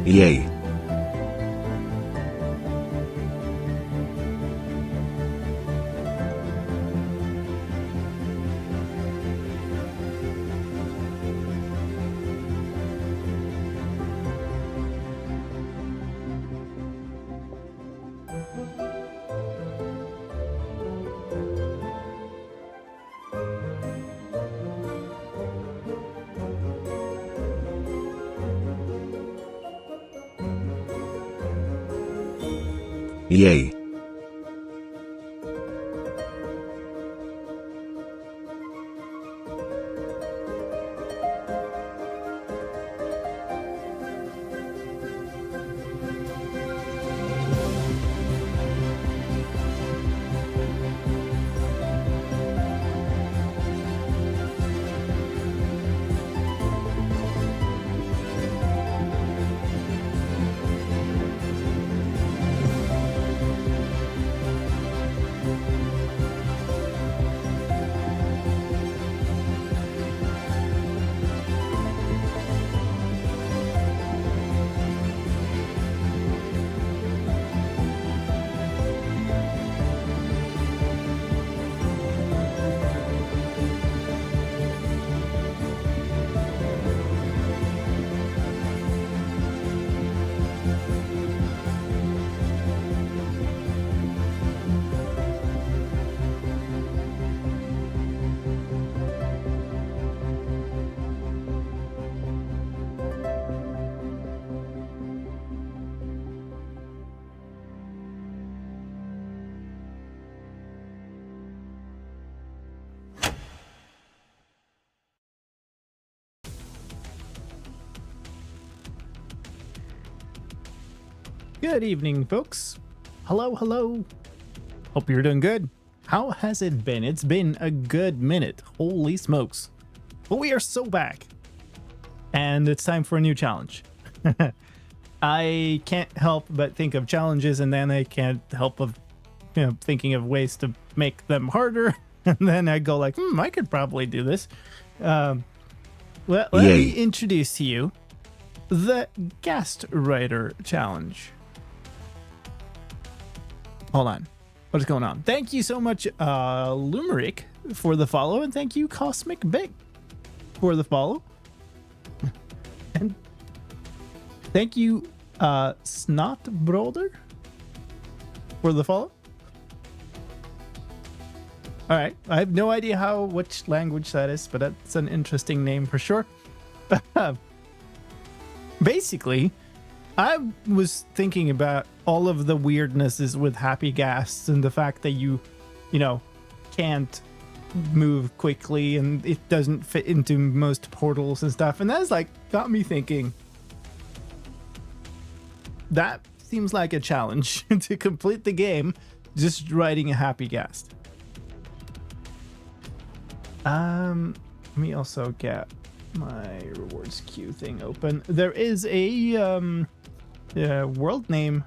Yay. Yay. Good evening, folks. Hello, hello. Hope you're doing good. How has it been? It's been a good minute. Holy smokes. But we are so back. And it's time for a new challenge. I can't help but think of challenges, and then I can't help of thinking of ways to make them harder. And then I go like, I could probably do this. Let me introduce to you the Ghast Rider Challenge. Hold on. What is going on? Thank you so much, Lumeric, for the follow, and thank you, Cosmic Big, for the follow. And thank you, Snotbroder, for the follow. All right. I have no idea which language that is, but that's an interesting name for sure. Basically, I was thinking about all of the weirdnesses with happy ghasts and the fact that you can't move quickly and it doesn't fit into most portals and stuff. And that's got me thinking, that seems like a challenge to complete the game, just riding a happy ghast. Let me also get my rewards queue thing open. There is a world name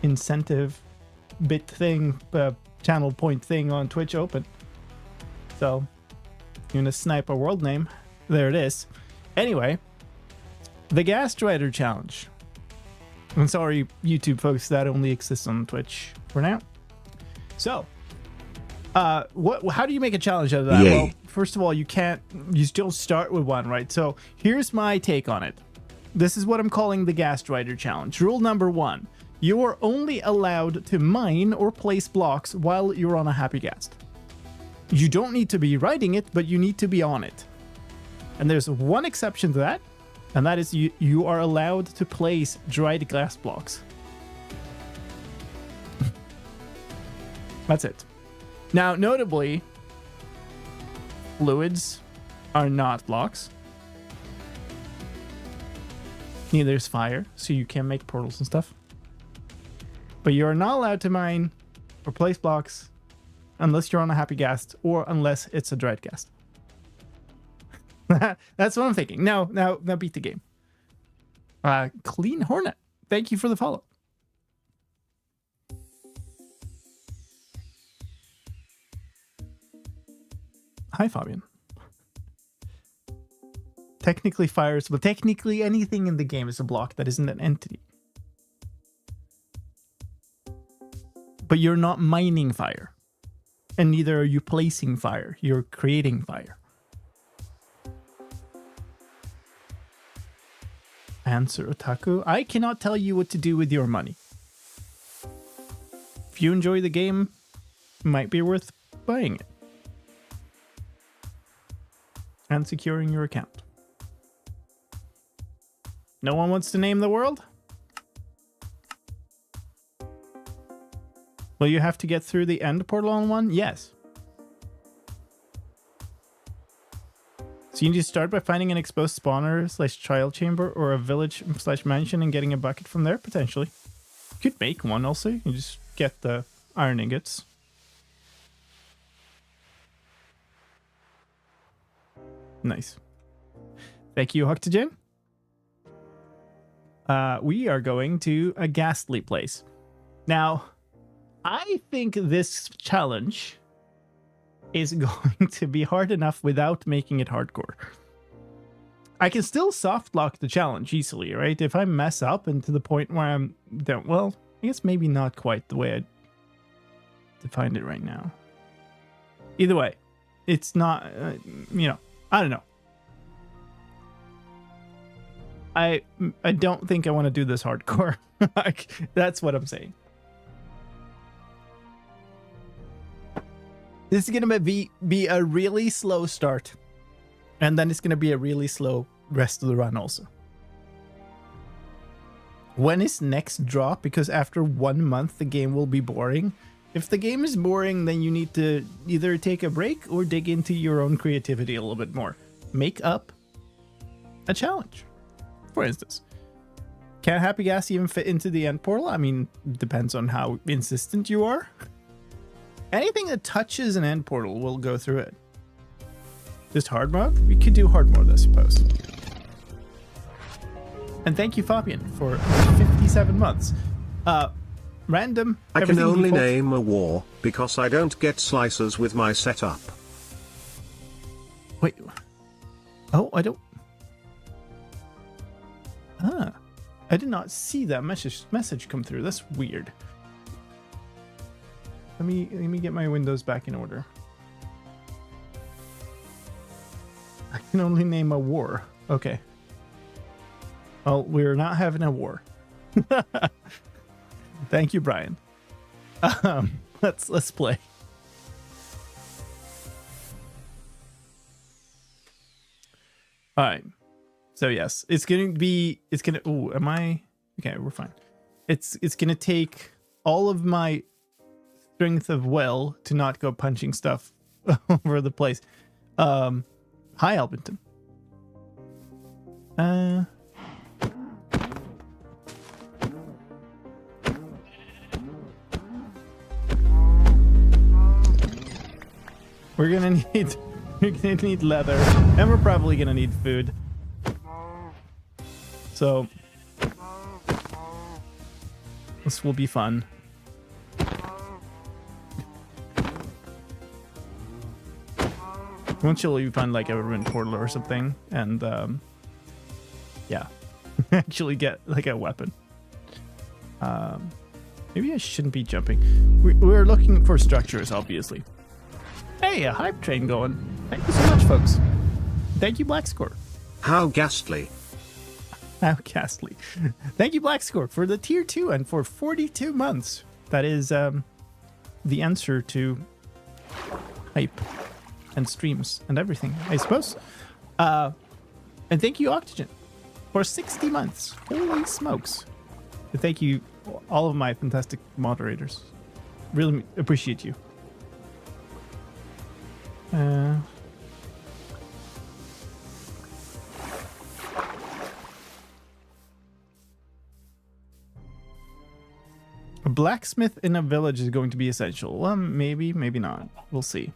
incentive bit thing, channel point thing on Twitch open. So you're gonna snipe a world name. There it is. Anyway, the Ghast Rider Challenge. I'm sorry, YouTube folks, that only exists on Twitch for now. So how do you make a challenge out of that? Yay. Well, first of all, you don't start with one, right? So here's my take on it. This is what I'm calling the Ghast Rider Challenge. Rule number 1, you are only allowed to mine or place blocks while you're on a happy ghast. You don't need to be riding it, but you need to be on it. And there's one exception to that, and that is you are allowed to place dried glass blocks. That's it. Now, notably, fluids are not blocks. Neither is fire, so you can make portals and stuff. But you are not allowed to mine or place blocks unless you're on a happy ghast or unless it's a dried ghast. That's what I'm thinking. Now beat the game. Clean Hornet, thank you for the follow. Hi, Fabian. Technically fire is, but technically anything in the game is a block that isn't an entity. But you're not mining fire. And neither are you placing fire. You're creating fire. Answer Otaku. I cannot tell you what to do with your money. If you enjoy the game, it might be worth buying it. And securing your account. No one wants to name the world? Will you have to get through the end portal on one? Yes. So you need to start by finding an exposed spawner / trial chamber or a village / mansion and getting a bucket from there, potentially. You could make one also. You just get the iron ingots. Nice. Thank you, Octogen. We are going to a ghastly place. Now, I think this challenge is going to be hard enough without making it hardcore. I can still soft lock the challenge easily, right? If I mess up and to the point where I'm down, well, I guess maybe not quite the way I defined it right now. Either way, it's not, you know, I don't know. I don't think I want to do this hardcore. Like, that's what I'm saying. This is going to be a really slow start. And then it's going to be a really slow rest of the run also. When is next drop? Because after 1 month, the game will be boring. If the game is boring, then you need to either take a break or dig into your own creativity a little bit more. Make up a challenge, for instance. Can Happy Gas even fit into the end portal? I mean, depends on how insistent you are. Anything that touches an end portal will go through it. Just hard mode? We could do hard mode, I suppose. And thank you, Fabian, for 57 months. Random. I can only name a war, because I don't get slices with my setup. Wait. Oh, I don't... Ah. I did not see that message come through. That's weird. Let me get my windows back in order. I can only name a war. Okay. Well, we're not having a war. Thank you, Brian. Let's play. All right. So yes, it's gonna. Oh, am I? Okay, we're fine. It's gonna take all of my strength of will to not go punching stuff over the place. Hi, Albinton. We're gonna need leather, and we're probably gonna need food. So this will be fun. Eventually we find like a ruined portal or something, and yeah, actually get like a weapon. Maybe I shouldn't be jumping. We're looking for structures, obviously. Hey, a hype train going. Thank you so much, folks. Thank you, Blackscore. How ghastly. How ghastly. Thank you, Blackscore, for the tier 2 and for 42 months. That is the answer to hype and streams and everything, I suppose. And thank you, Octogen, for 60 months. Holy smokes. And thank you, all of my fantastic moderators. Really appreciate you. A blacksmith in a village is going to be essential. Well, maybe, maybe not. We'll see.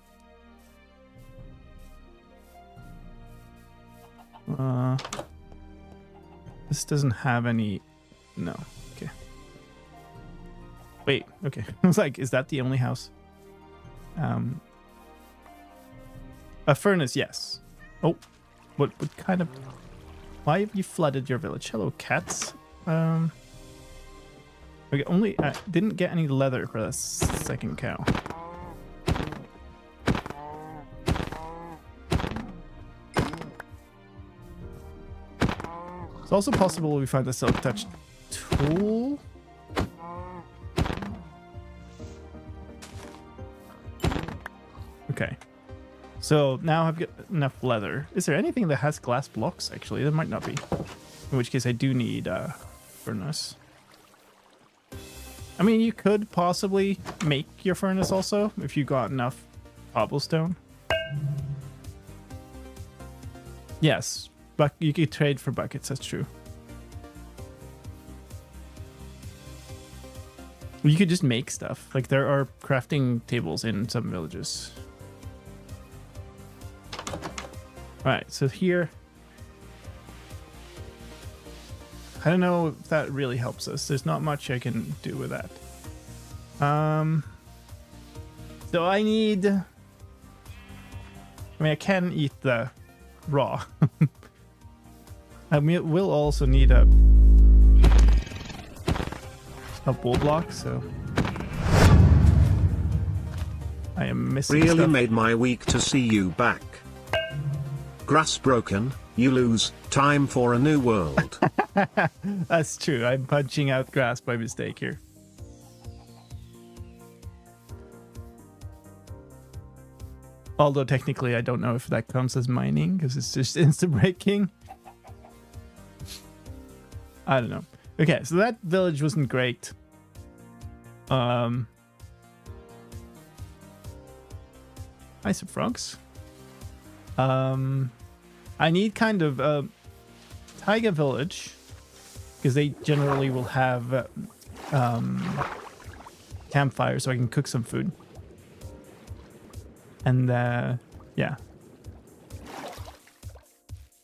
This doesn't have any... No. Okay. Wait, okay. I was like, is that the only house? A furnace, yes. Oh, what kind of... Why have you flooded your village? Hello, cats. Okay, only... I didn't get any leather for this second cow. It's also possible we find a silk touch tool. Okay. So now I've got enough leather. Is there anything that has glass blocks? Actually, there might not be. In which case I do need a furnace. I mean, you could possibly make your furnace also if you got enough cobblestone. Yes, but you could trade for buckets, that's true. You could just make stuff. Like, there are crafting tables in some villages. Alright, so here... I don't know if that really helps us. There's not much I can do with that. So I need... I mean, I can eat the raw. I will also need a wool block, so... I am missing Really stuff. made my week to see you back. Grass broken, you lose, time for a new world. That's true, I'm punching out grass by mistake here. Although technically I don't know if that counts as mining, because it's just insta-breaking. I don't know. Okay, so that village wasn't great. Hi, some frogs. I need kind of a taiga village, because they generally will have campfire, so I can cook some food. And yeah.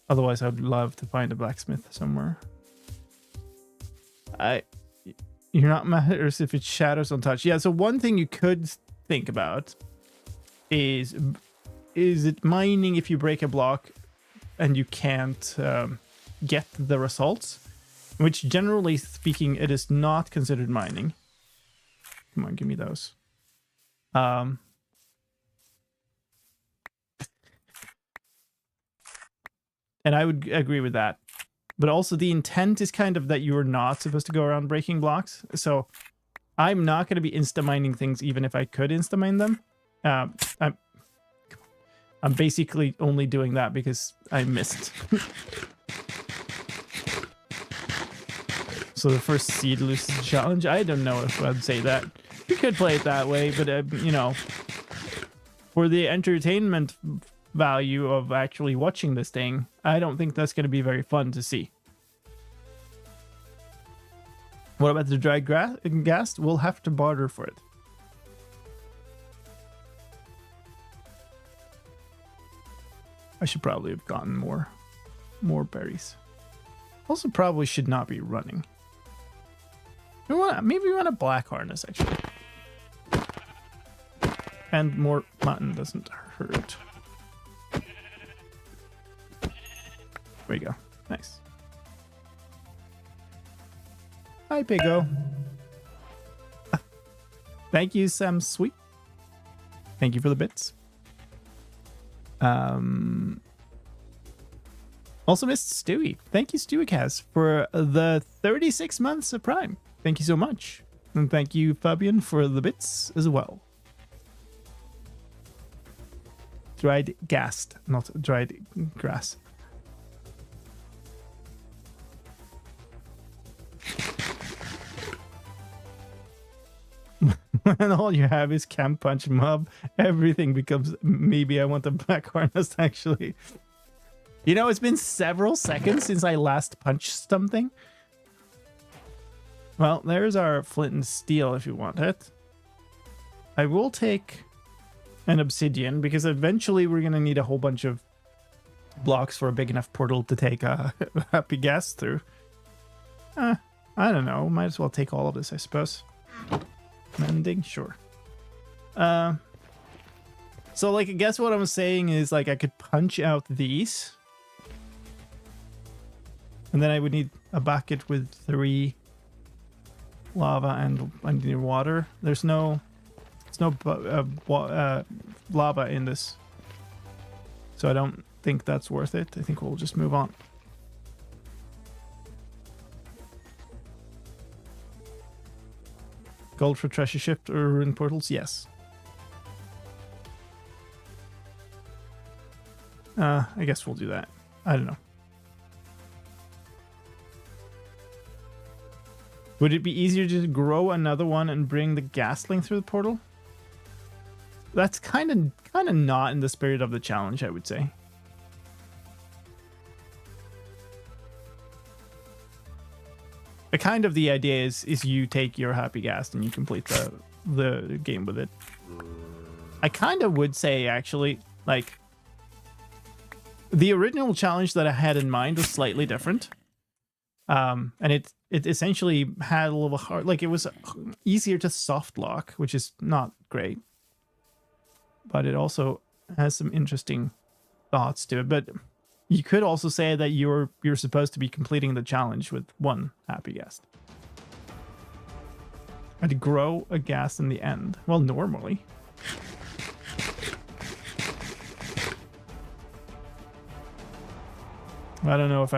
Otherwise, I would love to find a blacksmith somewhere. You're not matters if it shadows untouched. Yeah, so one thing you could think about is it mining if you break a block and you can't get the results? Which, generally speaking, it is not considered mining. Come on, give me those. And I would agree with that. But also the intent is kind of that you're not supposed to go around breaking blocks. So I'm not going to be insta-mining things even if I could insta-mine them. I'm basically only doing that because I missed. So the first seedless challenge, I don't know if I'd say that. You could play it that way, but you know, for the entertainment value of actually watching this thing, I don't think that's going to be very fun to see. What about the dried ghast? We'll have to barter for it. I should probably have gotten more berries. Also probably should not be running. Maybe we want a black harness, actually. And more mutton doesn't hurt. There we go. Nice. Hi, Piggo. Thank you, Sam Sweet. Thank you for the bits. Also missed Stewie. Thank you, StewieCast, for the 36 months of Prime. Thank you so much. And thank you, Fabian, for the bits as well. Dried ghast, not dried grass. When all you have is camp punch mob, everything becomes maybe I want a black harness, actually. You know, it's been several seconds since I last punched something. Well, there's our flint and steel if you want it. I will take an obsidian because eventually we're going to need a whole bunch of blocks for a big enough portal to take a happy ghast through. I don't know. Might as well take all of this, I suppose. Mending, sure. So, like, I guess what I'm saying is, like, I could punch out these. And then I would need a bucket with 3 lava and I need water. There's no lava in this, so I don't think that's worth it. I think we'll just move on. Gold for treasure ship or ruin portals? Yes. I guess we'll do that. I don't know. Would it be easier to grow another one and bring the Ghastling through the portal? That's kind of not in the spirit of the challenge, I would say. The kind of the idea is you take your happy ghast and you complete the game with it. I kind of would say actually, like, the original challenge that I had in mind was slightly different. And it essentially had a little hard, like it was easier to soft lock, which is not great. But it also has some interesting thoughts to it. But you could also say that you're supposed to be completing the challenge with 1 happy ghast. I'd grow a ghast in the end. Well, normally. I don't know if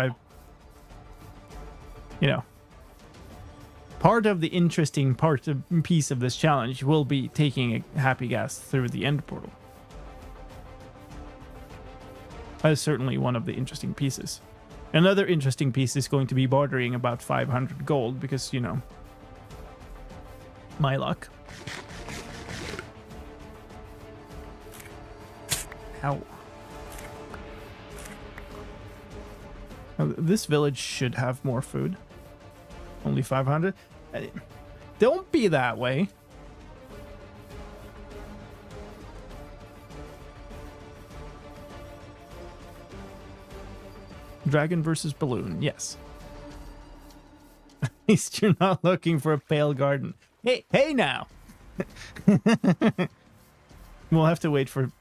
part of the interesting piece of this challenge will be taking a happy ghast through the end portal. That is certainly one of the interesting pieces. Another interesting piece is going to be bartering about 500 gold because, my luck. Ow. Now, this village should have more food. Only 500. Don't be that way. Dragon versus balloon. Yes. At least you're not looking for a pale garden. Hey now. We'll have to wait for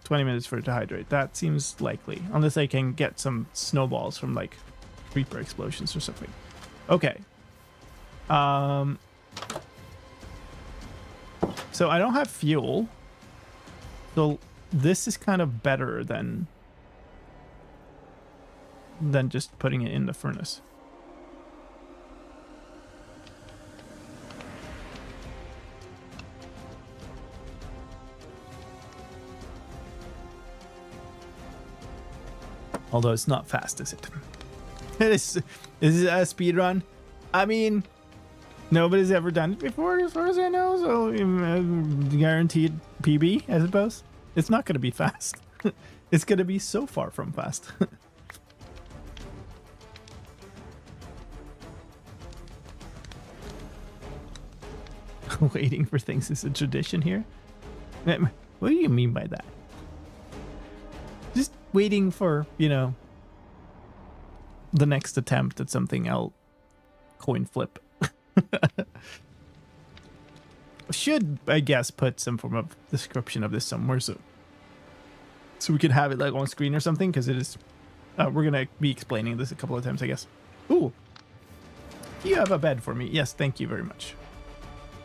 20 minutes for it to hydrate. That seems likely. Unless I can get some snowballs from like creeper explosions or something. Okay. So I don't have fuel. So this is kind of better than just putting it in the furnace. Although it's not fast, is it? Is it a speed run? I mean, nobody's ever done it before, as far as I know, so guaranteed PB, I suppose. It's not going to be fast. It's going to be so far from fast. Waiting for things is a tradition here? What do you mean by that? Just waiting for, the next attempt at something I'll coin flip. Should, I guess, put some form of description of this somewhere so we can have it like on screen or something, because it is we're gonna be explaining this a couple of times, I guess. Ooh, you have a bed for me. Yes, thank you very much.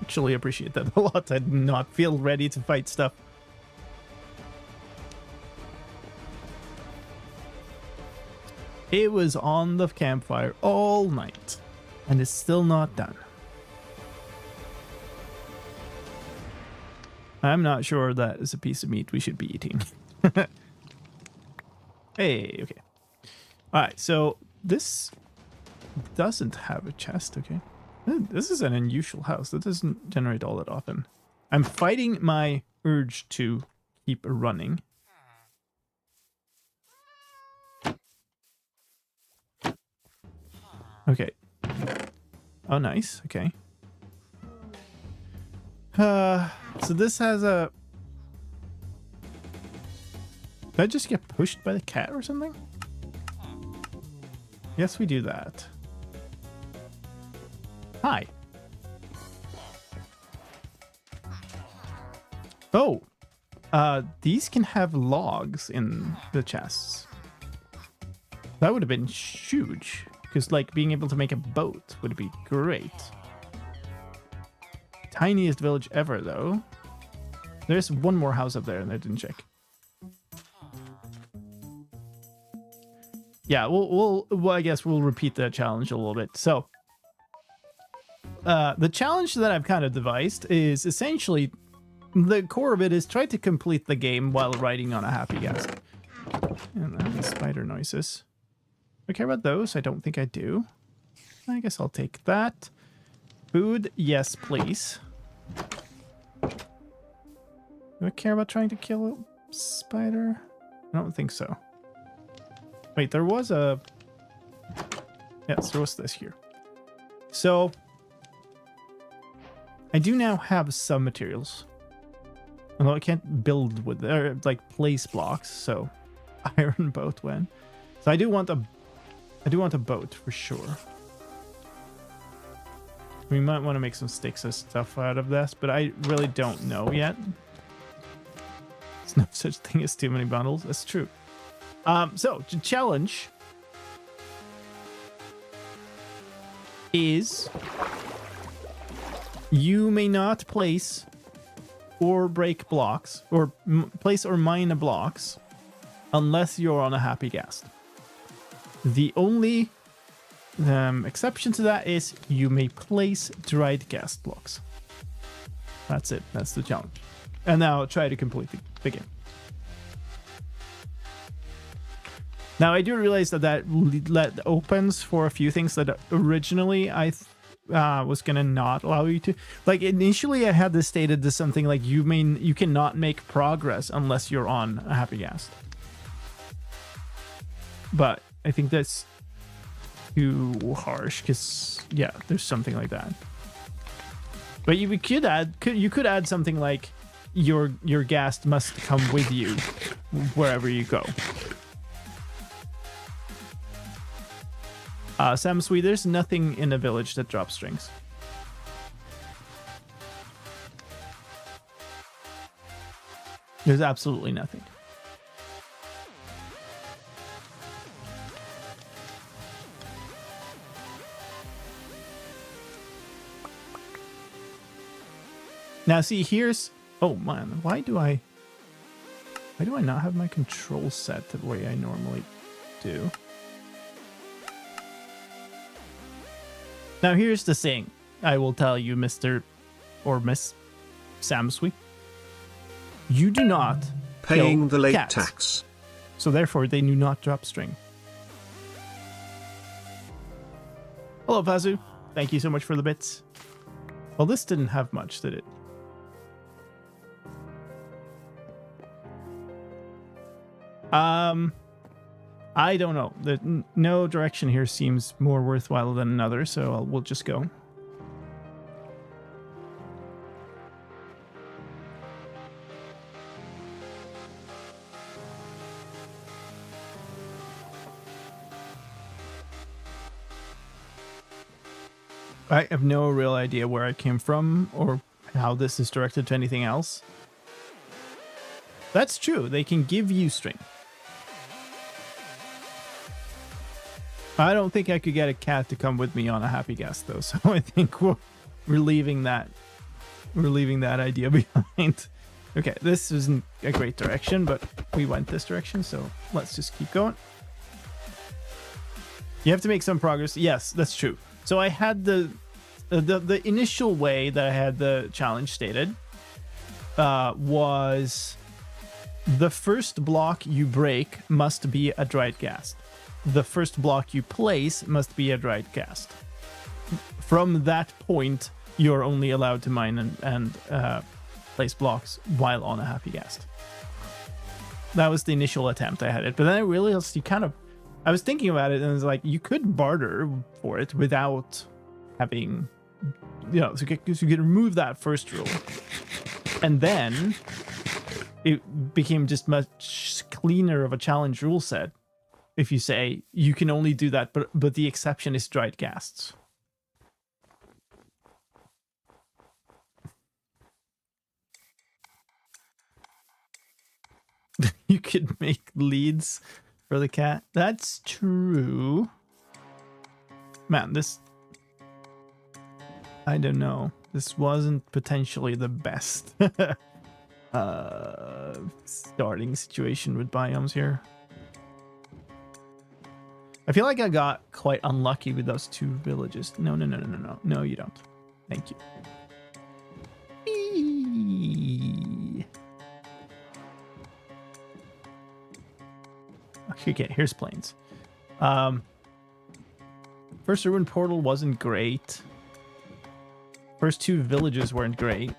Actually appreciate that a lot. I do not feel ready to fight stuff. It was on the campfire all night and it's still not done. I'm not sure that is a piece of meat we should be eating. Hey, okay. Alright, so this doesn't have a chest, okay. This is an unusual house. That doesn't generate all that often. I'm fighting my urge to keep running. Okay. Oh, nice. Okay. So this has a... Did I just get pushed by the cat or something? Yes, we do that. Hi. Oh. These can have logs in the chests. That would have been huge. because like being able to make a boat would be great. Tiniest village ever, though. There's one more house up there, and I didn't check. Yeah, well, I guess we'll repeat the challenge a little bit. So, the challenge that I've kind of devised is essentially the core of it is try to complete the game while riding on a happy ghast. And the spider noises. Do I care about those? I don't think I do. I guess I'll take that. Food, yes, please. Do I care about trying to kill a spider? I don't think so. Wait, there was a... Yes, there was this here. So, I do now have some materials. Although I can't build with, or like place blocks, so iron boat when. So I do want a boat for sure. We might want to make some sticks and stuff out of this, but I really don't know yet. There's no such thing as too many bundles. That's true. So the challenge is you may not place or break blocks or place or mine blocks unless you're on a happy ghast. The only exception to that is you may place dried ghast blocks. That's it. That's the challenge. And now try to complete the game. Now I do realize that opens for a few things that originally I was gonna not allow you to. Like initially I had this stated as something like you cannot make progress unless you're on a happy ghast. But I think that's too harsh because yeah, there's something like that. But you could add something like your ghast must come with you wherever you go. Sam Sweet, there's nothing in a village that drops strings. There's absolutely nothing. Now see, here's... Oh man, why do I not have my control set the way I normally do? Now here's the thing. I will tell you, Mr. or Miss Samsui. You do not paying the late cats. Tax. So therefore they do not drop string. Hello, Pazu. Thank you so much for the bits. Well, this didn't have much, did it? I don't know. No direction here seems more worthwhile than another, so we'll just go. I have no real idea where I came from or how this is directed to anything else. That's true. They can give you string. I don't think I could get a cat to come with me on a happy ghast though, so I think we're leaving that idea behind. Okay, this isn't a great direction, but we went this direction, so let's just keep going. You have to make some progress. Yes, that's true. So I had the initial way that I had the challenge stated was the first block you break must be a dried ghast. The first block you place must be a dried ghast. From that point, you're only allowed to mine and place blocks while on a happy ghast. That was the initial attempt I had it, but then I realized I was thinking about it and it was like, you could barter for it without having, so you could remove that first rule. And then it became just much cleaner of a challenge rule set. If you say you can only do that, but the exception is dried ghasts. You could make leads for the cat. That's true. Man, this... I don't know. This wasn't potentially the best starting situation with biomes here. I feel like I got quite unlucky with those 2 villages. No. No, you don't. Thank you. Eee. Okay, here's plains. First ruin portal wasn't great. First 2 villages weren't great.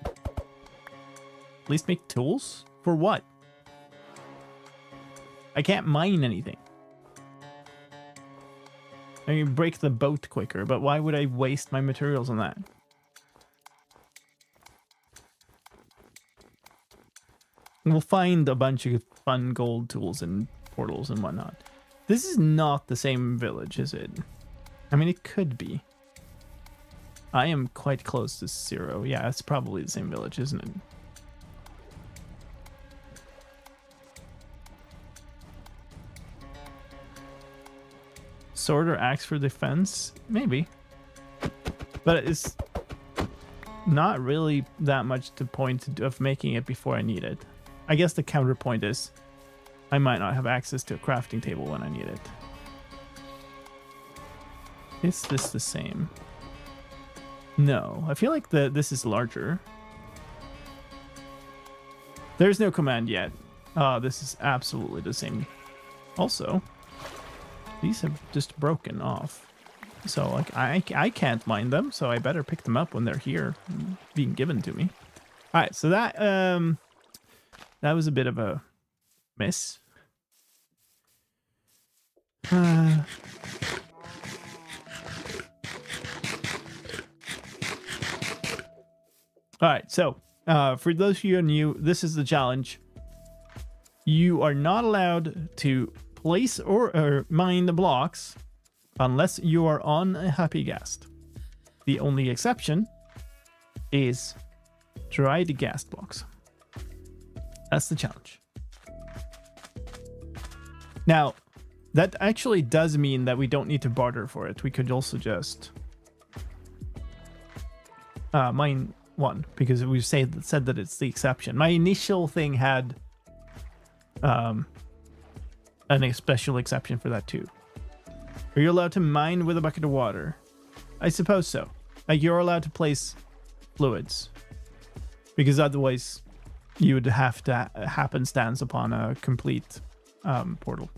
At least make tools? For what? I can't mine anything. I can break the boat quicker, but why would I waste my materials on that? We'll find a bunch of fun gold tools and portals and whatnot. This is not the same village, is it? I mean, it could be. I am quite close to 0. Yeah, it's probably the same village, isn't it? Sword or axe for defense? Maybe. But it's not really that much to point of making it before I need it. I guess the counterpoint is I might not have access to a crafting table when I need it. Is this the same? No, I feel like this is larger. There's no command yet. This is absolutely the same. Also, these have just broken off. So like I can't mine them, so I better pick them up when they're here, being given to me. All right, so that was a bit of a miss. All right, so for those of you who are new, this is the challenge. You are not allowed to place or mine the blocks unless you are on a happy ghast. The only exception is dried ghast blocks. That's the challenge. Now, that actually does mean that we don't need to barter for it. We could also just mine one, because we said that it's the exception. My initial thing had a special exception for that too. Are you allowed to mine with a bucket of water? I suppose so. Like, you're allowed to place fluids, because otherwise you would have to happenstance upon a complete portal.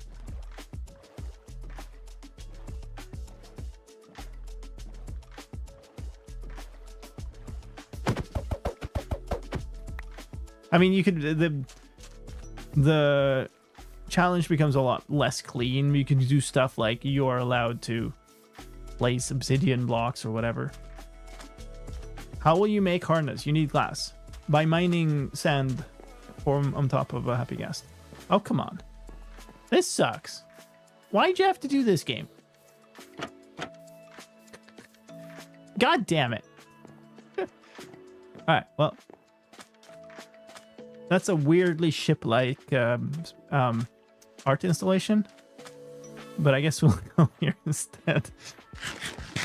I mean, you could the challenge becomes a lot less clean. You can do stuff like you are allowed to place obsidian blocks or whatever. How will you make harness? You need glass. By mining sand on top of a happy ghast. Oh, come on. This sucks. Why'd you have to do this game? God damn it. Alright, well. That's a weirdly ship-like art installation. But I guess we'll go here instead.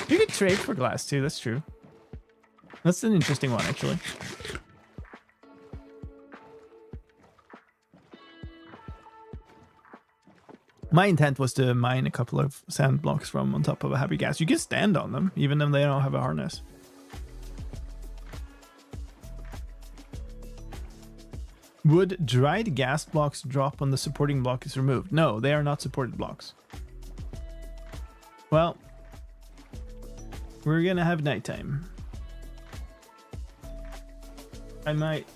You could trade for glass too, that's true. That's an interesting one, actually. My intent was to mine a couple of sand blocks from on top of a happy ghast. You can stand on them, even if they don't have a harness. Would dried ghast blocks drop when the supporting block is removed? No, they are not supported blocks. Well, we're gonna have nighttime. I might...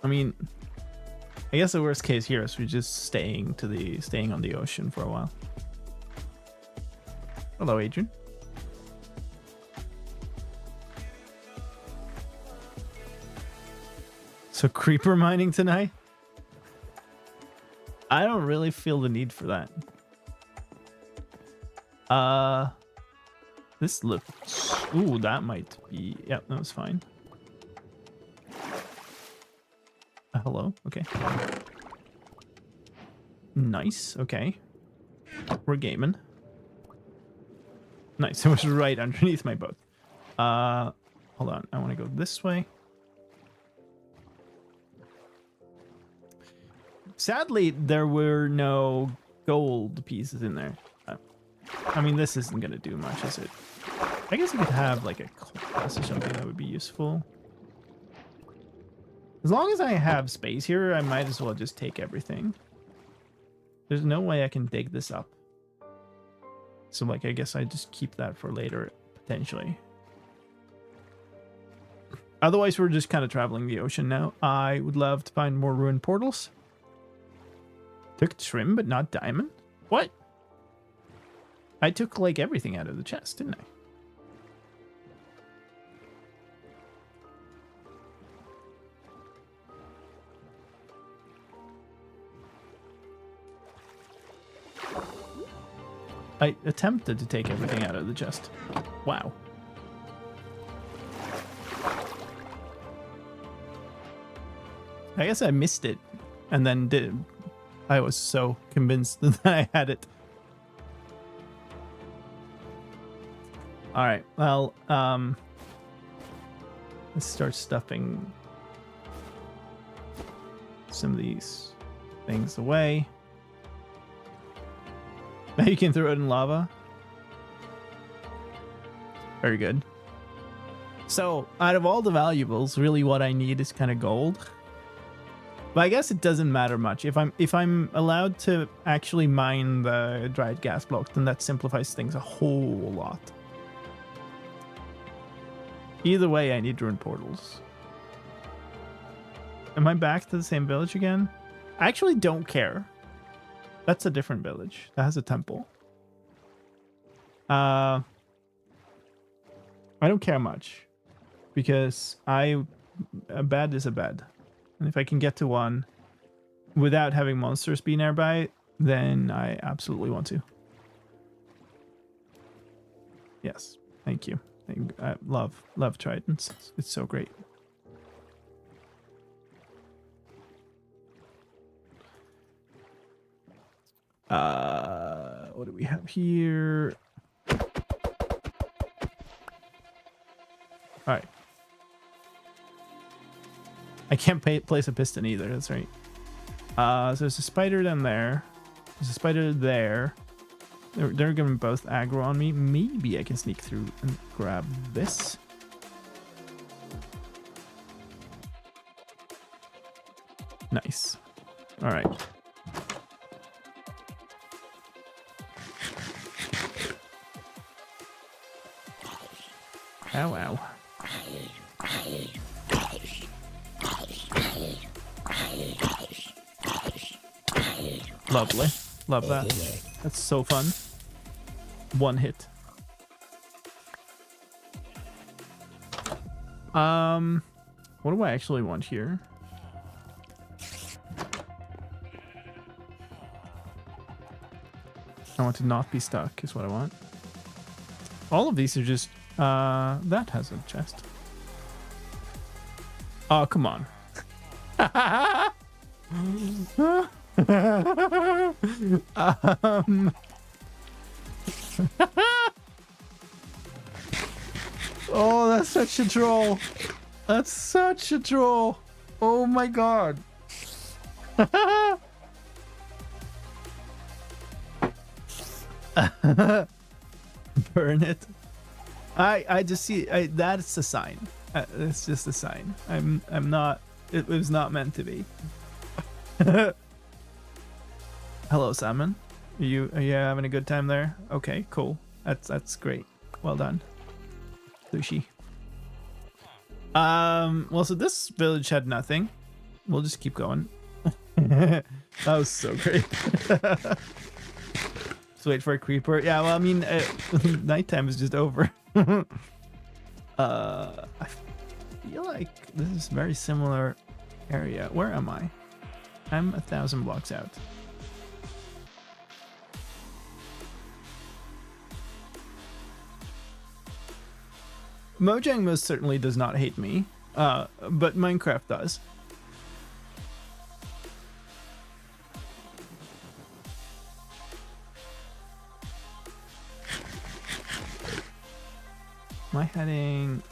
I mean, I guess the worst case here is we're just staying on the ocean for a while. Hello, Adrian. So creeper mining tonight? I don't really feel the need for that. This looks... Ooh, that might be... Yep, that was fine. Hello? Okay. Nice. Okay. We're gaming. Nice. It was right underneath my boat. Hold on. I want to go this way. Sadly, there were no gold pieces in there. I mean, this isn't going to do much, is it? I guess I could have like a class or something that would be useful. As long as I have space here, I might as well just take everything. There's no way I can dig this up. So like, I guess I just keep that for later, potentially. Otherwise, we're just kind of traveling the ocean now. I would love to find more ruined portals. Took trim, but not diamond? What? I took like everything out of the chest, didn't I? I attempted to take everything out of the chest. Wow. I guess I missed it and then did. I was so convinced that I had it. All right. Well, let's start stuffing some of these things away. Now you can throw it in lava. Very good. So, out of all the valuables, really what I need is kind of gold. But I guess it doesn't matter much. If I'm allowed to actually mine the dried gas block, then that simplifies things a whole lot. Either way, I need ruined portals. Am I back to the same village again? I actually don't care. That's a different village. That has a temple. I don't care much. Because a bed is a bed. And if I can get to one without having monsters be nearby, then I absolutely want to. Yes, thank you. I love tridents. It's so great. What do we have here? All right. I can't place a piston either. That's right. So there's a spider down there. There's a spider there. They're going to both aggro on me. Maybe I can sneak through and grab this. Nice. All right. Ow, ow. Lovely. Love that. That's so fun. One hit. What do I actually want here? I want to not be stuck is what I want. All of these are just that has a chest. Oh, come on. Oh, that's such a troll. That's such a troll. Oh my god. Burn it. I just see that's a sign. It's just a sign. I'm not. It was not meant to be. Hello, salmon. Are you having a good time there? Okay, cool. That's great. Well done. Sushi. Well, so this village had nothing. We'll just keep going. That was so great. Just wait for a creeper. Yeah, well, I mean, nighttime is just over. I feel like this is a very similar area. Where am I? I'm 1,000 blocks out. Mojang most certainly does not hate me, but Minecraft does. Am I heading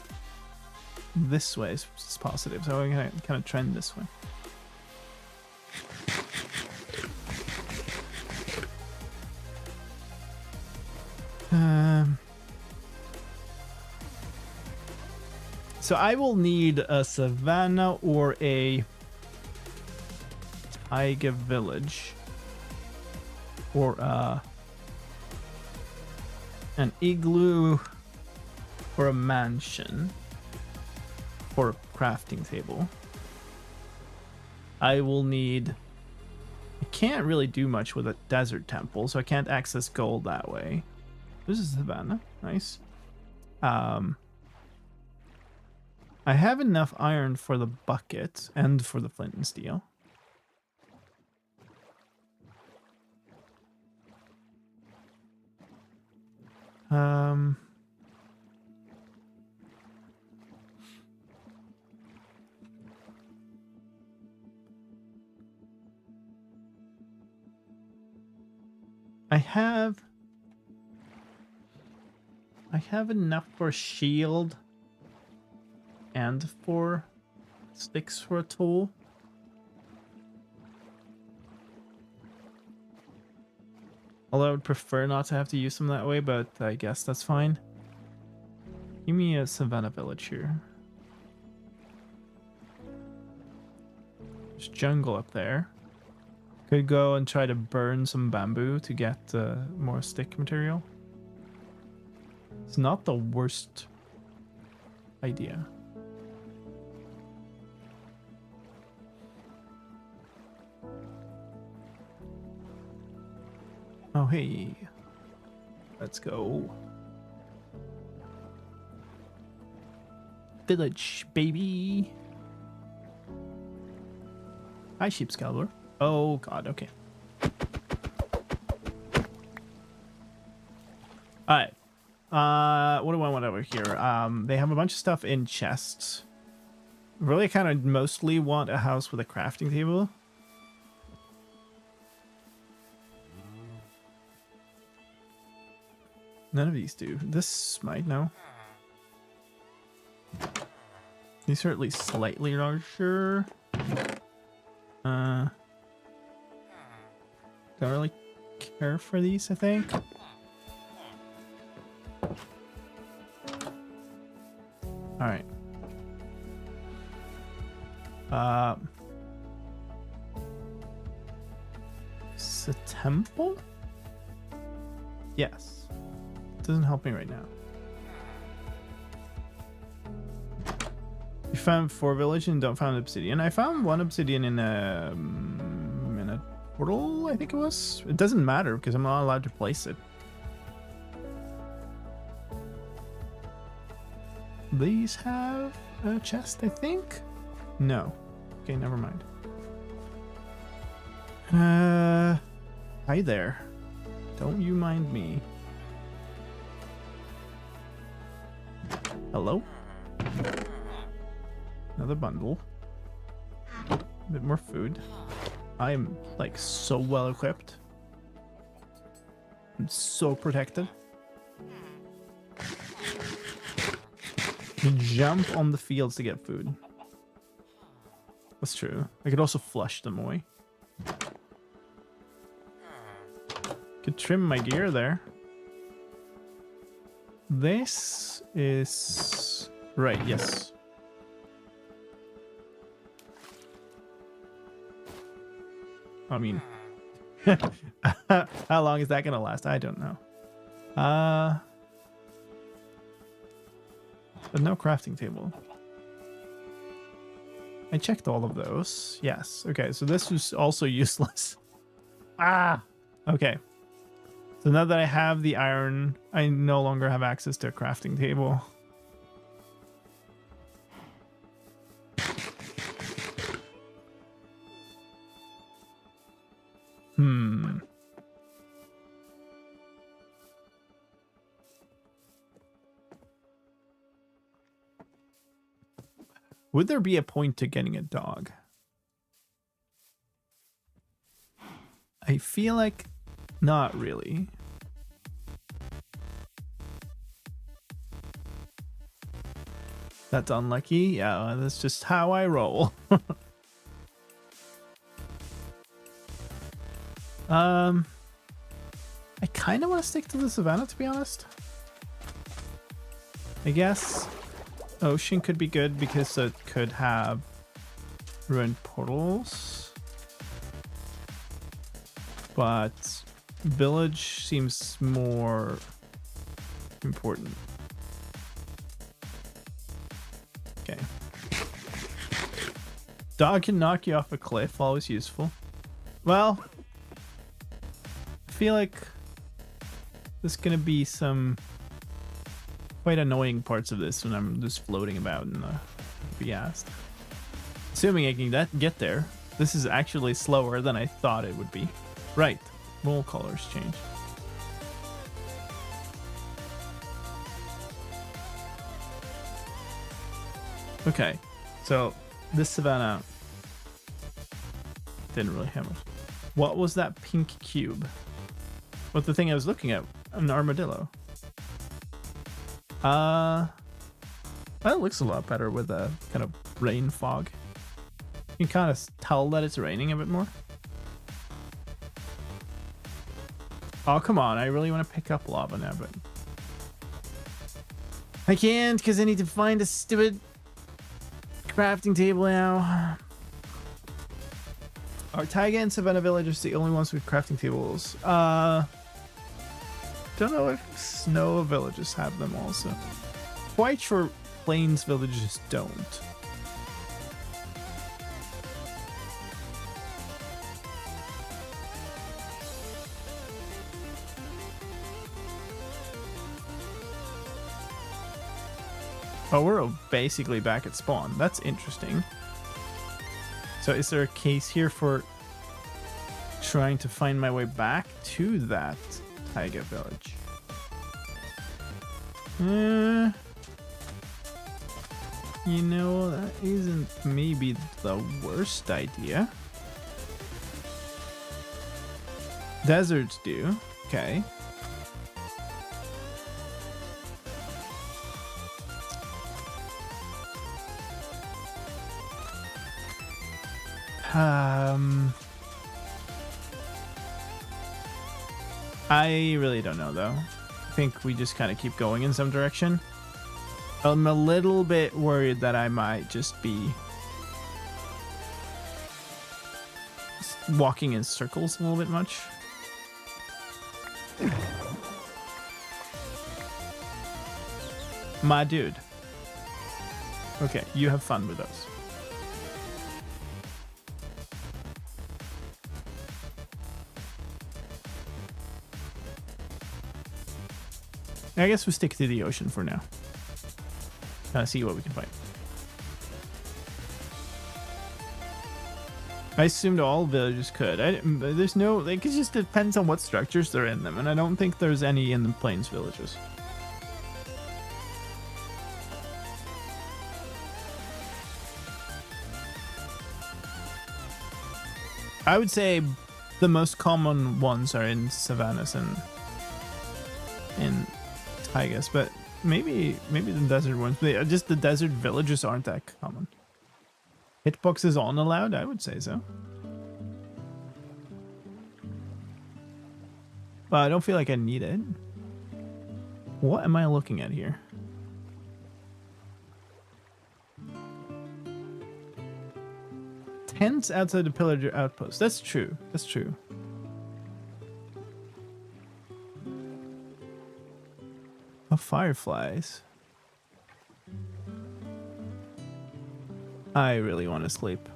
this way? Is positive, so I'm gonna kind of trend this way. So I will need a savanna or a taiga village, or an igloo, or a mansion, or a crafting table. I will need... I can't really do much with a desert temple, so I can't access gold that way. This is savannah. Nice. I have enough iron for the bucket and for the flint and steel. I have enough for a shield and for sticks for a tool. Although I would prefer not to have to use them that way, but I guess that's fine. Give me a savannah village here. There's jungle up there. Could go and try to burn some bamboo to get more stick material. It's not the worst idea. Oh, hey. Let's go. Village, baby. Hi, Sheepscalibur. Oh, God, okay. Alright. What do I want over here? They have a bunch of stuff in chests. Really kind of mostly want a house with a crafting table. None of these do. This might, no. These are at least slightly larger. Don't really care for these, I think. Alright. Is it a temple? Yes. Doesn't help me right now. You found 4 village and don't find obsidian. I found 1 obsidian in a portal, I think it was. It doesn't matter because I'm not allowed to place it. These have a chest, I think? No. Okay, never mind. Hi there. Don't you mind me. Hello? Another bundle. A bit more food. I am like so well equipped. I'm so protected. You jump on the fields to get food. That's true. I could also flush them away. Could trim my gear there. This is... right, yes. I mean... how long is that gonna last? I don't know. But no crafting table. I checked all of those. Yes. Okay, so this was also useless. Ah! Okay. So now that I have the iron, I no longer have access to a crafting table. Would there be a point to getting a dog? I feel like not really. That's unlucky. Yeah, that's just how I roll. I kind of want to stick to the savannah, to be honest. I guess ocean could be good because it could have ruined portals. But village seems more important. Okay. Dog can knock you off a cliff, always useful. Well, I feel like there's gonna be some quite annoying parts of this when I'm just floating about in the Ghast. Assuming I can get there. This is actually slower than I thought it would be. Right, wool colors change. Okay, so this savannah didn't really have much. What was that pink cube? What's the thing I was looking at? An armadillo. That looks a lot better with a kind of rain fog. You can kind of tell that it's raining a bit more. Oh, come on. I really want to pick up lava now, but I can't because I need to find a stupid crafting table now. Are Taiga and Savannah villagers the only ones with crafting tables? Don't know if snow villages have them also. Quite sure plains villages don't. Oh, we're basically back at spawn. That's interesting. So is there a case here for trying to find my way back to that Taiga village? You know, that isn't maybe the worst idea. Deserts do. Okay. I really don't know though. I think we just kind of keep going in some direction. I'm a little bit worried that I might just be walking in circles a little bit much. My dude. Okay, you have fun with those. I guess we stick to the ocean for now. See what we can find. I assumed all villages could. There's no, like, it just depends on what structures they're in them, and I don't think there's any in the plains villages. I would say the most common ones are in savannas and in taigas, but maybe the desert ones. Just the desert villages aren't that common. Hitboxes on allowed? I would say so. But I don't feel like I need it. What am I looking at here? Tents outside the pillager outpost. That's true. That's true. Oh, fireflies. I really want to sleep.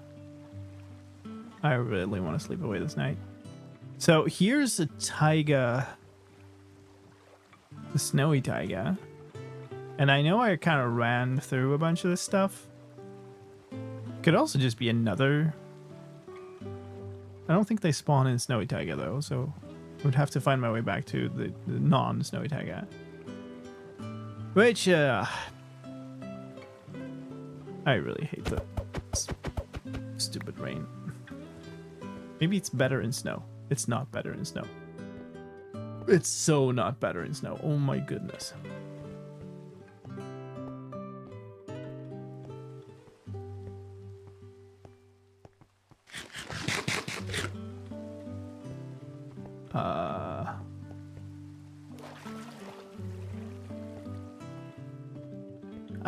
I really want to sleep away this night. So here's a taiga. The snowy taiga. And I know I kind of ran through a bunch of this stuff. Could also just be another. I don't think they spawn in snowy taiga though, so I would have to find my way back to the non-snowy taiga. Which, I really hate the stupid rain. Maybe it's better in snow. It's not better in snow. It's so not better in snow. Oh my goodness. I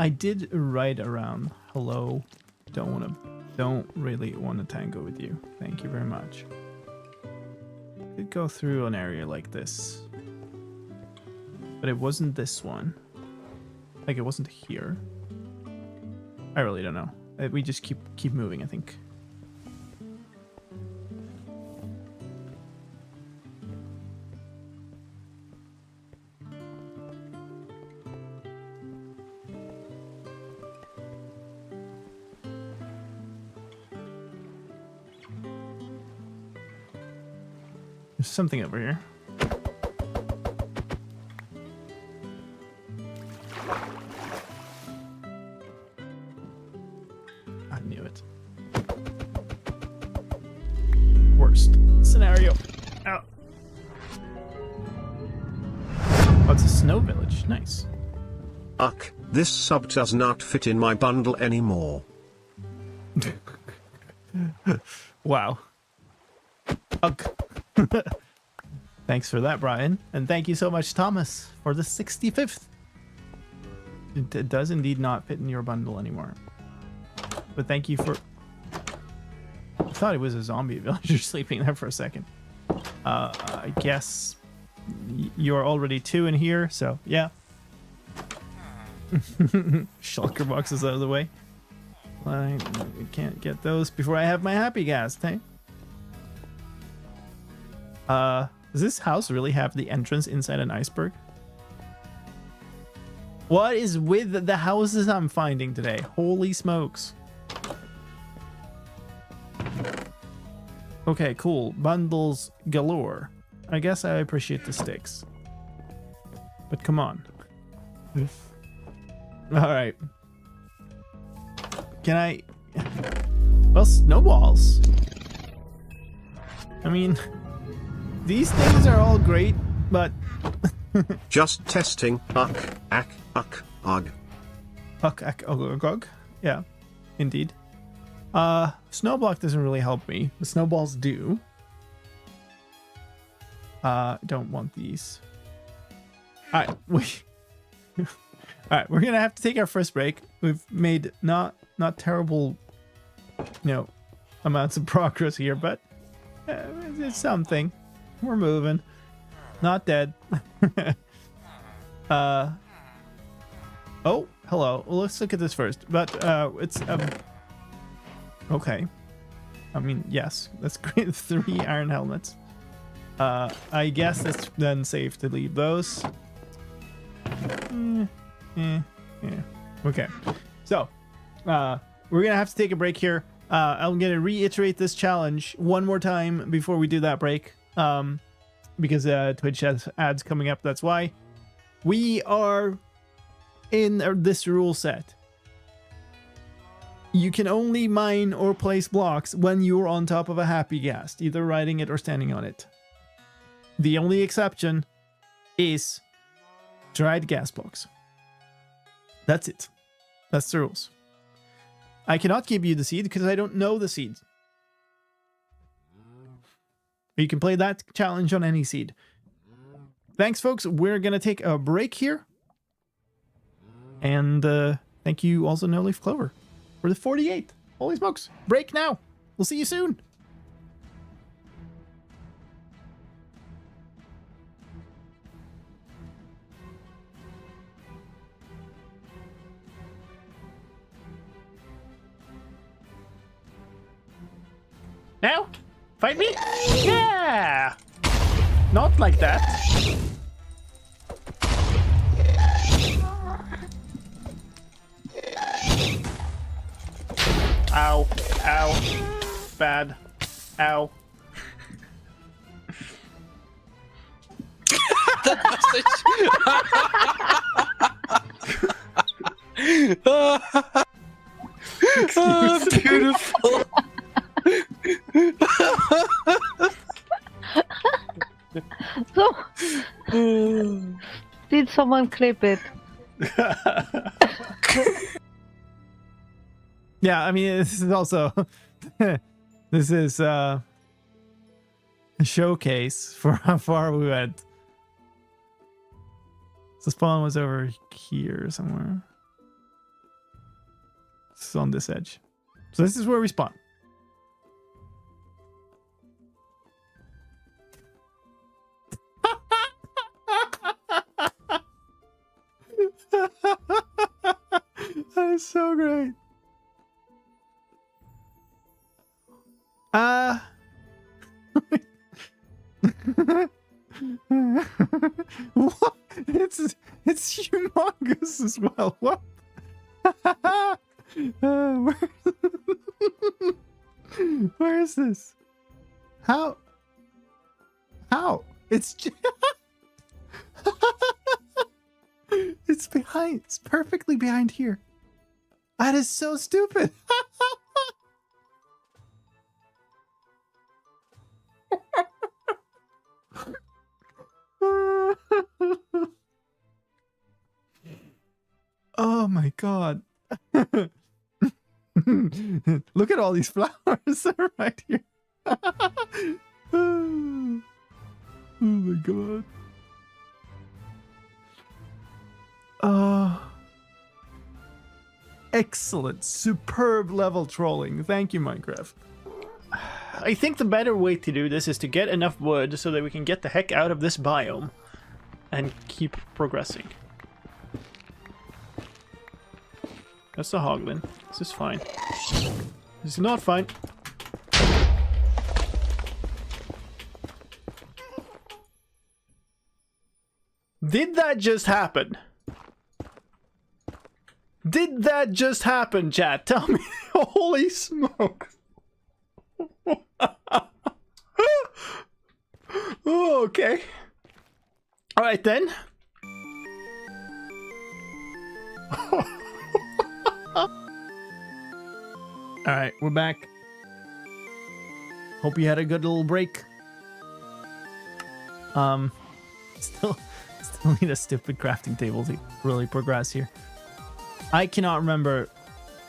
did write around. Hello. Don't really want to tango with you. Thank you very much. Did go through an area like this, but it wasn't this one. Like, it wasn't here. I really don't know. We just keep moving, I think. There's something over here. I knew it. Worst scenario. Ow. Oh, it's a snow village. Nice. Uck, this sub does not fit in my bundle anymore. Wow. Ugh. Thanks for that, Brian. And thank you so much, Thomas, for the 65th. It does indeed not fit in your bundle anymore. But thank you for... I thought it was a zombie villager sleeping there for a second. I guess you're already 2 in here, so yeah. Shulker box is out of the way. I can't get those before I have my happy gas, hey? Does this house really have the entrance inside an iceberg? What is with the houses I'm finding today? Holy smokes. Okay, cool. Bundles galore. I guess I appreciate the sticks. But come on. Alright. Can I... Well, snowballs. I mean... These things are all great, but... Just testing. Uck, ack, ugh. Uck, ack, ugh. Yeah, indeed. Snowblock doesn't really help me. The snowballs do. Don't want these. Alright, Alright, we're gonna have to take our first break. We've made not terrible, amounts of progress here, but it's something. We're moving. Not dead. Oh, hello. Well, let's look at this first. But it's okay. I mean, yes, that's great. 3 iron helmets. I guess it's then safe to leave those. Okay. So, we're gonna have to take a break here. I'm gonna reiterate this challenge one more time before we do that break. Because Twitch has ads coming up. That's why we are in this rule set. You can only mine or place blocks when you're on top of a happy ghast, either riding it or standing on it. The only exception is dried gas blocks. That's it. That's the rules. I cannot give you the seed because I don't know the seed. You can play that challenge on any seed. Thanks, folks. We're going to take a break here. And thank you also, No Leaf Clover, for the 48th. Holy smokes. Break now. We'll see you soon. Now? Fight me? Yeah! Not like that. Ow. Ow. Bad. Ow. Oh, beautiful. So, did someone clip it? Yeah, I mean, this is also this is showcase for how far we went. So spawn was over here somewhere. It's on this edge. So this is where we spawn. That is so great. What? It's humongous as well. What? Where is this? How? It's it's behind. It's perfectly behind here. That is so stupid. Oh my god. Look at all these flowers that are right here. Oh my god. Excellent. Superb level trolling. Thank you, Minecraft. I think the better way to do this is to get enough wood so that we can get the heck out of this biome and keep progressing. That's the hoglin. This is fine. This is not fine. Did that just happen? Did that just happen, chat? Tell me. Holy smoke. Oh, okay. Alright then. Alright, we're back. Hope you had a good little break. Still need a stupid crafting table to really progress here. I cannot remember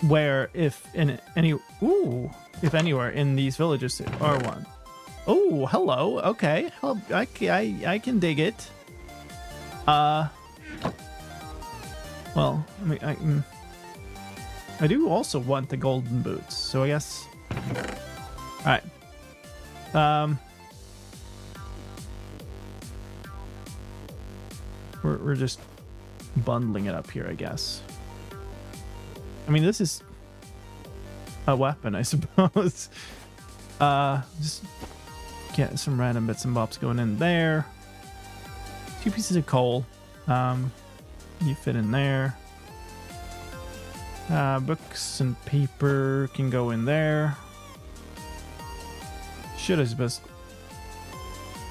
where, if anywhere in these villages are one. Oh, hello. Okay, I can dig it. Well, I mean, I do also want the golden boots, so I guess. All right. We're just bundling it up here, I guess. I mean, this is a weapon, I suppose. Just get some random bits and bobs going in there. 2 pieces of coal. You fit in there. Books and paper can go in there. Should, I suppose,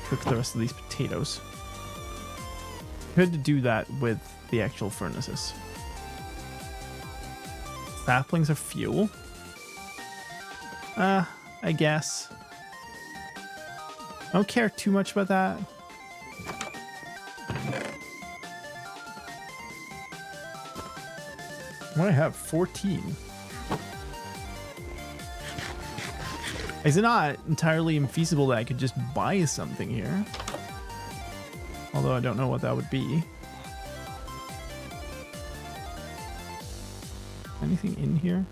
cook the rest of these potatoes. Could do that with the actual furnaces. Saplings are fuel. I guess. I don't care too much about that. What do I have? 14. Is it not entirely infeasible that I could just buy something here? Although I don't know what that would be. Anything in here?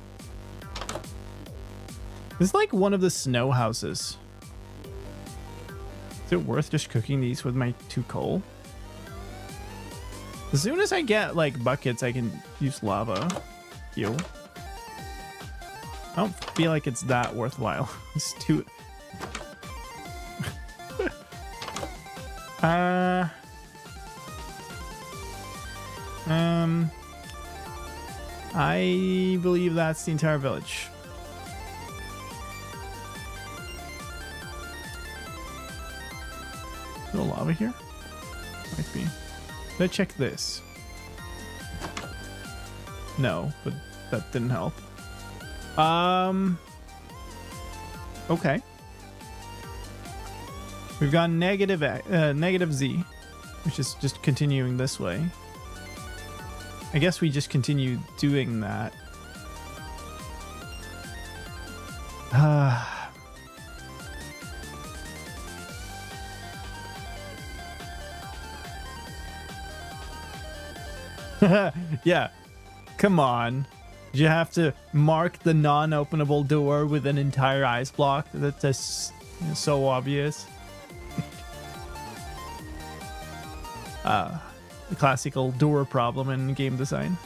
This is like one of the snow houses. Is it worth just cooking these with my 2 coal? As soon as I get like buckets, I can use lava fuel. I don't feel like it's that worthwhile. It's too... I believe that's the entire village. Is there lava here? Might be. Did I check this? No, but that didn't help. Okay. We've got negative Z, which is just continuing this way. I guess we just continue doing that. Yeah, come on. You have to mark the non-openable door with an entire ice block. That's just so obvious. The classical door problem in game design.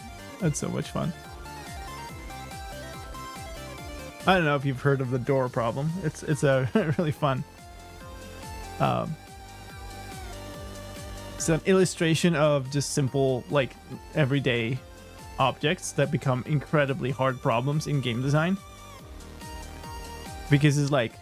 That's so much fun. I don't know if you've heard of the door problem. It's a really fun. It's an illustration of just simple, like, everyday objects that become incredibly hard problems in game design. Because it's like,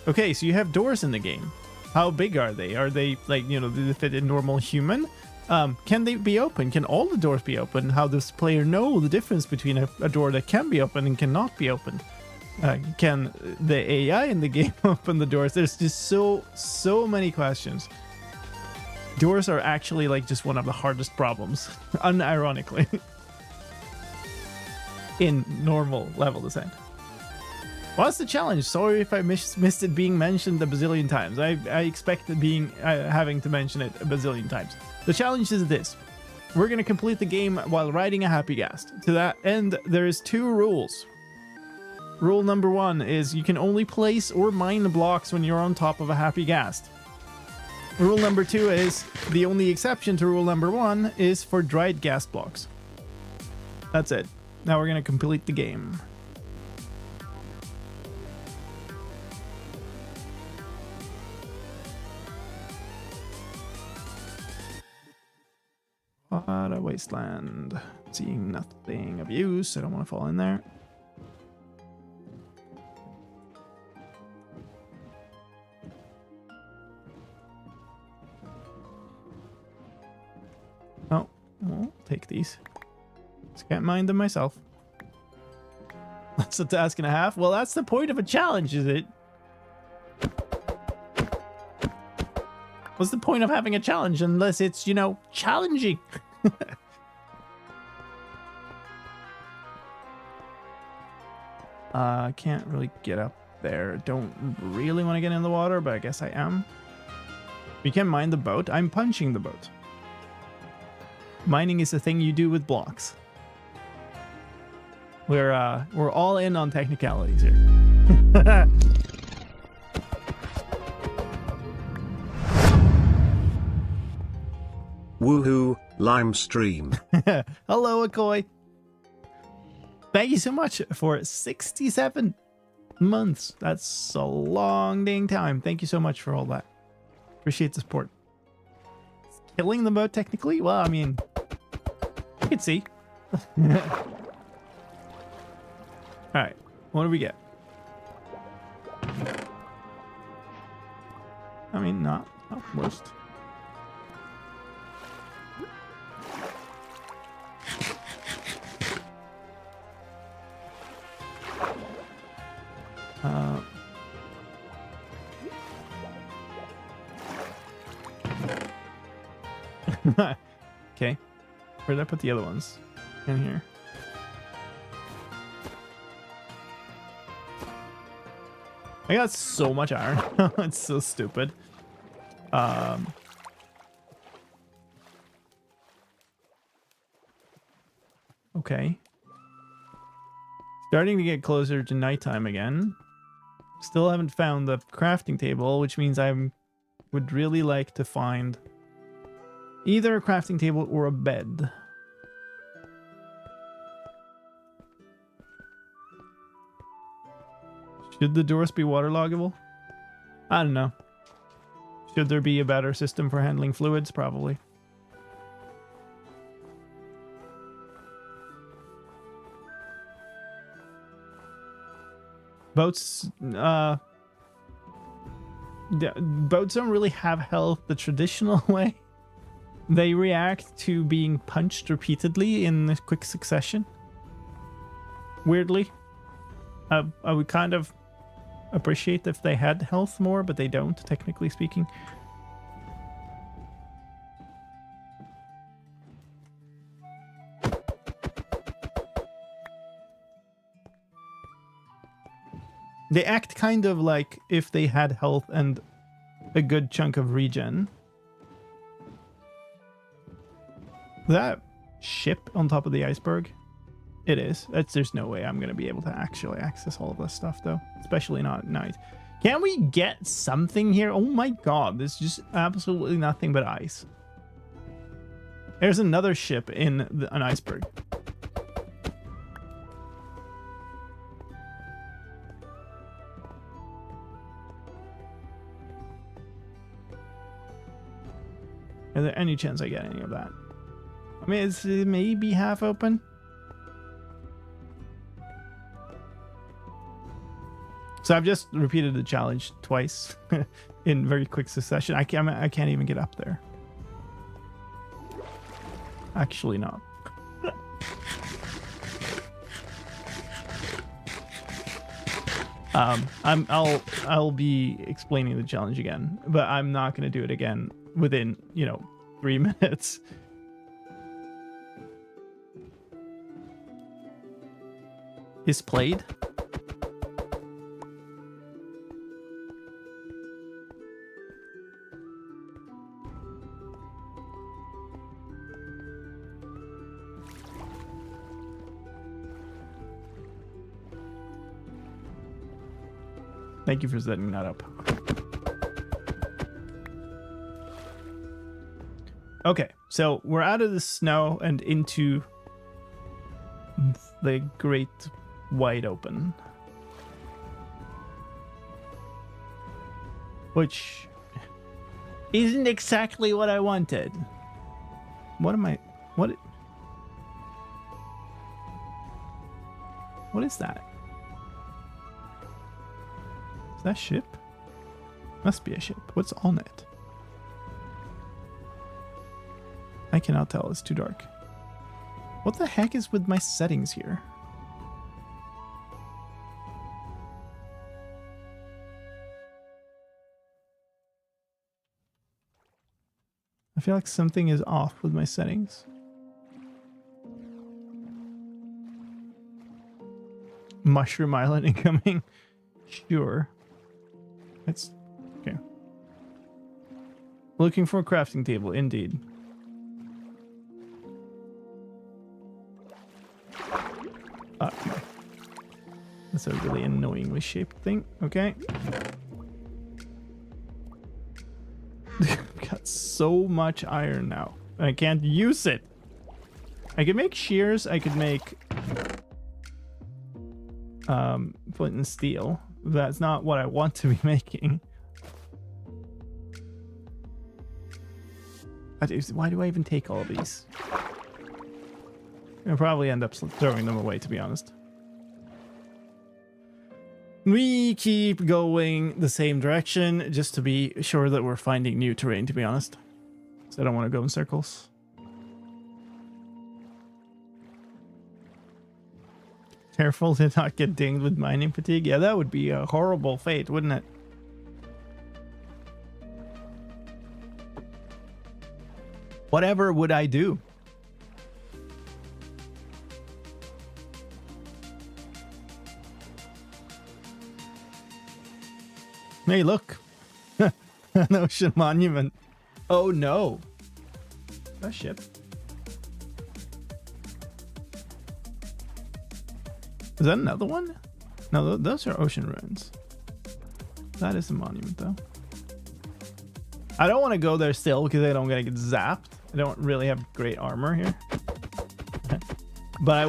okay, so you have doors in the game. How big are they? Are they, like, do they fit a normal human? Can they be open? Can all the doors be open? How does the player know the difference between a door that can be open and cannot be opened? Can the AI in the game open the doors? There's just so many questions. Doors are actually like just one of the hardest problems, unironically, in normal level design. What's the challenge? Sorry if I missed it being mentioned a bazillion times. I expected having to mention it a bazillion times. The challenge is this. We're going to complete the game while riding a happy ghast. To that end, there's 2 rules. Rule number 1 is you can only place or mine the blocks when you're on top of a happy ghast. Rule number 2 is the only exception to rule number 1 is for dried ghast blocks. That's it. Now we're going to complete the game. What a wasteland. Seeing nothing of use. I don't want to fall in there. Oh, I'll take these. Just can't mind them myself. That's a task and a half. Well, that's the point of a challenge, is it? What's the point of having a challenge unless it's, challenging? I can't really get up there. Don't really want to get in the water, but I guess I am. You can mine the boat. I'm punching the boat. Mining is a thing you do with blocks. We're all in on technicalities here. Woohoo, lime stream. Hello, Akoi. Thank you so much for 67 months. That's a long dang time. Thank you so much for all that. Appreciate the support. Killing the boat technically? Well, I mean, you can see. Alright, what do we get? I mean, not worst. Okay, where did I put the other ones? In here. I got so much iron. It's so stupid. Okay. Starting to get closer to nighttime again. Still haven't found the crafting table, which means I would really like to find either a crafting table or a bed. Should the doors be waterloggable? I don't know. Should there be a better system for handling fluids? Probably. Boats, boats don't really have health the traditional way. They react to being punched repeatedly in a quick succession. Weirdly. I would kind of appreciate if they had health more, but they don't, technically speaking. They act kind of like if they had health and a good chunk of regen. That ship on top of the iceberg? It is. There's no way I'm going to be able to actually access all of this stuff, though. Especially not at night. Can we get something here? Oh my god, there's just absolutely nothing but ice. There's another ship in an iceberg. Is there any chance I get any of that? I mean, it's maybe half open. So I've just repeated the challenge twice in very quick succession. I can't even get up there. Actually not. I'll be explaining the challenge again, but I'm not going to do it again within, 3 minutes. Is played? Thank you for setting that up. Okay, so we're out of the snow and into the great wide open. Which isn't exactly what I wanted. What is that? Is that a ship? Must be a ship. What's on it? I cannot tell. It's too dark. What the heck is with my settings here? I feel like something is off with my settings. Mushroom Island incoming. Sure. It's okay. Looking for a crafting table, indeed. Come on. That's a really annoyingly shaped thing. Okay. I've got so much iron now. I can't use it. I could make shears. I could make flint and steel. That's not what I want to be making. Why do I even take all of these? I'll probably end up throwing them away, to be honest. We keep going the same direction just to be sure that we're finding new terrain, to be honest. So I don't want to go in circles. Careful to not get dinged with mining fatigue. Yeah, that would be a horrible fate, wouldn't it? Whatever would I do? Hey, look. An ocean monument. Oh no. That ship. Is that another one? No, those are ocean ruins. That is a monument, though. I don't want to go there still because I don't want to get zapped. I don't really have great armor here. But I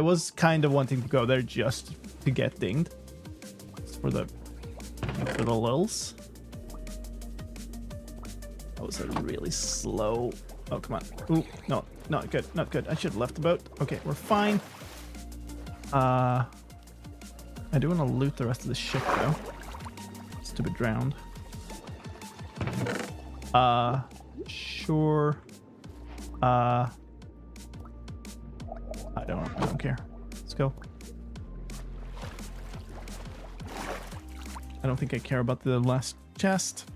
was kind of wanting to go there just to get dinged. It's for the lulz. That was a really slow. Oh, come on. Ooh, no, not good, not good. I should have left the boat. Okay, we're fine. I do want to loot the rest of the ship though. Stupid drowned. Sure. I don't care. Let's go. I don't think I care about the last chest.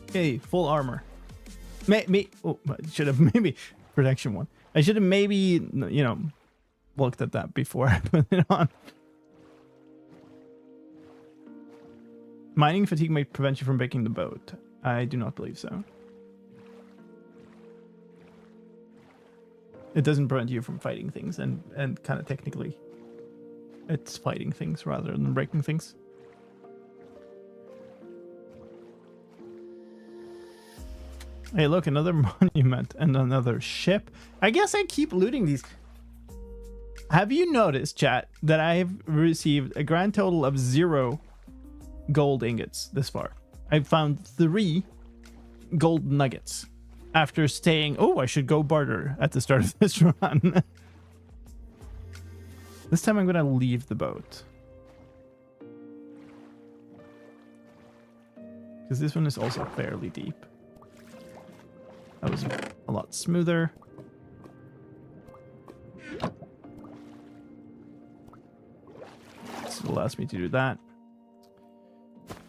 Okay, full armor. Oh, I should have maybe protection one. I should have maybe, looked at that before I put it on. Mining fatigue may prevent you from breaking the boat. I do not believe so. It doesn't prevent you from fighting things, and kind of technically, it's fighting things rather than breaking things. Hey, look, another monument and another ship. I guess I keep looting these. Have you noticed, chat, that I have received a grand total of 0 gold ingots this far? I've found 3 gold nuggets after staying. Oh, I should go barter at the start of this run. This time I'm going to leave the boat. Because this one is also fairly deep. That was a lot smoother. This allows me to do that.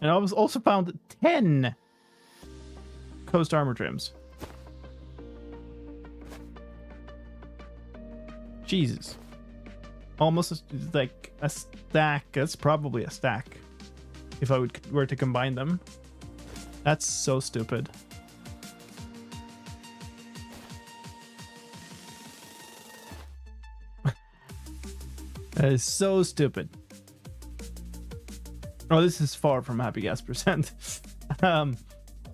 And I was also found 10 coast armor trims. Jesus. Almost like a stack. That's probably a stack. If I were to combine them. That's so stupid. That is so stupid. Oh, this is far from happy gas percent.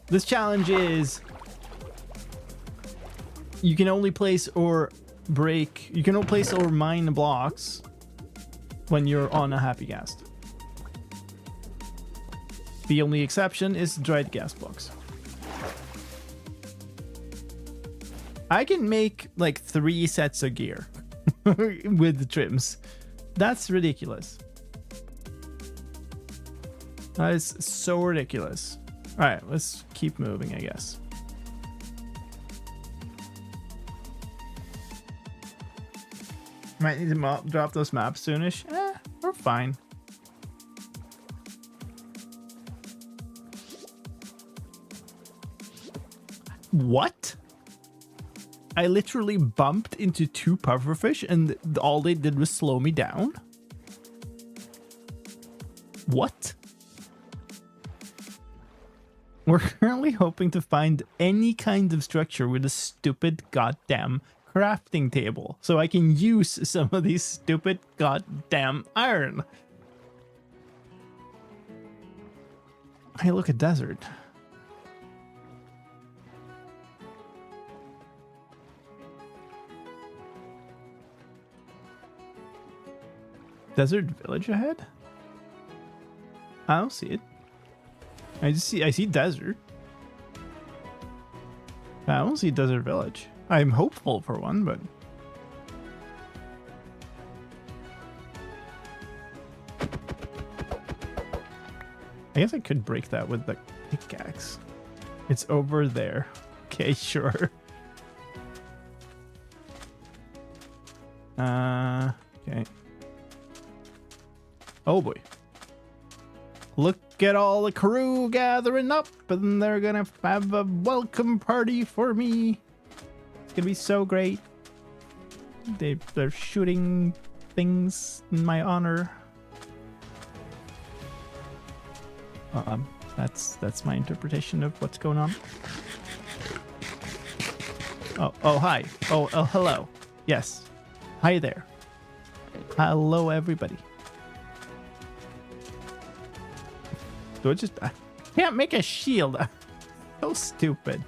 This challenge is you can only place or break, you can only place or mine blocks when you're on a happy gas. The only exception is dried gas blocks. I can make like 3 sets of gear with the trims. That's ridiculous. That is so ridiculous. All right, let's keep moving, I guess. Might need to drop those maps soonish. We're fine. What? I literally bumped into 2 pufferfish and all they did was slow me down? What? We're currently hoping to find any kind of structure with a stupid goddamn crafting table so I can use some of these stupid goddamn iron. Hey, look, a desert. Desert village ahead? I don't see it. I see desert. I don't see desert village. I'm hopeful for one, but I guess I could break that with the pickaxe. It's over there. Okay, sure. Okay. Oh boy. Look at all the crew gathering up, and they're gonna have a welcome party for me. It's gonna be so great. They're shooting things in my honor. That's my interpretation of what's going on. Oh hi. Oh hello. Yes. Hi there. Hello everybody. Do I can't make a shield. So stupid.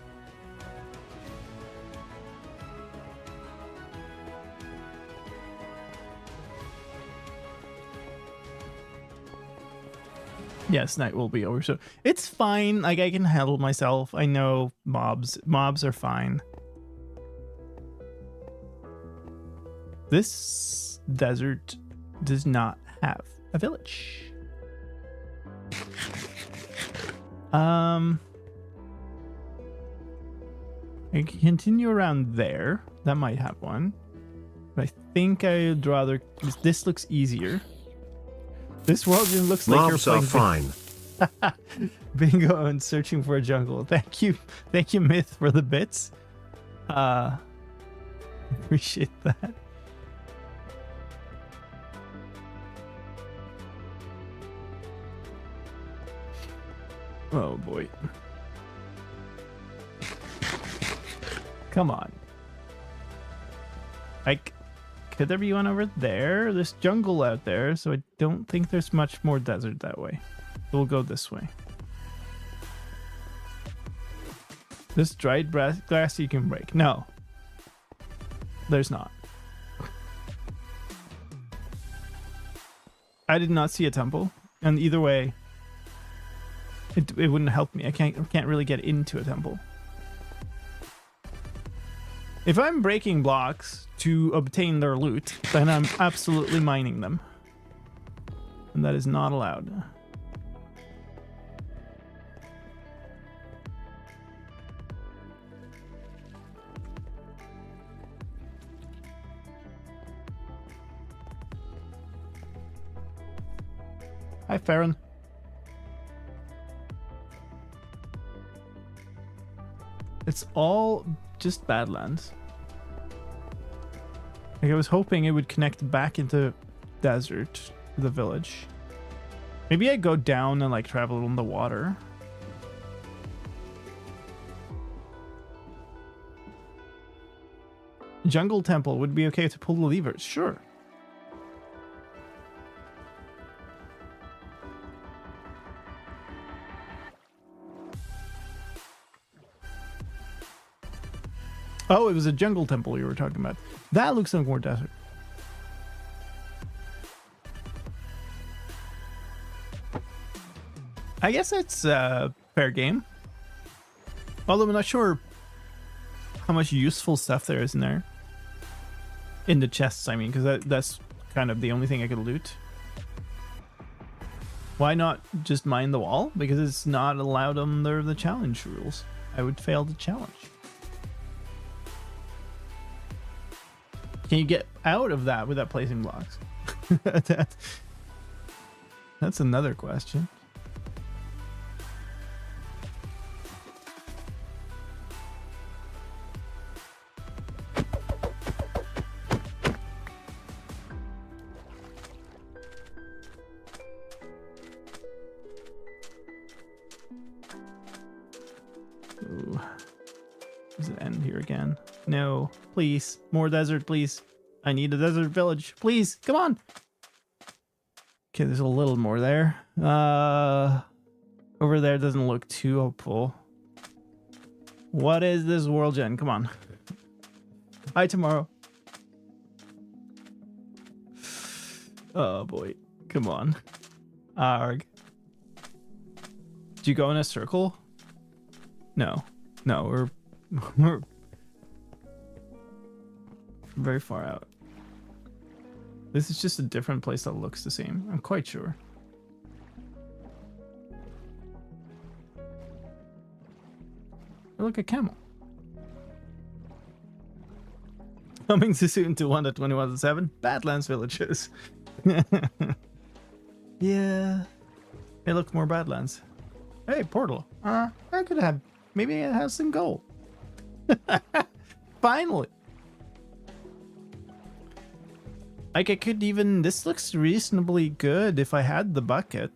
Yes, night will be over. So it's fine. Like, I can handle myself. I know mobs are fine. This desert does not have a village. I can continue around there. That might have one. But I think I'd rather... This looks easier. This world looks like Mobs you're are playing fine. Bingo and searching for a jungle. Thank you, Myth, for the bits. Appreciate that. Oh boy. Come on. Like, could there be one over there? There's jungle out there, so I don't think there's much more desert that way. We'll go this way. This dried grass you can break. No. There's not. I did not see a temple. And either way, it wouldn't help me. I can't really get into a temple. If I'm breaking blocks to obtain their loot, then I'm absolutely mining them. And that is not allowed. Hi, Farron. It's all just Badlands. Like, I was hoping it would connect back into desert to the village. Maybe I go down and like travel on the water. Jungle Temple would be okay to pull the levers. Sure. Oh, it was a jungle temple you were talking about. That looks like more desert. I guess that's fair game. Although I'm not sure how much useful stuff there is in there. In the chests, I mean, because that's kind of the only thing I could loot. Why not just mine the wall? Because it's not allowed under the challenge rules. I would fail the challenge. Can you get out of that without placing blocks? That's another question. Ooh. Does it end here again? No, please. More desert, please. I need a desert village. Please, come on. Okay, there's a little more there. Over there doesn't look too hopeful. What is this world gen? Come on. Hi, tomorrow. Oh, boy. Come on. Arg. Did you go in a circle? No. No, we're very far out. This is just a different place that looks the same. I'm quite sure. Oh, look, a camel. Coming soon to 1.21.7 Badlands villages. Yeah. Hey, look, more Badlands. Hey, portal. I could have. Maybe it has some gold. Finally. Like, I could even... This looks reasonably good if I had the bucket.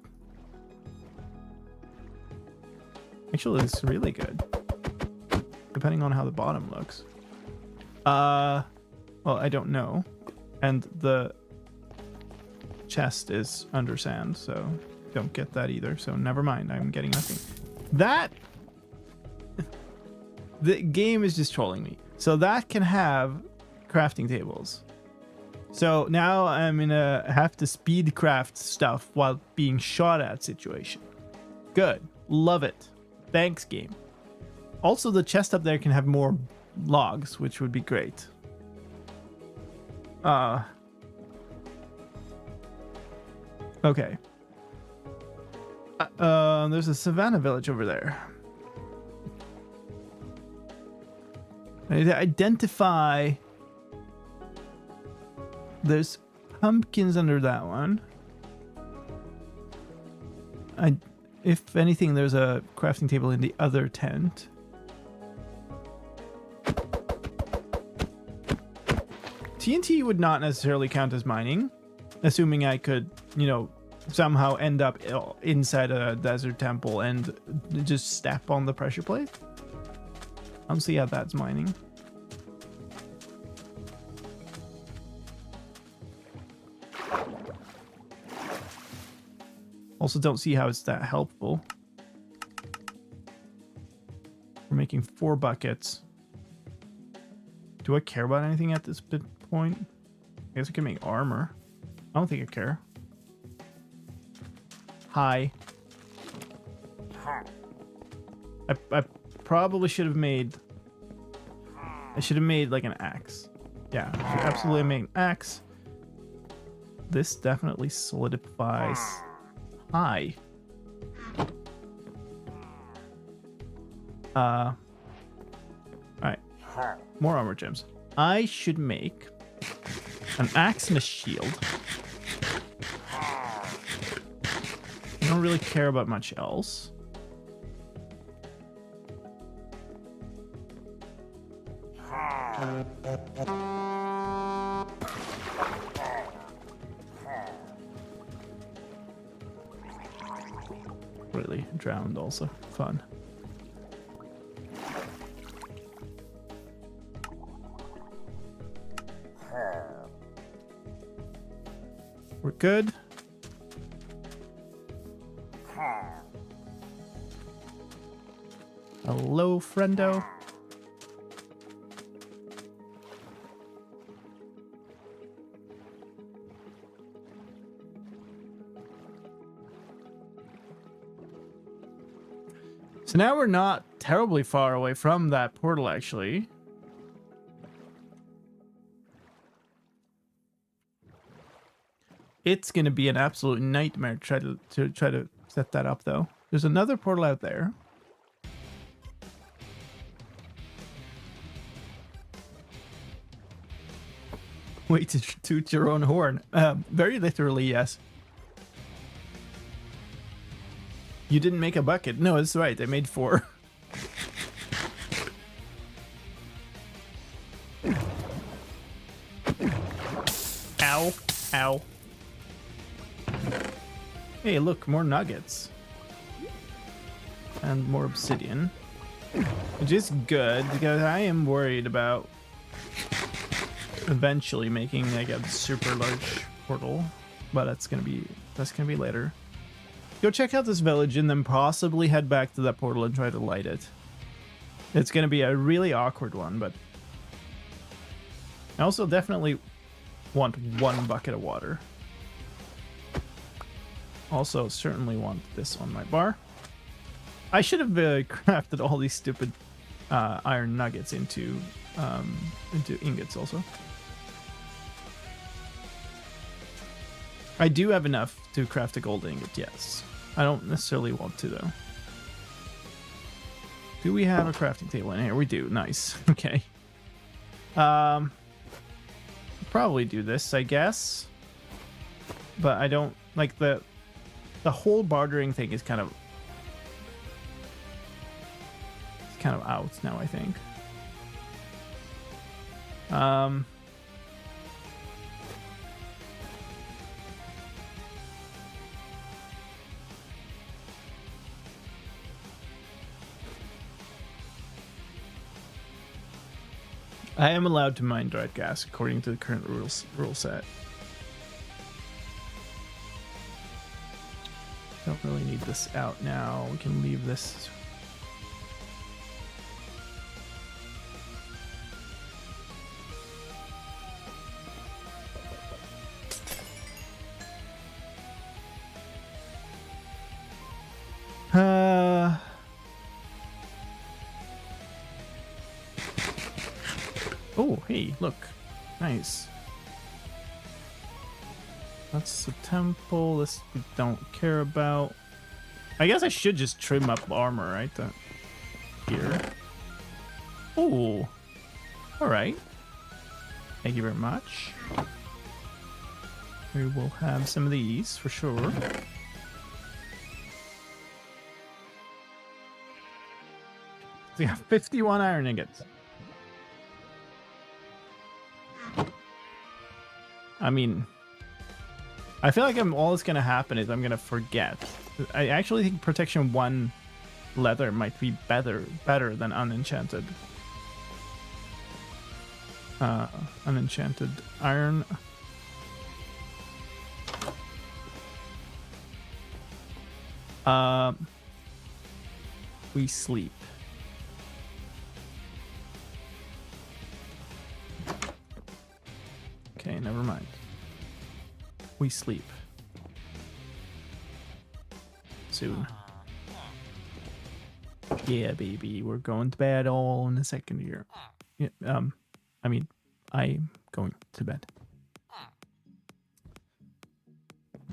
Actually, it's really good. Depending on how the bottom looks. Well, I don't know. And the chest is under sand, so don't get that either. So never mind, I'm getting nothing. That... The game is just trolling me. So that can have crafting tables. So now I'm in a have to speed craft stuff while being shot at situation. Good. Love it. Thanks, game. Also, the chest up there can have more logs, which would be great. Okay. There's a savannah village over there. I need to identify. There's pumpkins under that one. If anything, there's a crafting table in the other tent. TNT would not necessarily count as mining, assuming I could, you know, somehow end up inside a desert temple and just step on the pressure plate. I don't see how that's mining. Also, don't see how it's that helpful. We're making 4 buckets. Do I care about anything at this point? I guess I can make armor. I don't think I care. Hi. I probably should have made... I should have made like an axe. Yeah, I should absolutely make an axe. This definitely solidifies. Hi. Alright. More armor gems. I should make an axe and a shield. I don't really care about much else. Really drowned also. Fun. We're good. Hello, friendo. So now we're not terribly far away from that portal, actually. It's going to be an absolute nightmare to try to set that up, though. There's another portal out there. Wait to toot your own horn. Very literally, yes. You didn't make a bucket. No, that's right. I made 4. Ow. Ow. Hey, look, more nuggets. And more obsidian. Which is good, because I am worried about eventually making like a super large portal. But that's gonna be later. Go check out this village and then possibly head back to that portal and try to light it. It's gonna be a really awkward one, but I also definitely want 1 bucket of water. Also, certainly want this on my bar. I should have crafted all these stupid iron nuggets into ingots also. I do have enough to craft a gold ingot, yes. I don't necessarily want to, though. Do we have a crafting table in here? We do. Nice. Okay. Probably do this, I guess. But I don't... Like, the whole bartering thing is kind of... It's kind of out now, I think. I am allowed to mine dried gas according to the current rule set. Don't really need this out now. We can leave this. Oh, hey, look. Nice. That's the temple. This we don't care about. I guess I should just trim up armor, right? Here. Oh. Alright. Thank you very much. We will have some of these for sure. We have 51 iron ingots. I mean, I feel like all that's going to happen is I'm going to forget. I actually think protection 1 leather might be better than unenchanted. Unenchanted iron. We sleep. Okay, never mind. We sleep. Soon. Yeah, baby, we're going to bed all in the second year. Yeah, I mean, I'm going to bed.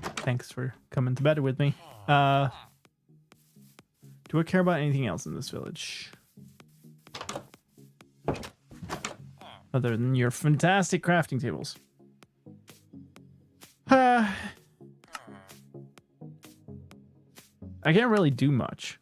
Thanks for coming to bed with me. Do I care about anything else in this village? Other than your fantastic crafting tables. I can't really do much.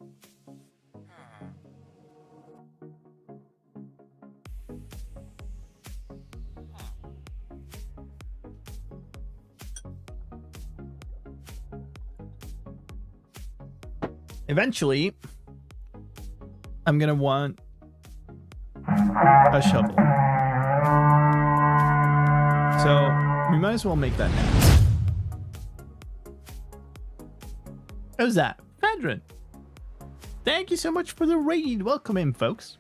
Eventually, I'm gonna want a shovel. So we might as well make that now. How's that? Pedron, thank you so much for the raid. Welcome in, folks.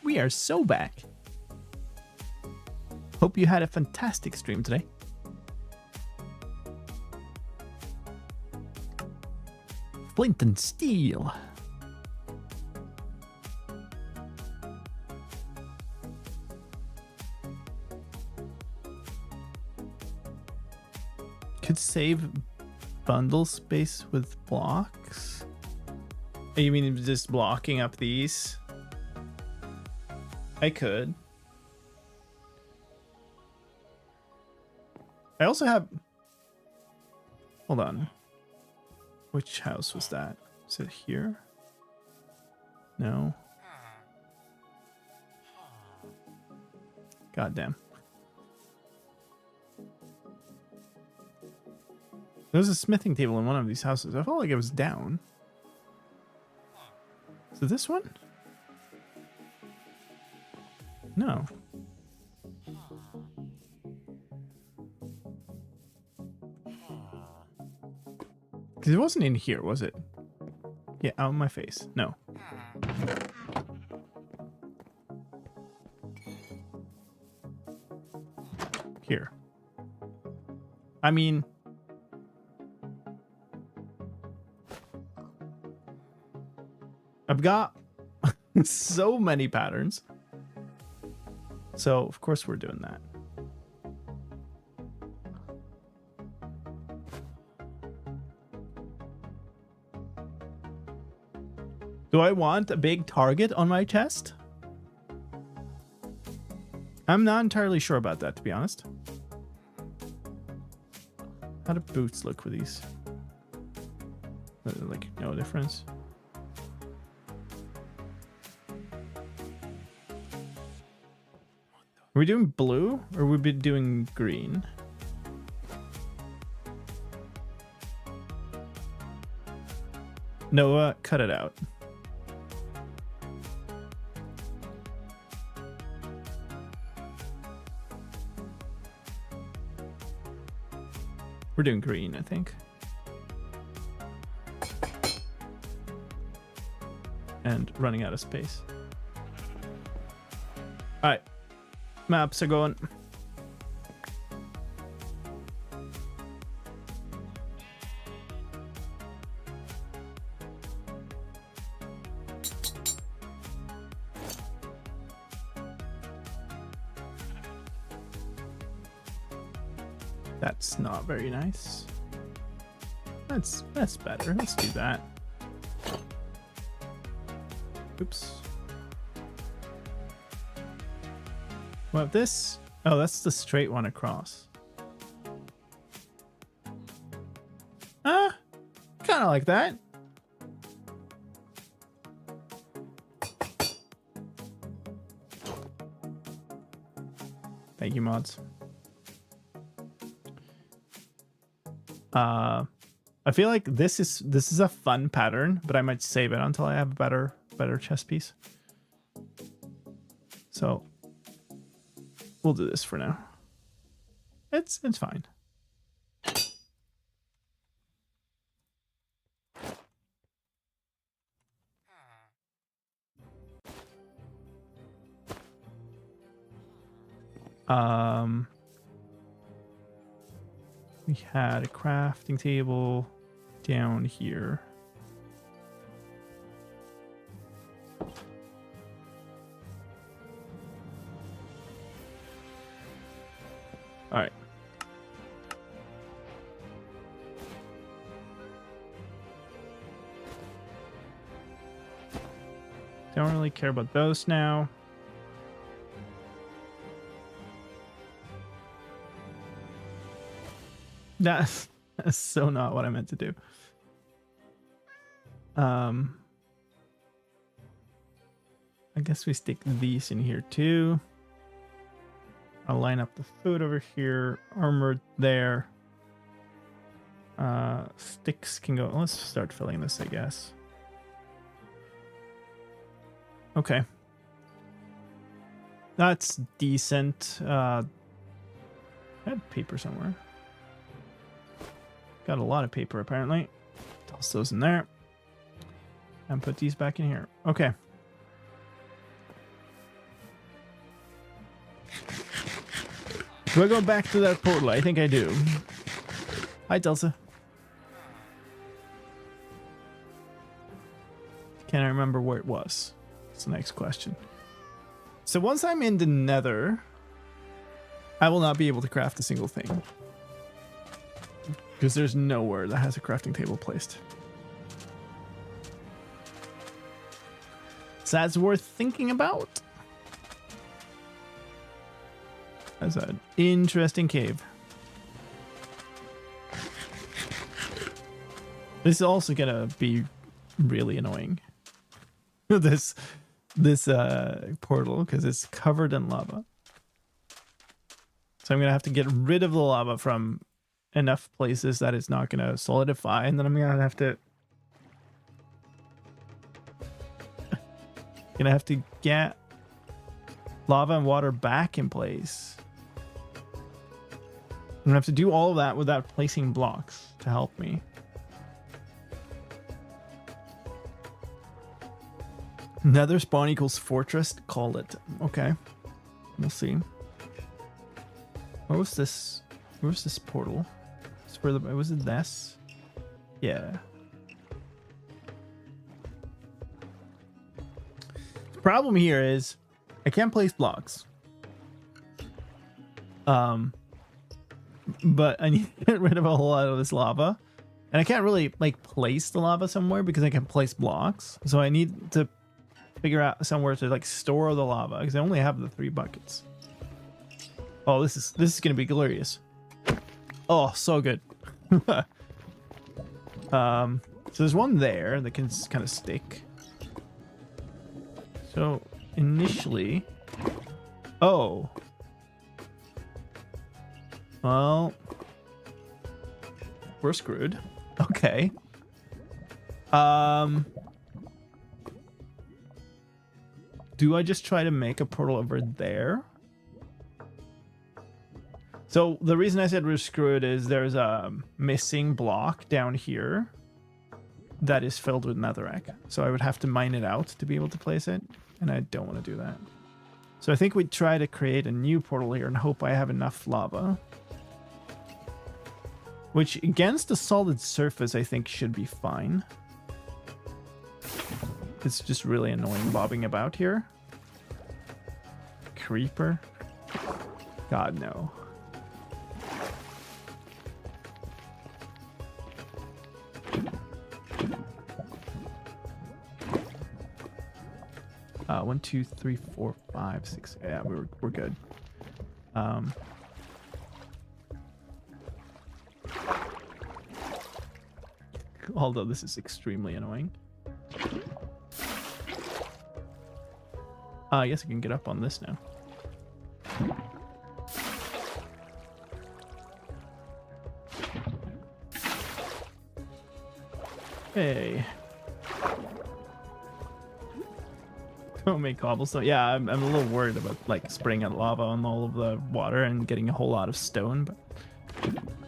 We are so back. Hope you had a fantastic stream today. Flint and steel. Could save bundle space with blocks. You mean just blocking up these? I could. I also have... Hold on. Which house was that? Is it here? No. God damn. There was a smithing table in one of these houses. I felt like it was down. Is it this one? No. Because it wasn't in here, was it? Yeah, out of my face. No. Here. I mean... I've got so many patterns. So, of course, we're doing that. Do I want a big target on my chest? I'm not entirely sure about that, to be honest. How do boots look with these? Like, no difference. Are we doing blue or we be doing green? Noah, cut it out. We're doing green, I think. And running out of space. All right. Maps are going. That's not very nice. That's better. Let's do that. Oops. What about this? Oh, that's the straight one across. Kind of like that. Thank you, mods. I feel like this is a fun pattern, but I might save it until I have a better chess piece. So we'll do this for now. It's fine. We had a crafting table down here. All right. Don't really care about those now. That's so not what I meant to do. I guess we stick these in here too. I'll line up the food over here, armored there. Sticks can go. Let's start filling this, I guess. Okay. That's decent. I had paper somewhere. Got a lot of paper apparently. Toss those in there. And put these back in here. Okay. Do I go back to that portal? I think I do. Hi, Delta. Can I remember where it was? That's the next question. So once I'm in the Nether, I will not be able to craft a single thing. Because there's nowhere that has a crafting table placed. So that's worth thinking about. That's an interesting cave. This is also gonna be really annoying. this portal, because it's covered in lava. So I'm gonna have to get rid of the lava from enough places that it's not gonna solidify, and then I'm gonna have to get lava and water back in place. I'm gonna have to do all of that without placing blocks to help me. Nether spawn equals fortress. Call it. Okay. We'll see. Where was this? Where's this portal? It's where the, was it this? Yeah. The problem here is I can't place blocks. But I need to get rid of a whole lot of this lava. And I can't really like place the lava somewhere because I can place blocks. So I need to figure out somewhere to like store the lava because I only have the 3 buckets. Oh, this is gonna be glorious. Oh, so good. So there's one there that can kind of stick. So initially, oh, well, we're screwed. Okay. Do I just try to make a portal over there? So the reason I said we're screwed is there's a missing block down here that is filled with netherrack. So I would have to mine it out to be able to place it, and I don't want to do that. So I think we'd try to create a new portal here and hope I have enough lava. Which, against a solid surface, I think should be fine. It's just really annoying bobbing about here. Creeper? God, no. One, two, three, four, five, six. Yeah, we're good. Although this is extremely annoying. I guess I can get up on this now. Hey. Don't make cobblestone. Yeah, I'm a little worried about like spraying out lava on all of the water and getting a whole lot of stone, but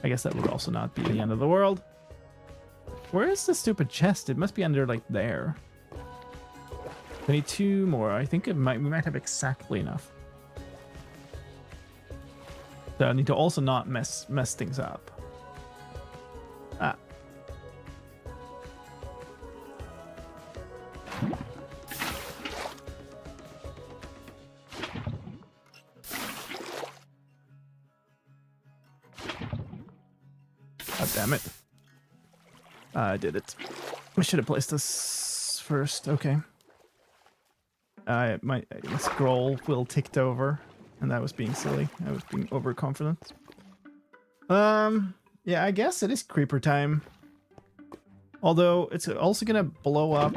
I guess that would also not be the end of the world. Where is the stupid chest? It must be under like there. I need 2 more. I think we might have exactly enough. So I need to also not mess things up. Ah. God damn it. I did it. We should have placed this first. Okay. My scroll wheel ticked over, and that was being silly. I was being overconfident. Yeah, I guess it is creeper time. Although it's also gonna blow up.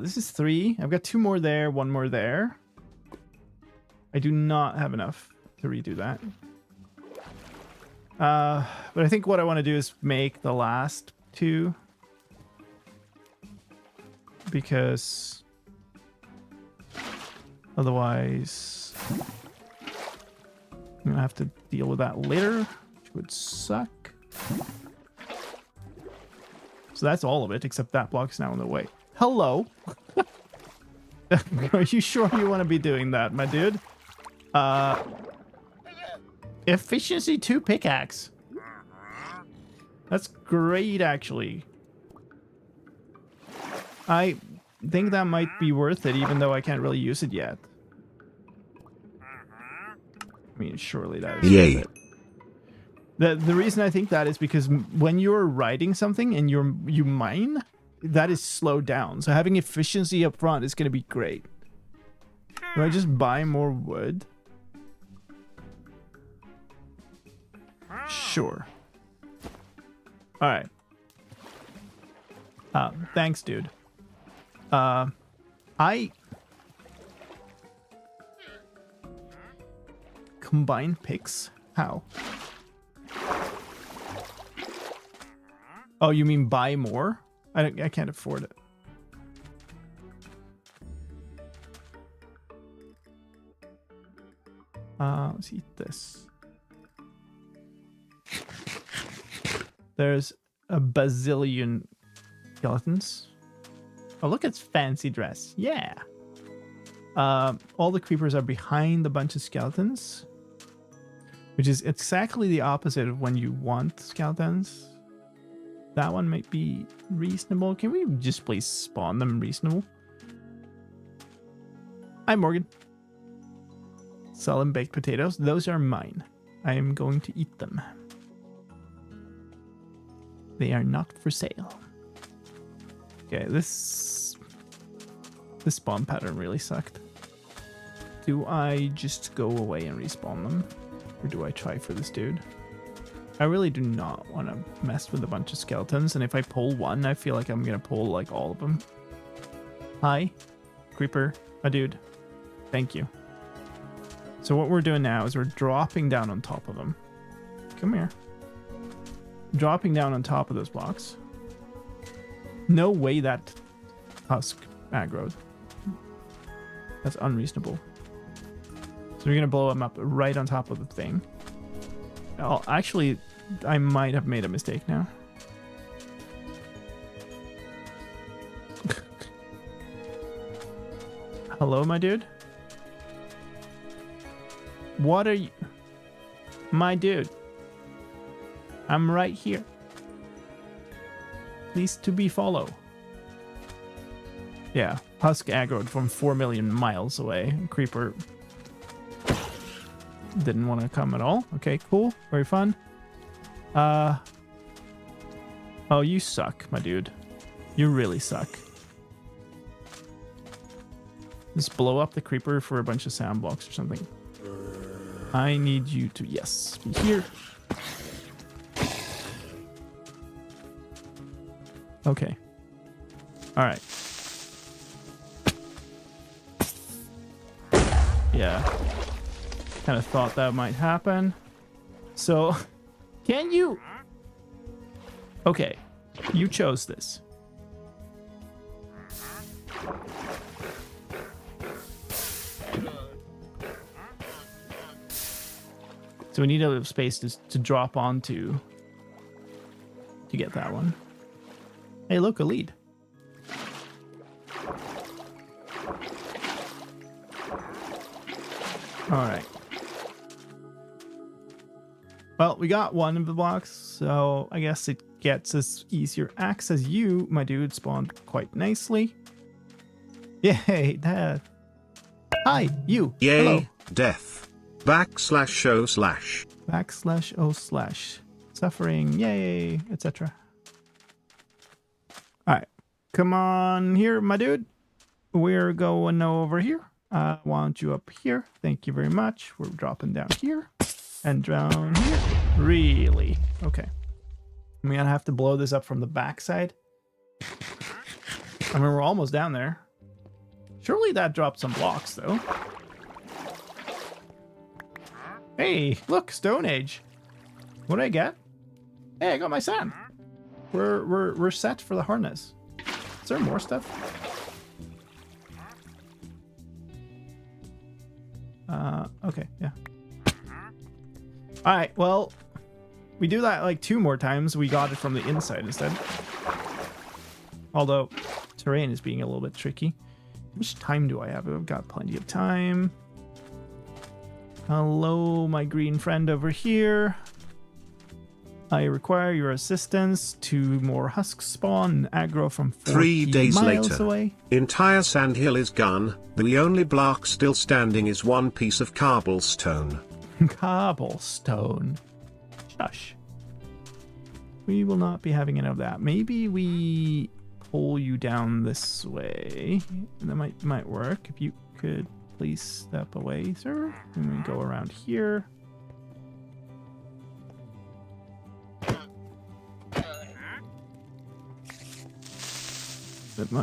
This is 3. I've got 2 more there, 1 more there. I do not have enough to redo that. But I think what I want to do is make the last 2. Because otherwise I'm gonna have to deal with that later, which would suck. So that's all of it, except that block is now in the way. Hello. Are you sure you want to be doing that, my dude? Efficiency 2 pickaxe. That's great, actually. I think that might be worth it, even though I can't really use it yet. I mean, surely that is Yay. worth it. The reason I think that is because when you're riding something and you mine, that is slowed down. So having efficiency up front is going to be great. Do I just buy more wood? Sure. All right. Thanks, dude. I combine picks? How? Oh, you mean buy more? I can't afford it. Let's eat this. There's a bazillion skeletons. Oh, look, it's fancy dress. Yeah. All the creepers are behind a bunch of skeletons, which is exactly the opposite of when you want skeletons. That one might be reasonable. Can we just please spawn them reasonable? Hi, Morgan. Selling baked potatoes. Those are mine. I am going to eat them. They are not for sale. Okay, this spawn pattern really sucked. Do I just go away and respawn them? Or do I try for this dude? I really do not want to mess with a bunch of skeletons, and if I pull one, I feel like I'm gonna pull like all of them. Hi, creeper, a dude. Thank you. So what we're doing now is we're dropping down on top of them. Come here. Dropping down on top of those blocks. No way that husk aggroed. That's unreasonable. So we're gonna blow them up right on top of the thing. Oh, actually, I might have made a mistake now. Hello, my dude? What are you? My dude. I'm right here. Please to be follow. Yeah, husk aggroed from 4 million miles away. Creeper didn't want to come at all. Okay, cool. Very fun. Oh, you suck, my dude. You really suck. Just blow up the creeper for a bunch of sound blocks or something. I need you to, yes, be here. Okay. All right. Yeah. Kind of thought that might happen. So, can you... Okay. You chose this. So we need a little space to drop onto to get that one. Hey, look, a lead. All right. Well, we got one of the blocks, so I guess it gets us easier access. You, my dude, spawned quite nicely. Yay, that. Hi, you. Yay, Hello. death. /o/ /o/ suffering, yay, etc. All right, come on here, my dude. We're going over here. I want you up here. Thank you very much. We're dropping down here and down here. Really? Okay. I'm gonna have to blow this up from the backside. I mean, we're almost down there. Surely that dropped some blocks, though. Hey, look, Stone Age. What did I get? Hey, I got my sand. We're set for the harness. Is there more stuff? Okay, yeah. All right, well, we do that like 2 more times. We got it from the inside instead. Although terrain is being a little bit tricky. How much time do I have? I've got plenty of time. Hello, my green friend over here. I require your assistance to more husks spawn and aggro from 3 days miles later. away. Entire sandhill is gone. The only block still standing is one piece of cobblestone. Cobblestone. Shush. We will not be having any of that. Maybe we pull you down this way. That might work. If you could please step away, sir. And we go around here.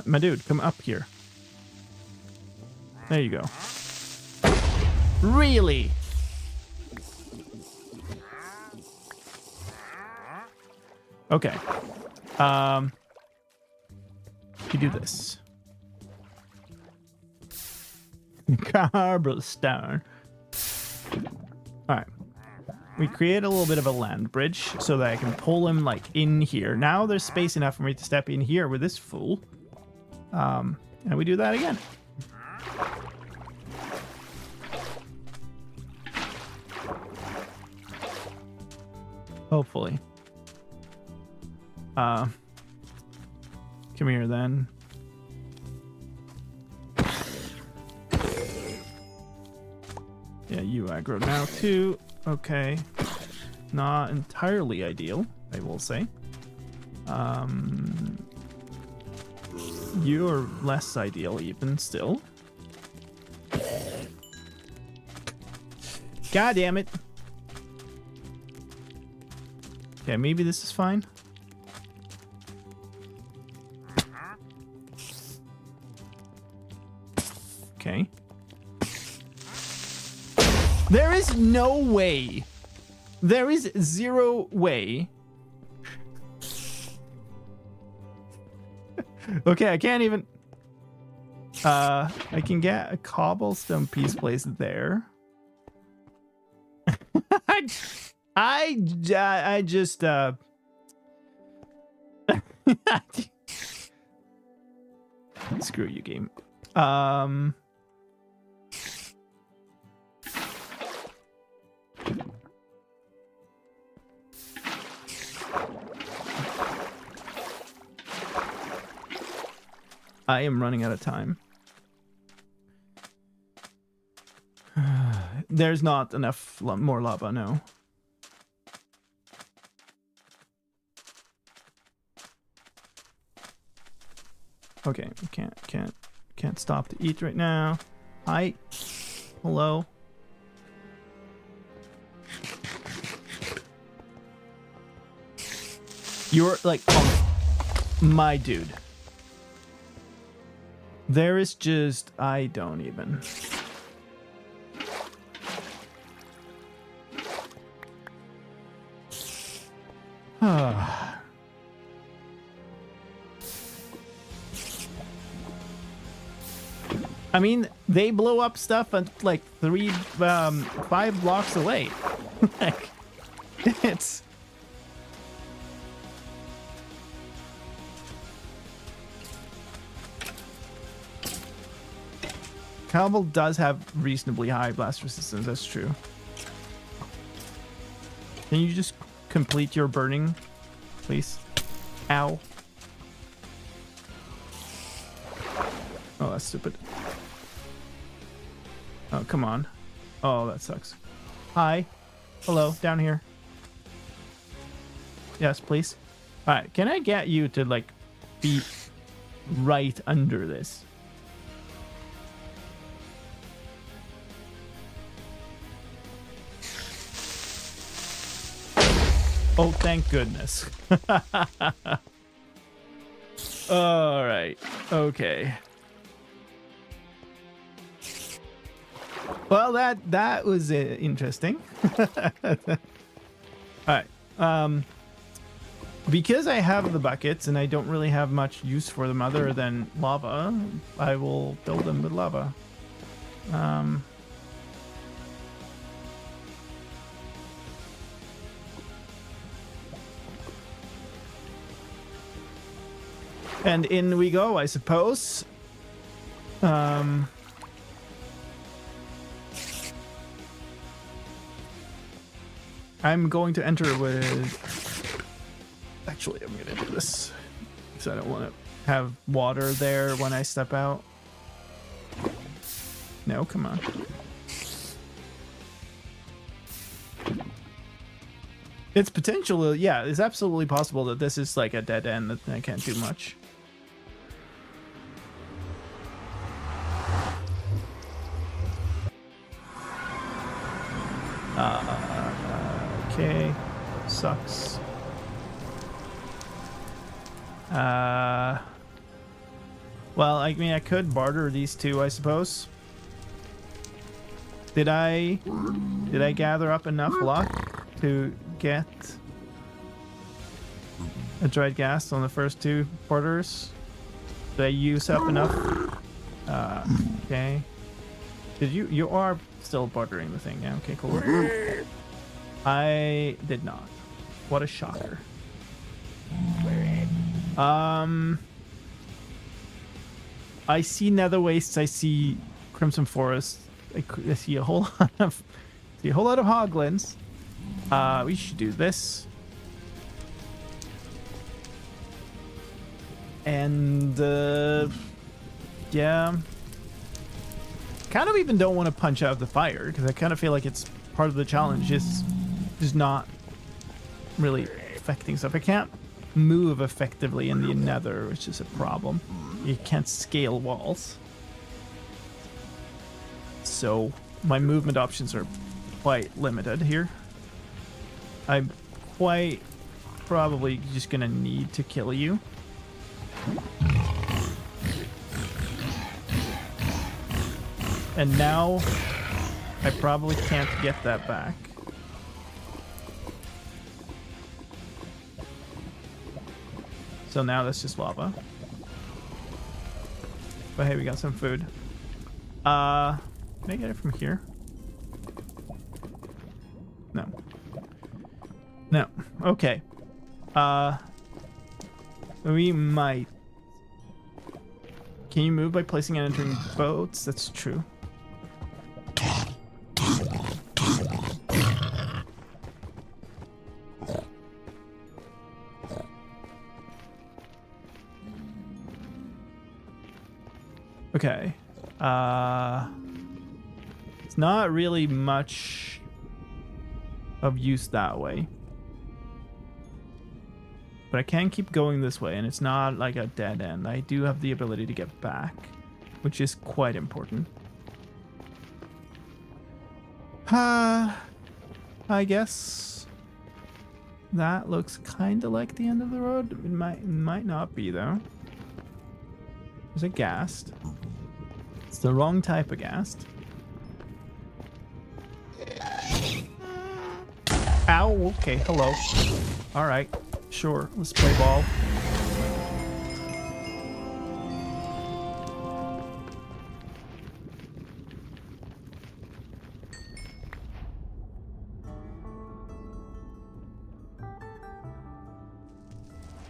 My dude, come up here. There you go. Really? Okay. You do this. Cobblestone. Alright. We create a little bit of a land bridge so that I can pull him like in here. Now there's space enough for me to step in here with this fool. And we do that again. Hopefully. Come here then. Yeah, you aggro now too. Okay. Not entirely ideal, I will say. You're less ideal even still. God damn it. Okay, maybe this is fine. Okay. There is no way. There is 0 way. Okay, I can't even... I can get a cobblestone piece placed there. I just... Screw you, game. I am running out of time. There's not enough more lava, no. Okay, can't stop to eat right now. Hi. Hello. You're like, oh, my dude. There is just, I don't even. I mean, they blow up stuff at like 5 blocks away. Like, it's... Cobble does have reasonably high blast resistance, that's true. Can you just complete your burning, please? Ow. Oh, that's stupid. Oh, come on. Oh, that sucks. Hi. Hello, down here. Yes, please. Alright, can I get you to, like, be right under this? Oh, thank goodness. Alright. Okay. Well, that was interesting. Alright. Because I have the buckets and I don't really have much use for them other than lava, I will fill them with lava. And in we go, I suppose. I'm going to enter with... Actually, I'm going to do this because I don't want to have water there when I step out. No, come on. It's potential, yeah, it's absolutely possible that this is like a dead end that I can't do much. Okay, sucks. Well, I mean, I could barter these two, I suppose. Did I gather up enough luck to get a dried ghast on the first two barters? Did I use up enough? Okay. Did you are still bartering the thing? Yeah. Okay. Cool. I did not. What a shocker. I see nether wastes. I see crimson forest. I see a whole lot of hoglins. We should do this. And yeah, kind of even don't want to punch out the fire because I kind of feel like it's part of the challenge. Is not really affecting stuff. I can't move effectively in the nether, which is a problem. You can't scale walls. So my movement options are quite limited here. I'm quite probably just gonna need to kill you. And now I probably can't get that back. So now that's just lava. But hey, we got some food. Can I get it from here? No. No. Okay. We might. Can you move by placing and entering boats? That's true. Okay. It's not really much of use that way. But I can keep going this way, and it's not like a dead end. I do have the ability to get back, which is quite important. I guess that looks kind of like the end of the road. It might not be, though. There's a ghast. It's the wrong type of ghast. Ow, okay, hello. Alright, sure, let's play ball.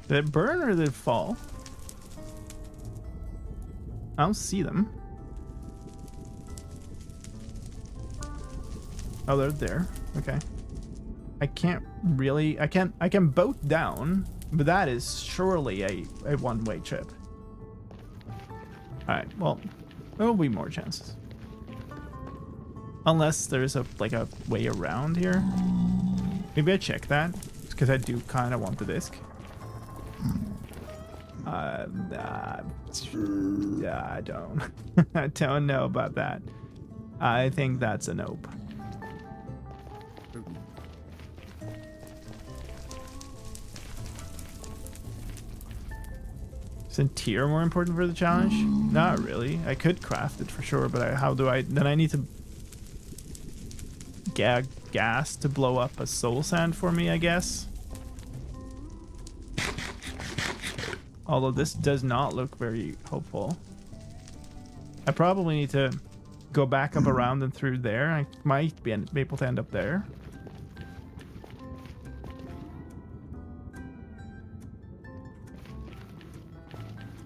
Did it burn or did it fall? I don't see them. Oh, they're there. Okay. I can't really. I can boat down, but that is surely a one-way trip. All right. Well, there will be more chances. Unless there's a way around here. Maybe I check that because I do kind of want the disc. I don't. I don't know about that. I think that's a nope. Isn't tier more important for the challenge? Not really. I could craft it for sure, but how do I? Then I need to get gas to blow up a soul sand for me, I guess. Although this does not look very hopeful. I probably need to go back up around and through there. I might be able to end up there.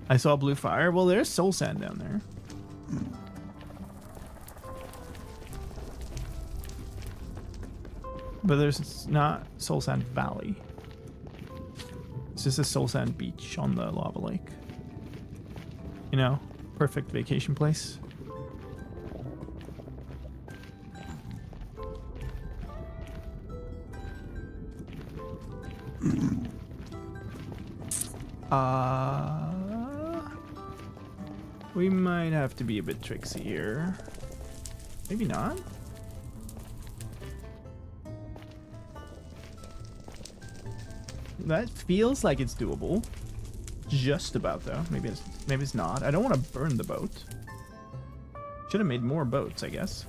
I saw blue fire. Well, there's soul sand down there. But there's not soul sand valley. It's just a soul sand beach on the lava lake. You know, perfect vacation place. We might have to be a bit tricksy here. Maybe not. That feels like it's doable. Just about though. Maybe it's not. I don't want to burn the boat. Should have made more boats, I guess.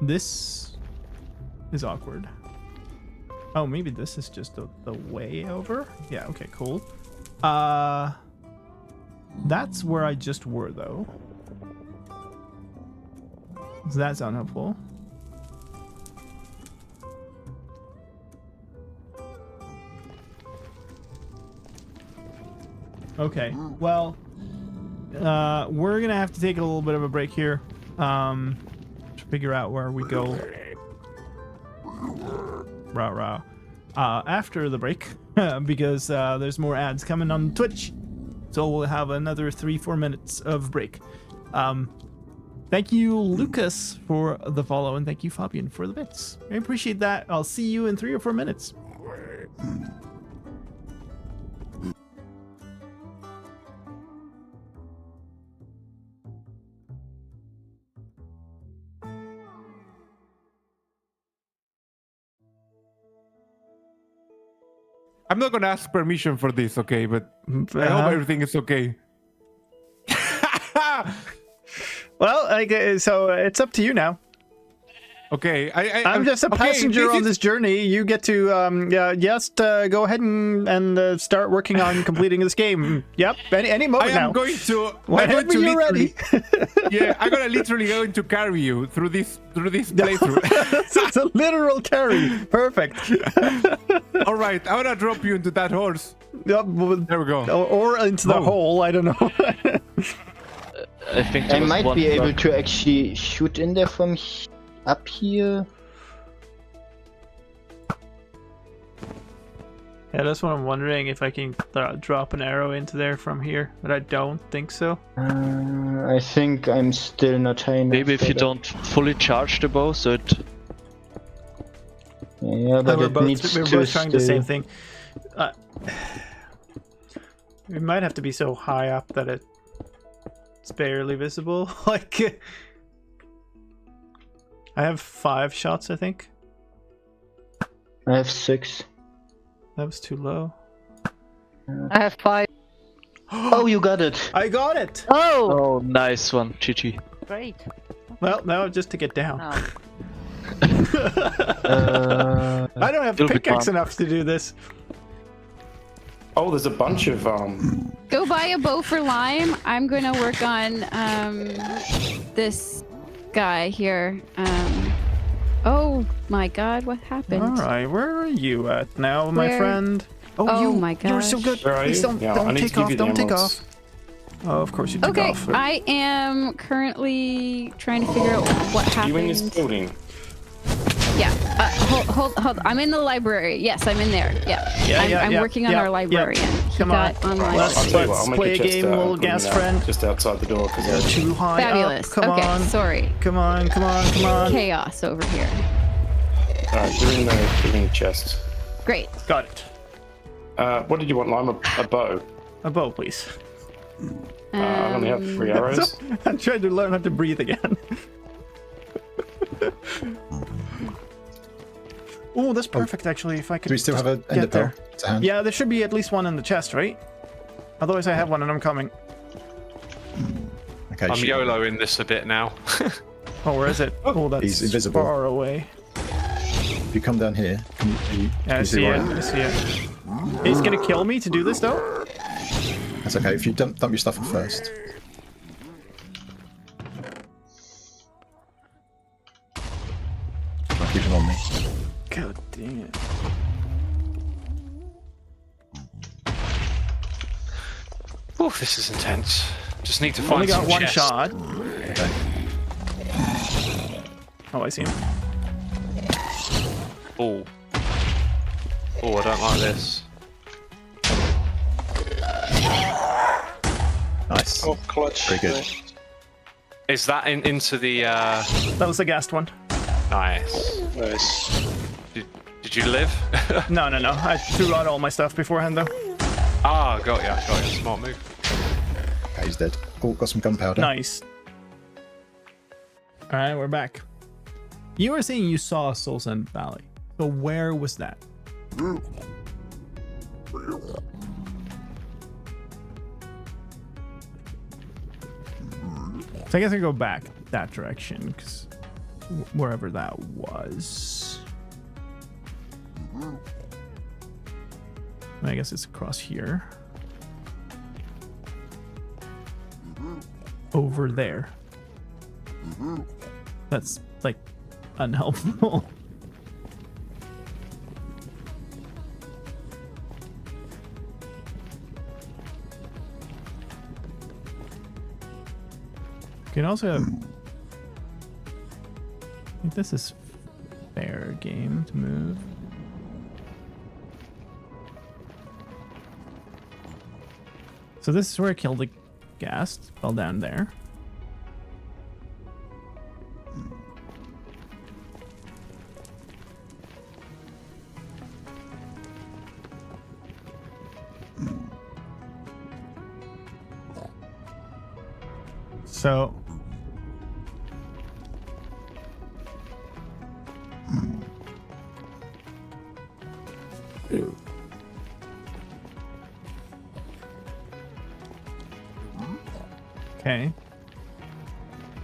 This is awkward. Oh, maybe this is just the way over? Yeah, okay, cool. That's where I just were though. Does that sound helpful? Okay, well, we're gonna have to take a little bit of a break here to figure out where we go after the break because there's more ads coming on Twitch, so we'll have another 3-4 minutes of break. Thank you, Lucas, for the follow, and thank you, Fabian, for the bits. I appreciate that. I'll see you in 3 or 4 minutes. I'm not gonna ask permission for this, okay? But I hope everything is okay. Well, so it's up to you now. Okay, I'm just a passenger on this journey. You get to just go ahead and start working on completing this game. Yep, any moment now. I'm going to. Whenever you're ready. Yeah, I'm gonna literally going to carry you through this playthrough. It's a literal carry. Perfect. All right, I'm gonna drop you into that horse. Yep, there we go. Or into the hole. I don't know. I think I might be able to actually shoot in there from up here. Yeah, that's what I'm wondering, if I can drop an arrow into there from here, but I don't think so. I think I'm still not high enough. Maybe if you don't fully charge the bow, so it... Yeah, but we're it both, needs we're to both trying stay. the same thing. We might have to be so high up that it's barely visible. Like, I have 5 shots, I think. I have 6. That was too low. I have 5. Oh, you got it! I got it! Oh! Oh, nice one, GG. Great. Well, now just to get down. Oh. I don't have It'll be pickaxe fun. enough to do this. Oh, there's a bunch of Go buy a bow for lime. I'm gonna work on this guy here. Oh my god, what happened? Alright, where are you at now, my Where? friend? Oh my You're so gosh. good. Where are Please you? don't, Yeah, I don't need to take give off. you the Don't take emeralds. off. Oh, of course you took Okay, off. I am currently trying to figure out what You in this happened. building? Yeah. Hold. I'm in the library. Yes, I'm in there. Yeah. Yeah, I'm working on our librarian. He Come on. got online. Right, I'll tell you what, Let's I'll make play a a chest game, out little and put gas them friend. just outside the door because You're too high Fabulous. up. Come okay, on. sorry. Come on. Chaos over here. Alright, you're in the chest. Great. Got it. What did you want, Lime? A bow? A bow, please. I only have 3 arrows. I'm trying to learn how to breathe again. Oh, that's perfect, actually, if I could Do we still have an get ender there. pearl to hand? Yeah, there should be at least one in the chest, right? Otherwise, I have one and I'm coming. Okay. I'm shoot. YOLOing this a bit now. Oh, where is it? Oh, that's He's invisible. far away. If you come down here, can Yeah, I you see it. where I am? I see it. He's gonna kill me to do this, though? That's okay. If you dump your stuff in first. I'll keep him on me. God dang it. Ooh, this is intense. Just need to Only find got some one chests. shot. Okay. Oh, I see him. Oh. Oh, I don't like this. Nice. Oh, clutch. Very good. Is that into the That was the Ghast one. nice. Nice. Did you live? No. I threw out all my stuff beforehand, though. Ah, got ya. Smart move. Okay, he's dead. Oh, got some gunpowder. Nice. Alright, we're back. You were saying you saw Soul Sand Valley. So where was that? So I guess I go back that direction, because wherever that was. I guess it's across here. Over there. That's like unhelpful. You can also have... I think this is fair game to move. So this is where I killed the Ghast. Fell down there. So okay.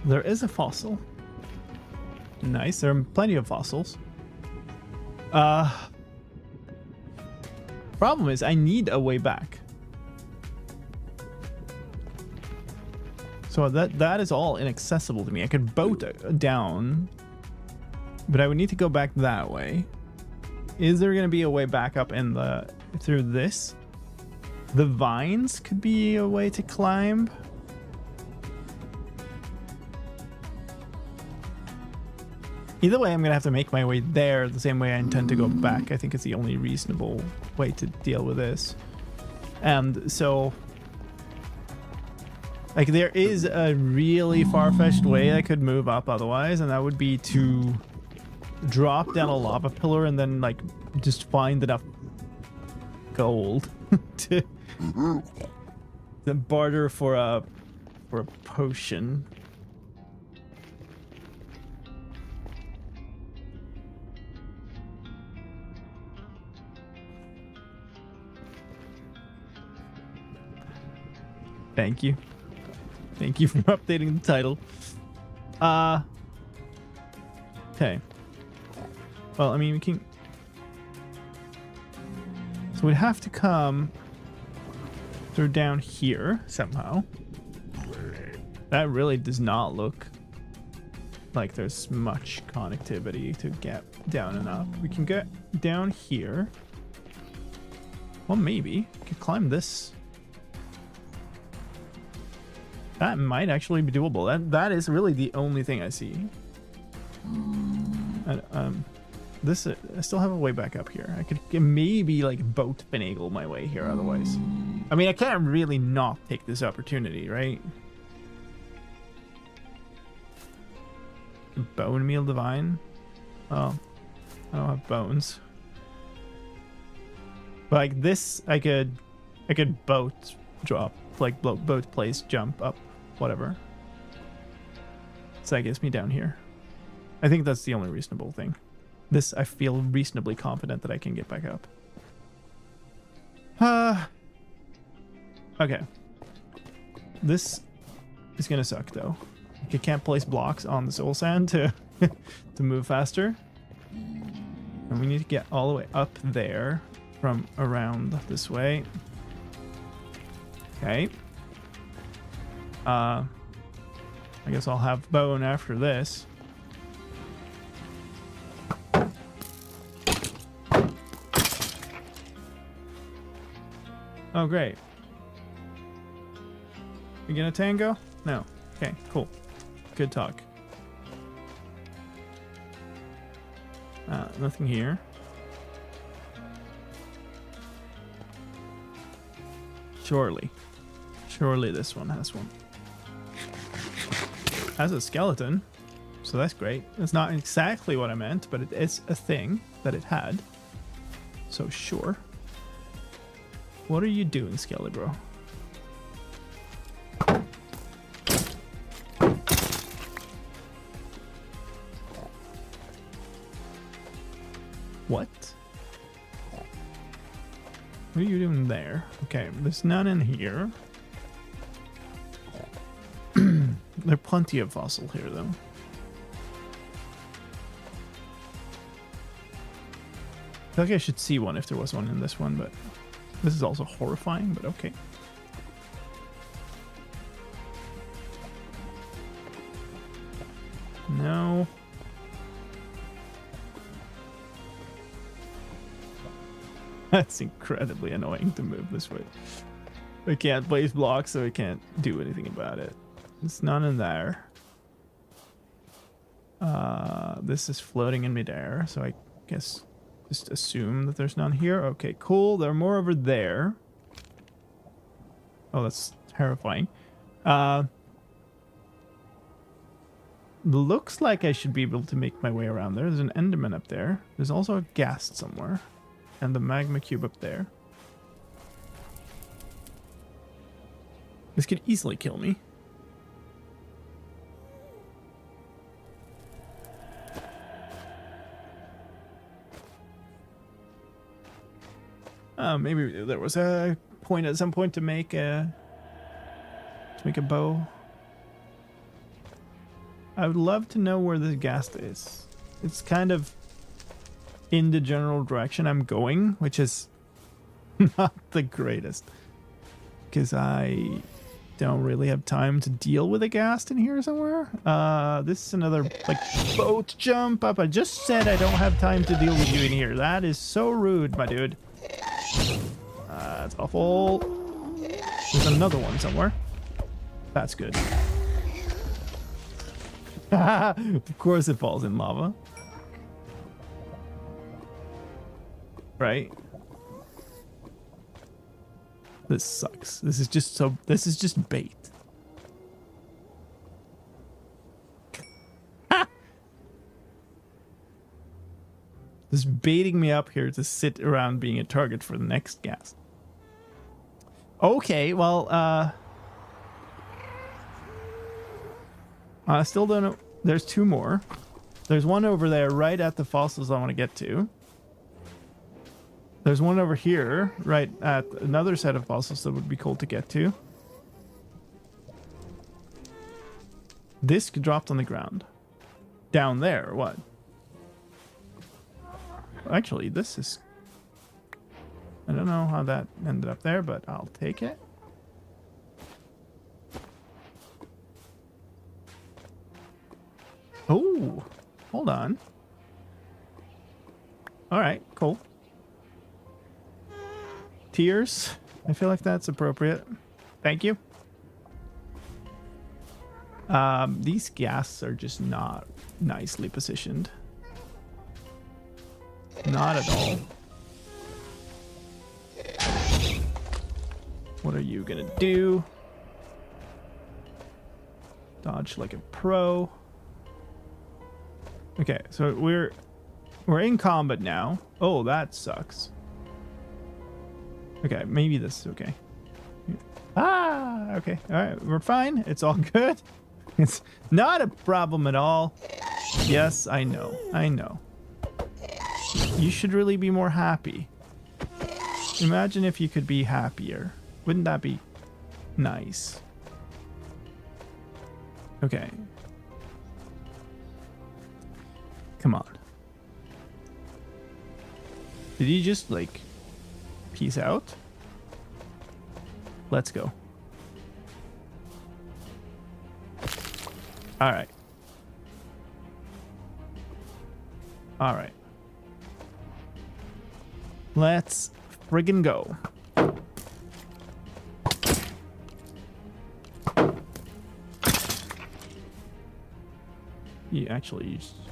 There is a fossil. Nice. There are plenty of fossils. Problem is I need a way back. So that is all inaccessible to me. I could boat down, but I would need to go back that way. Is there going to be a way back up in the through this? The vines could be a way to climb. Either way, I'm going to have to make my way there the same way I intend to go back. I think it's the only reasonable way to deal with this. And so, like, there is a really far-fetched way I could move up otherwise, and that would be to drop down a lava pillar and then, like, just find enough gold to barter for a potion. Thank you. Thank you for updating the title. Okay. Well, I mean, we can... So we'd have to come through down here somehow. That really does not look like there's much connectivity to get down and up. We can get down here. Well, maybe. I could climb this. That might actually be doable. That is really the only thing I see. This I still have a way back up here. I could maybe like boat finagle my way here otherwise. I mean, I can't really not take this opportunity, right? Bone meal divine. Oh, I don't have bones. But like this, I could boat drop, like boat place, jump up, whatever. So that gets me down here. I think that's the only reasonable thing. This, I feel reasonably confident that I can get back up. Okay. This is gonna suck though. You can't place blocks on the soul sand to to move faster. And we need to get all the way up there from around this way. Okay. I guess I'll have bone after this. Oh, great. You gonna tango? No. Okay, cool. Good talk. Nothing here. Surely this one has one. Has a skeleton, so that's great. It's not exactly what I meant, but it is a thing that it had. So sure. What are you doing, Skelly bro? What? What are you doing there? Okay, there's none in here. There are plenty of fossil here, though. I feel like I should see one if there was one in this one, but this is also horrifying, but okay. No. That's incredibly annoying to move this way. I can't place blocks, so I can't do anything about it. There's none in there. This is floating in midair, so I guess just assume that there's none here. Okay, cool. There are more over there. Oh, that's terrifying. Looks like I should be able to make my way around there. There's an Enderman up there. There's also a Ghast somewhere. And the magma cube up there. This could easily kill me. Maybe there was a point at some point to make a bow. I would love to know where this Ghast is. It's kind of in the general direction I'm going, which is not the greatest, because I don't really have time to deal with a Ghast in here somewhere. This is another like boat jump up. I just said I don't have time to deal with you in here. That is so rude, my dude. That's awful. There's another one somewhere. That's good. Of course it falls in lava. Right? This sucks. This is just bait. This is baiting me up here to sit around being a target for the next Ghast. Okay, well, I still don't know. There's two more. There's one over there right at the fossils I want to get to. There's one over here right at another set of fossils that would be cool to get to. This dropped on the ground. Down there, or what? Actually, this is... I don't know how that ended up there, but I'll take it. Oh, hold on. All right, cool. tears. I feel like that's appropriate. Thank you. These ghasts are just not nicely positioned. Not at all. What are you gonna do? Dodge like a pro. Okay, so we're in combat now. Oh, that sucks. Okay, maybe this is okay. Ah, okay. All right, we're fine. It's all good. It's not a problem at all. Yes, I know. I know. You should really be more happy. Imagine if you could be happier. Wouldn't that be nice? Okay. Come on. Did he just, like, peace out? Let's go. All right. All right. Let's friggin' go.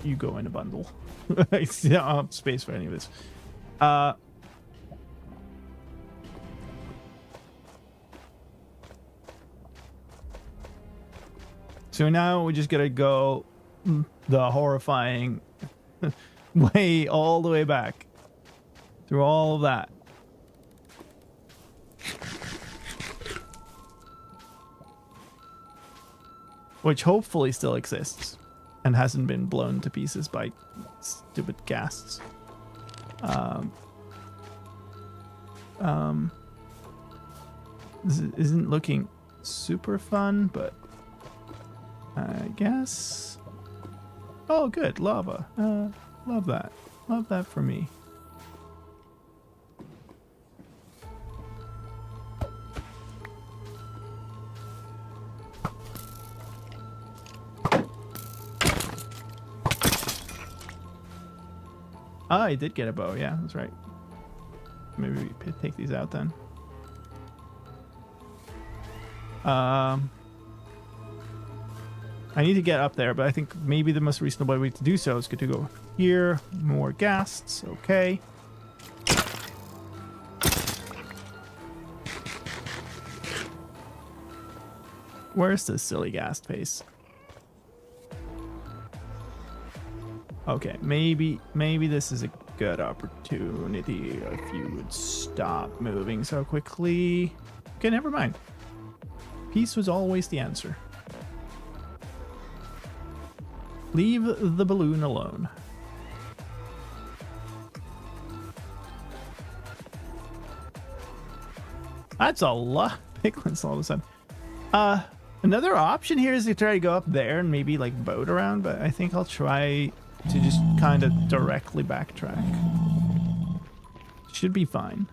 You go in a bundle. I don't have space for any of this. So now we just gotta go the horrifying way all the way back through all of that. Which hopefully still exists and hasn't been blown to pieces by stupid ghasts. This isn't looking super fun, but I guess. Oh, good. Lava. Love that. Love that for me. Ah, I did get a bow. Yeah, that's right. Maybe we take these out then. I need to get up there, but I think maybe the most reasonable way to do so is to go here. More ghasts. Okay. Where's this silly ghast face? Okay, maybe this is a good opportunity if you would stop moving so quickly. Okay, never mind. Peace was always the answer. Leave the balloon alone. That's a lot of piglins all of a sudden. Another option here is to try to go up there and maybe like boat around, but I think I'll try to just kind of directly backtrack. Should be fine.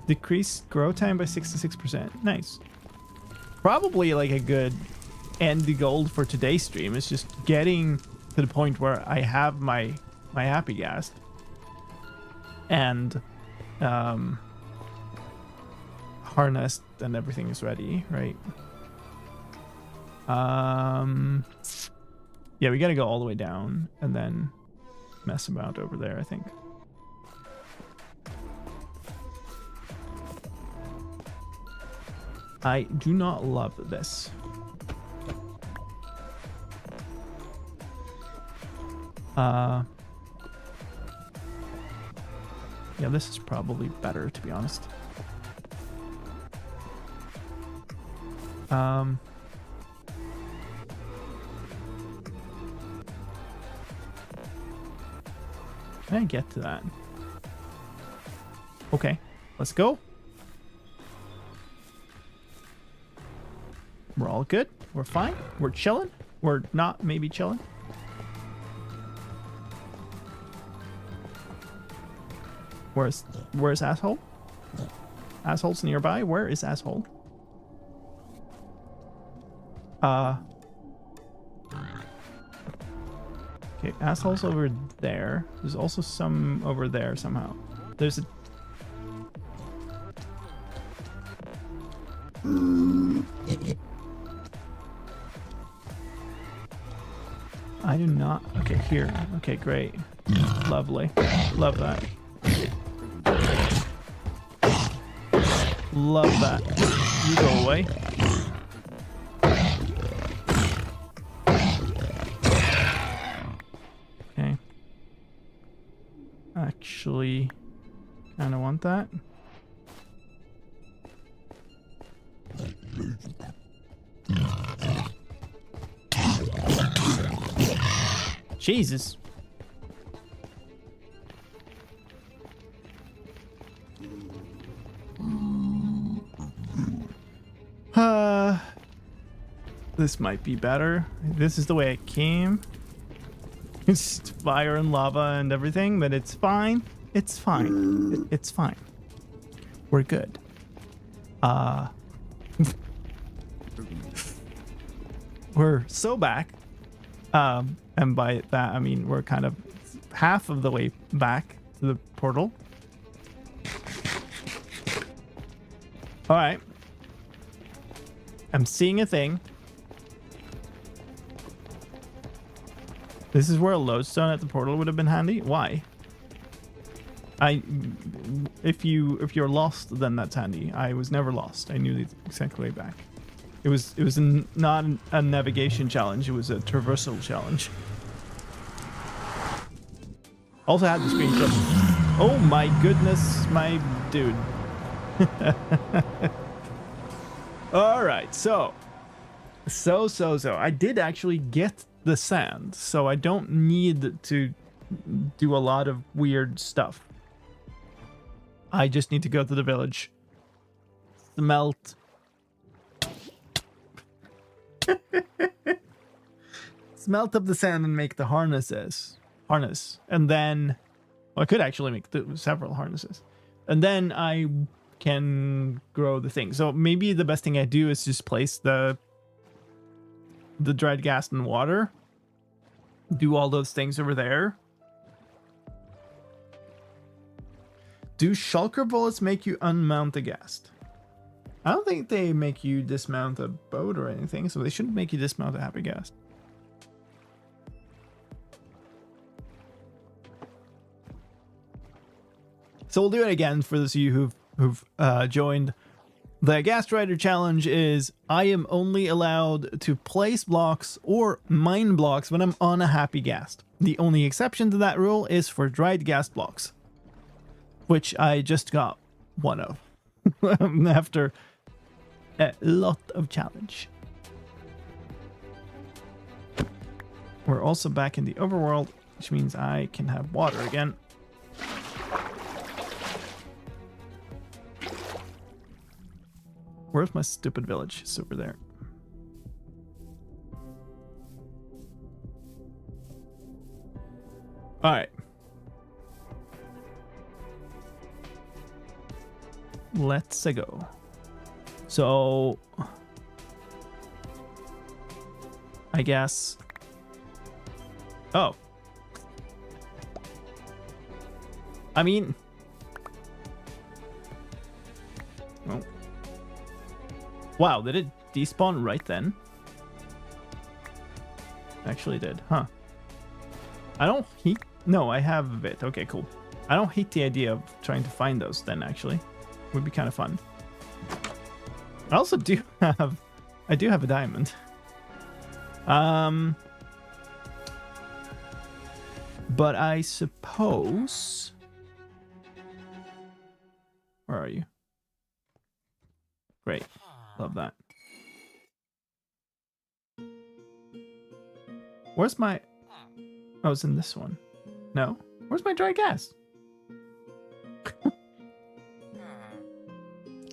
Decreased grow time by 66%. Nice. Probably like a good end goal for today's stream is just getting to the point where I have my happy ghast and harnessed and everything is ready, right? Yeah, we gotta go all the way down and then mess about over there, I think. I do not love this. Yeah, this is probably better, to be honest. Can I get to that? Okay, let's go. We're all good. We're fine. We're chilling. We're not maybe chilling. Where's asshole? Asshole's nearby. Where is asshole? Okay, asshole's over there. There's also some over there somehow. There's a I do not. Okay, here. Okay, great. Lovely. Love that. Love that. You go away. Okay. Actually, kind of want that. Jesus. This might be better. This is the way it came. It's fire and lava and everything, but it's fine. It's fine. It's fine. We're good. We're so back. And by that, I mean we're kind of half of the way back to the portal. All right. I'm seeing a thing. This is where a lodestone at the portal would have been handy. Why? If you're lost, then that's handy. I was never lost. I knew the exact way back. It was not a navigation challenge. It was a traversal challenge. Also had the screenshot. Oh my goodness, my dude. All right, so I did actually get the sand, so I don't need to do a lot of weird stuff. I just need to go to the village, smelt. Smelt up the sand and make the harness, and then well, I could actually make several harnesses, and then I can grow the thing. So maybe the best thing I do is just place the dried ghast in water, do all those things over there. Do shulker bullets make you unmount the ghast? I don't think they make you dismount a boat or anything, so they shouldn't make you dismount a happy ghast. So we'll do it again for those of you who've joined. The Ghast Rider challenge is I am only allowed to place blocks or mine blocks when I'm on a happy ghast. The only exception to that rule is for dried ghast blocks, which I just got one of after a lot of challenge. We're also back in the overworld, which means I can have water again. Where's my stupid village? It's over there. All right. Let's go. So, I guess. Oh. I mean. Oh. Wow, did it despawn right then? Actually did, huh? I don't hate... No, I have a bit. Okay, cool. I don't hate the idea of trying to find those then, actually. Would be kind of fun. I also do have... I do have a diamond. But I suppose... Where are you? Great. Love that. Where's my... Oh, it's in this one. No? Where's my dry gas?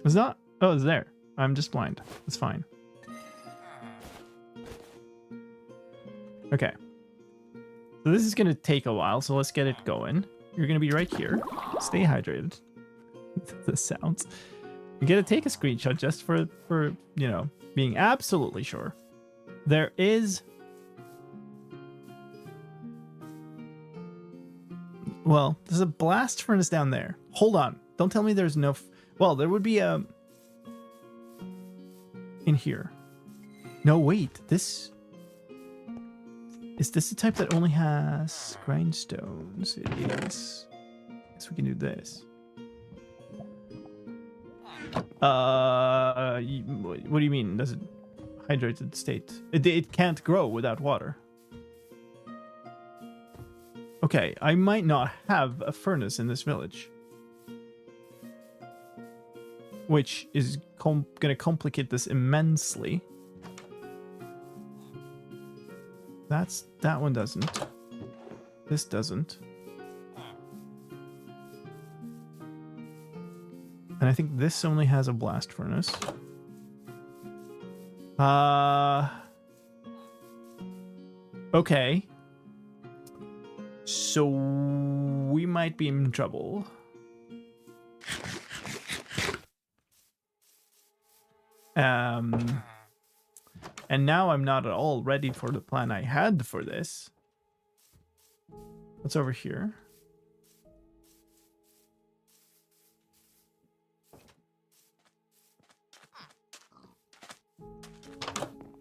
It's not... Oh, it's there. I'm just blind. It's fine. Okay. So this is going to take a while, so let's get it going. You're going to be right here. Stay hydrated. The sounds. You gotta take a screenshot just for you know, being absolutely sure. There is... Well, there's a blast furnace down there. Hold on. Don't tell me there's no... Well, there would be a... In here. No, wait. This... Is this the type that only has grindstones? It is. Guess we can do this. What do you mean? Does it hydrated state? It can't grow without water. Okay, I might not have a furnace in this village, which is gonna complicate this immensely. That one doesn't. This doesn't. And I think this only has a blast furnace. Okay. So we might be in trouble. And now I'm not at all ready for the plan I had for this. What's over here?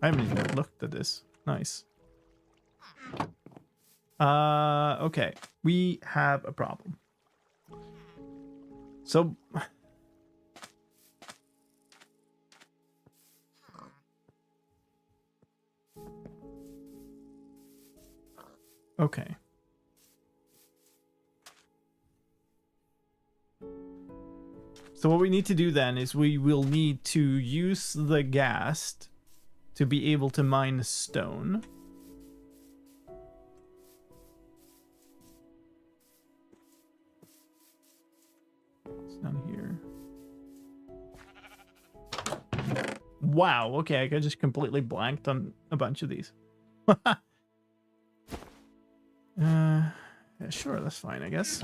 I haven't even looked at this. Nice. Okay. We have a problem. So... Okay. So what we need to do then is we will need to use the Ghast to be able to mine stone. It's down here. Wow, okay, I just completely blanked on a bunch of these. Yeah, sure, that's fine, I guess.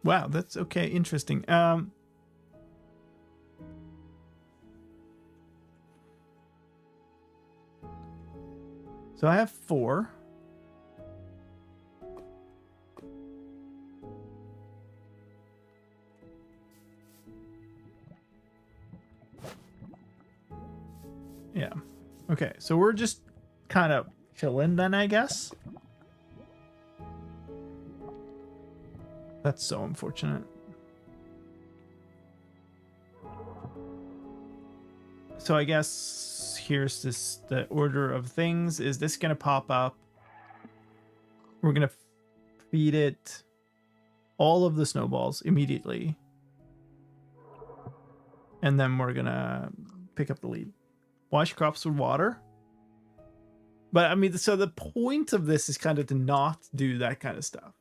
Wow, that's okay, interesting. So I have 4. Yeah. Okay, so we're just kind of chilling then, I guess. That's so unfortunate. So I guess here's the order of things. Is this gonna pop up? We're gonna feed it all of the snowballs immediately. And then we're gonna pick up the lead. Wash crops with water. But I mean, so the point of this is kind of to not do that kind of stuff.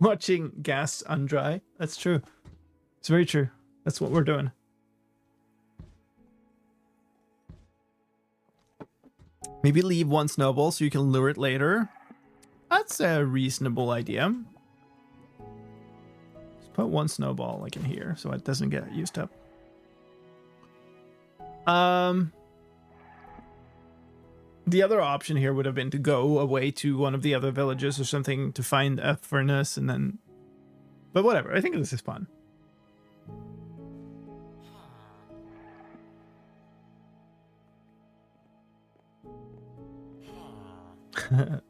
Watching gas undry. That's true. It's very true. That's what we're doing. Maybe leave 1 snowball so you can lure it later. That's a reasonable idea. Just put 1 snowball like in here so it doesn't get used up. The other option here would have been to go away to one of the other villages or something to find a furnace and then... But whatever, I think this is fun.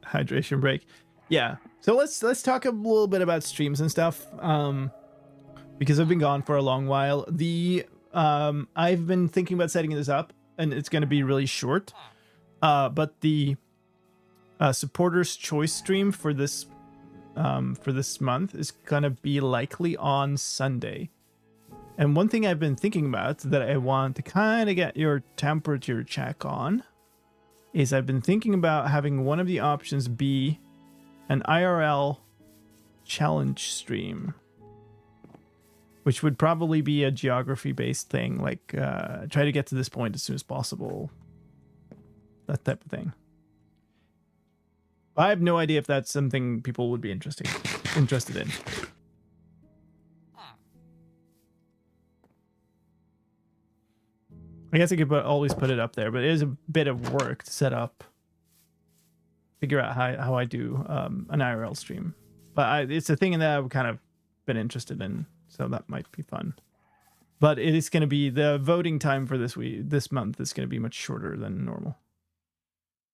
Hydration break. Yeah, so let's talk a little bit about streams and stuff. Because I've been gone for a long while. I've been thinking about setting this up, and it's going to be really short. But the supporters choice stream for this month is going to be likely on Sunday. And one thing I've been thinking about that I want to kind of get your temperature check on is I've been thinking about having one of the options be an IRL challenge stream, which would probably be a geography-based thing, like try to get to this point as soon as possible. That type of thing. I have no idea if that's something people would be interested in. I guess I could always put it up there, but it is a bit of work to set up. Figure out how I do an IRL stream. But it's a thing that I've kind of been interested in, so that might be fun. But it is going to be the voting time for this month is going to be much shorter than normal.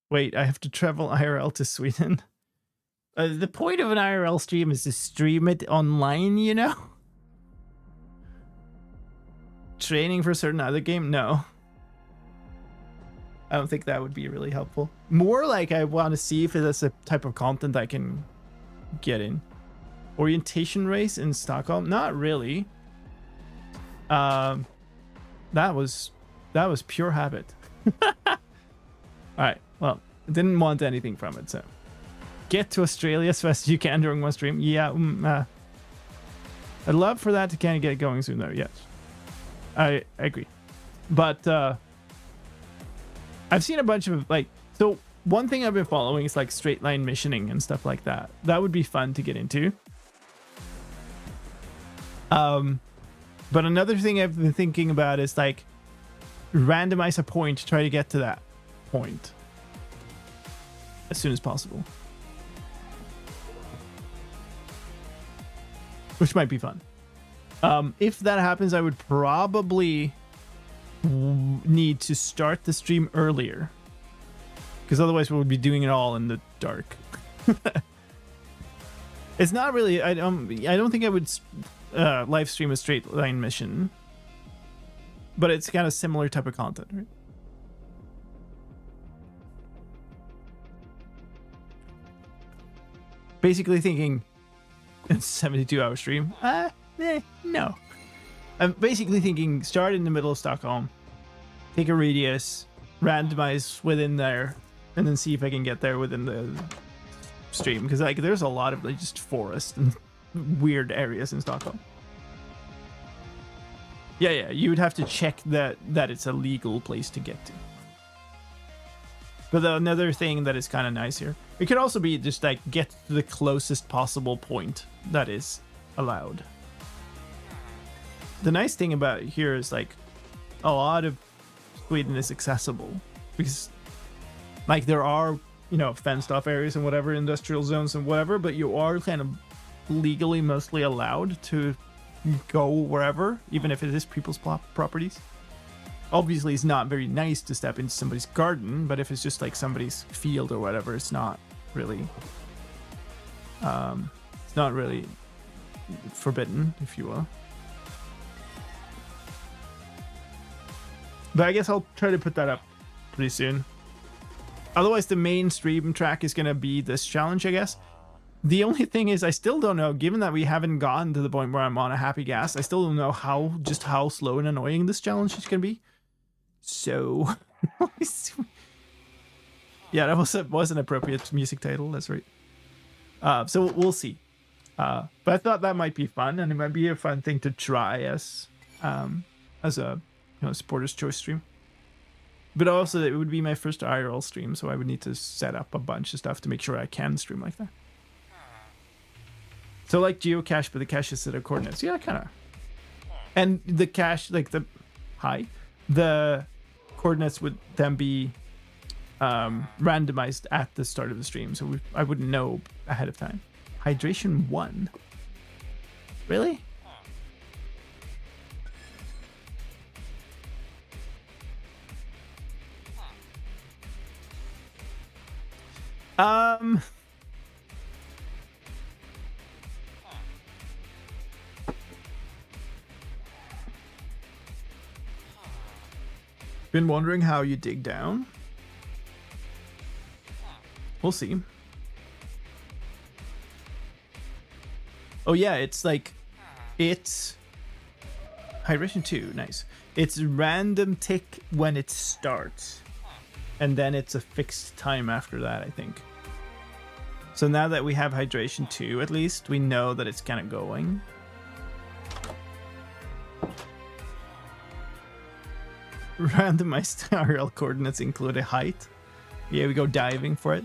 Wait, I have to travel IRL to Sweden. The point of an IRL stream is to stream it online, you know? Training for a certain other game? No. I don't think that would be really helpful. More like I want to see if there's a type of content I can get in. Orientation race in Stockholm? Not really. That was pure habit. Alright, well, didn't want anything from it, so. Get to Australia as fast as you can during one stream. Yeah, I'd love for that to kind of get going soon though, yes. I agree. But I've seen a bunch of like, so one thing I've been following is like straight line missioning and stuff like that. That would be fun to get into. But another thing I've been thinking about is like randomize a point to try to get to that point as soon as possible. Which might be fun. If that happens, I would probably need to start the stream earlier, because otherwise we would be doing it all in the dark. It's not really. I don't think I would live stream a straight line mission, but it's kind of similar type of content, right? Basically thinking it's 72-hour stream. No. I'm basically thinking start in the middle of Stockholm, take a radius, randomize within there, and then see if I can get there within the stream. Because like there's a lot of like just forest and weird areas in Stockholm. Yeah, you would have to check that it's a legal place to get to. But another thing that is kind of nice here, it could also be just like get to the closest possible point that is allowed. The nice thing about here is like a lot of Sweden is accessible because like there are, you know, fenced off areas and whatever, industrial zones and whatever, but you are kind of legally mostly allowed to go wherever, even if it is people's properties. Obviously it's not very nice to step into somebody's garden, but if it's just like somebody's field or whatever, it's not really forbidden, if you will. But I guess I'll try to put that up pretty soon. Otherwise, the main stream track is going to be this challenge, I guess. The only thing is I still don't know, given that we haven't gotten to the point where I'm on a happy gas, I still don't know how slow and annoying this challenge is going to be. So, yeah, that was an appropriate music title. That's right. So we'll see. But I thought that might be fun, and it might be a fun thing to try as a supporter's choice stream. But also, it would be my first IRL stream, so I would need to set up a bunch of stuff to make sure I can stream like that. So like geocache, but the cache is set of coordinates. Yeah, kind of. And the cache, like the coordinates would then be randomized at the start of the stream, so I wouldn't know ahead of time. Hydration 1. Really? Been wondering how you dig down? We'll see. Oh yeah, it's Hydration 2, nice. It's random tick when it starts. And then it's a fixed time after that, I think. So now that we have Hydration 2, at least, we know that it's kind of going. Randomized RL coordinates include a height. Yeah, we go diving for it.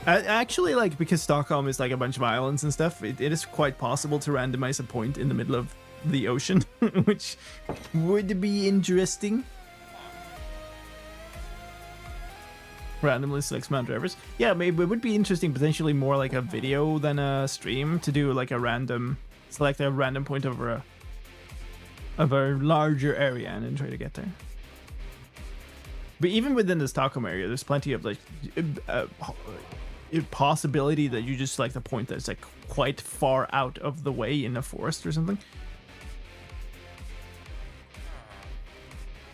Actually, like, because Stockholm is like a bunch of islands and stuff, it is quite possible to randomize a point in the middle of the ocean, which would be interesting. Randomly selects mount drivers. Yeah, maybe it would be interesting, potentially more like a video than a stream, to do like a random select a random point over a larger area and then try to get there. But even within the Stockholm area, there's plenty of like possibility that you just select a point that's like quite far out of the way in a forest or something.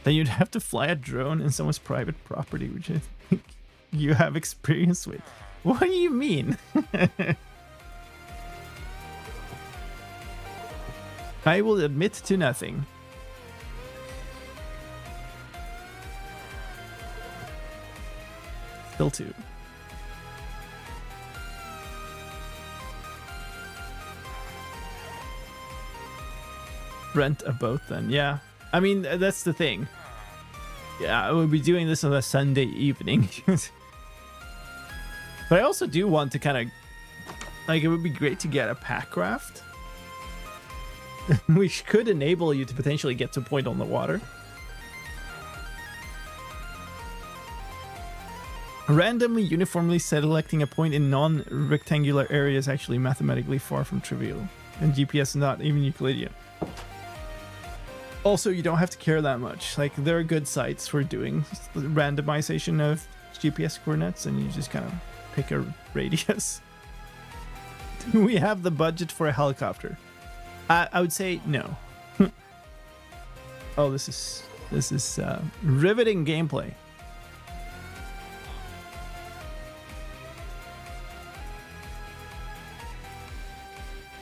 Then you'd have to fly a drone in someone's private property, which I think you have experience with. What do you mean? I will admit to nothing. Still 2. Rent a boat then, yeah. I mean, that's the thing. Yeah, I will be doing this on a Sunday evening. But I also do want to kind of... Like, it would be great to get a pack raft. Which could enable you to potentially get to a point on the water. Randomly, uniformly selecting a point in non-rectangular areas actually mathematically far from trivial. And GPS is not even Euclidean. Also, you don't have to care that much. Like, there are good sites for doing randomization of GPS coordinates, and you just kind of pick a radius. Do we have the budget for a helicopter? I would say no. Oh, this is riveting gameplay.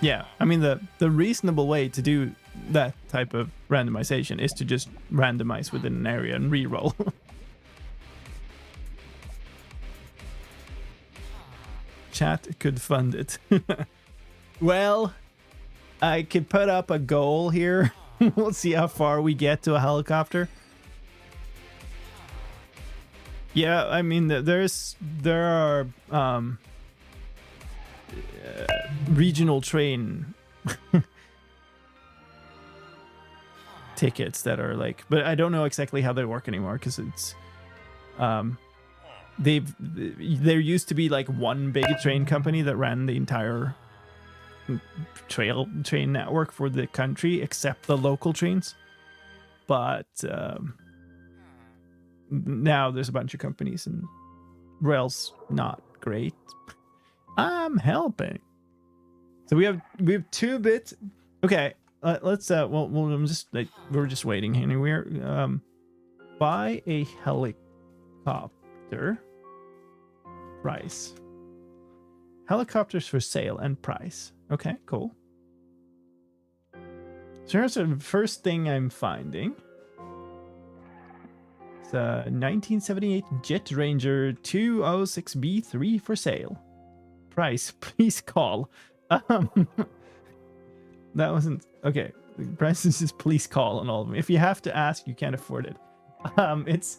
Yeah, I mean the reasonable way to do that type of randomization is to just randomize within an area and re-roll. Chat could fund it. Well, I could put up a goal here. We'll see how far we get to a helicopter. Yeah, I mean there are regional train tickets that are like, but I don't know exactly how they work anymore because it's there used to be like one big train company that ran the entire train network for the country except the local trains, but now there's a bunch of companies and rail's not great. I'm helping. So we have 2 bits. Okay, let's I'm just like we're just waiting anywhere. Buy a helicopter. Price. Helicopters for sale and price. Okay, cool. So here's the first thing I'm finding. It's a 1978 Jet Ranger 206B3 for sale. Price, please call. That wasn't okay. The price is just please call on all of them. If you have to ask, you can't afford it. It's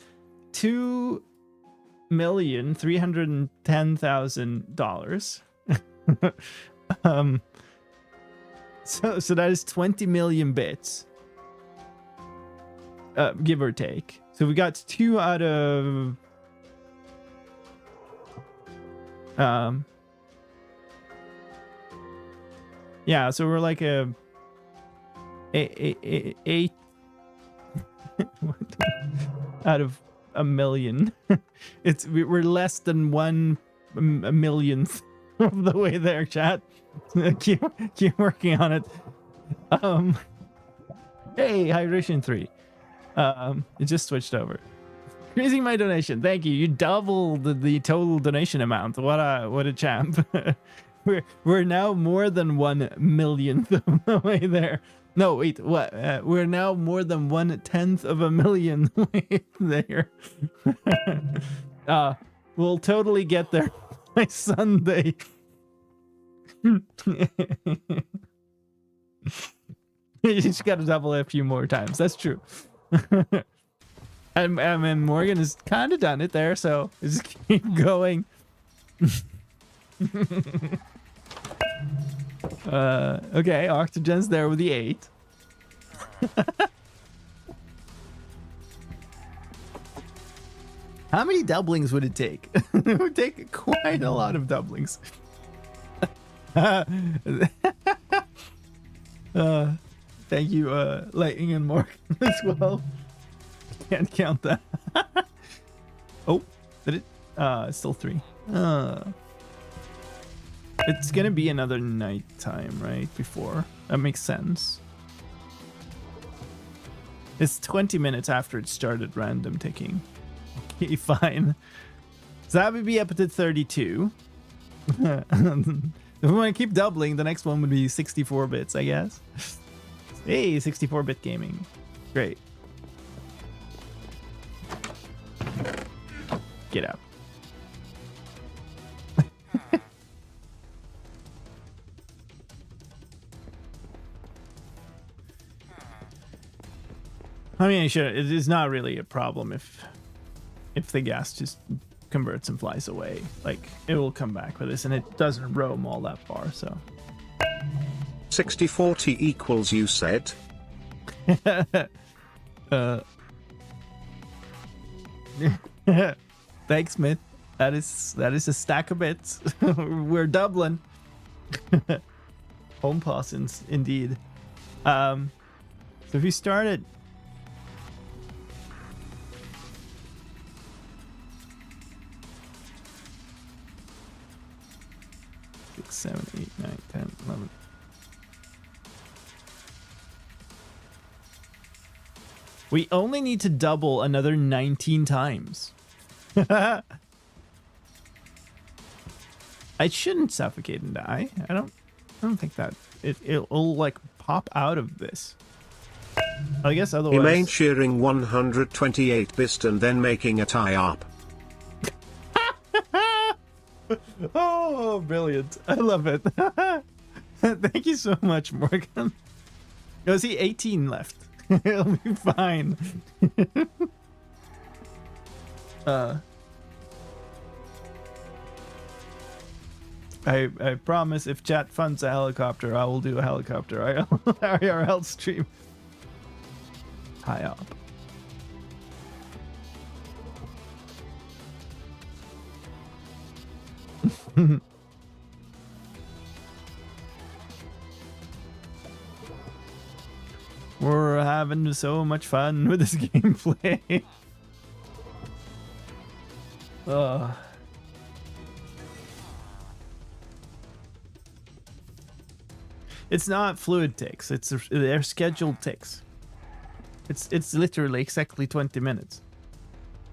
$2,310,000. So that is 20 million bits, give or take. So we got 2 out of yeah, so we're like a 8 out of a million. We're less than 1 millionth of the way there, chat. keep working on it. Hey, hydration 3. It just switched over. Increasing my donation. Thank you. You doubled the total donation amount. What a champ. We're now more than 1 millionth of the way there. No, wait, what? We're now more than 1/10 of a million way there. We'll totally get there by Sunday. You just gotta double it a few more times. That's true. And Morgan has kind of done it there, so just keep going. Okay, Octogen's there with the 8. How many doublings would it take? It would take quite a lot of doublings. Thank you, Lightning and Mark as well. Can't count that. Oh, did it? It's still 3. It's gonna be another night time, right? Before. That makes sense. It's 20 minutes after it started random ticking. Okay, fine. So that would be up to 32. If we want to keep doubling, the next one would be 64 bits, I guess. Hey, 64-bit gaming. Great. Get out. I mean, sure, it is not really a problem if the gas just converts and flies away. Like, it will come back with this, and it doesn't roam all that far, so. 60-40 equals, you said. Thanks, Smith. That is a stack of bits. We're doubling. Home parsons, indeed. So if you started 6, 7, 8, 9, 10, 11. We only need to double another 19 times. I shouldn't suffocate and die. I don't think that it'll like pop out of this. I guess otherwise. You mean shearing 128 bist and then making a tie up. Oh, brilliant. I love it. Thank you so much, Morgan. Oh, see, 18 left. It'll be fine. I promise if chat funds a helicopter, I will do a helicopter IRL stream. High up. We're having so much fun with this gameplay. It's not fluid ticks. They're scheduled ticks. It's literally exactly 20 minutes.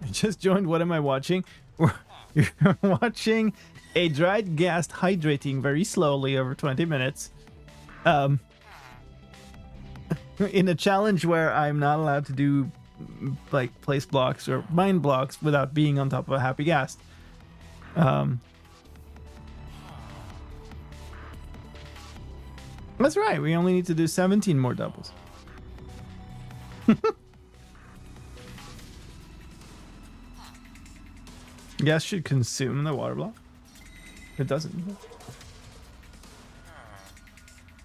I just joined. What am I watching? You're watching a dried ghast hydrating very slowly over 20 minutes. In a challenge where I'm not allowed to do like place blocks or mine blocks without being on top of a happy ghast. That's right. We only need to do 17 more doubles. Gas should consume the water block. It doesn't.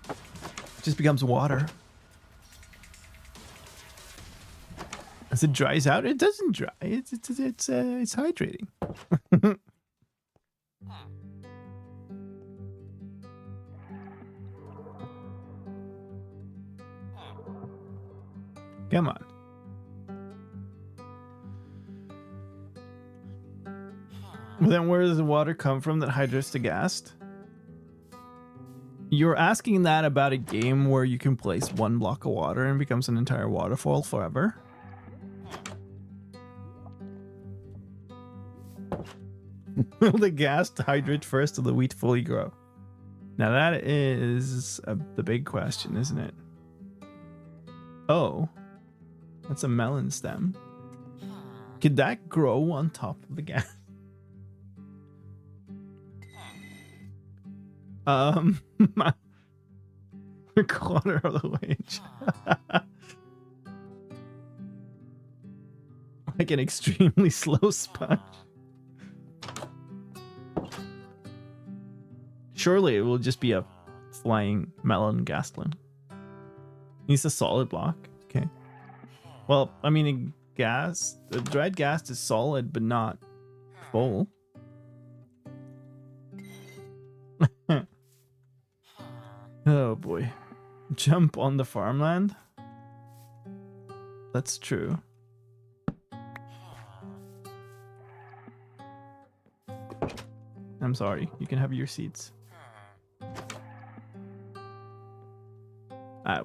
It just becomes water. As it dries out, it doesn't dry. It's hydrating. Come on. Well, then where does the water come from that hydrates the ghast? You're asking that about a game where you can place one block of water and it becomes an entire waterfall forever? Will the ghast hydrate first or the wheat fully grow? Now that is the big question, isn't it? Oh, that's a melon stem. Could that grow on top of the ghast? A quarter of the wage. Like an extremely slow sponge. Surely it will just be a flying melon ghastling. Needs a solid block. Okay. Well, I mean, the dried ghast is solid, but not full. Oh boy. jump on the farmland. That's true. I'm sorry, you can have your seats.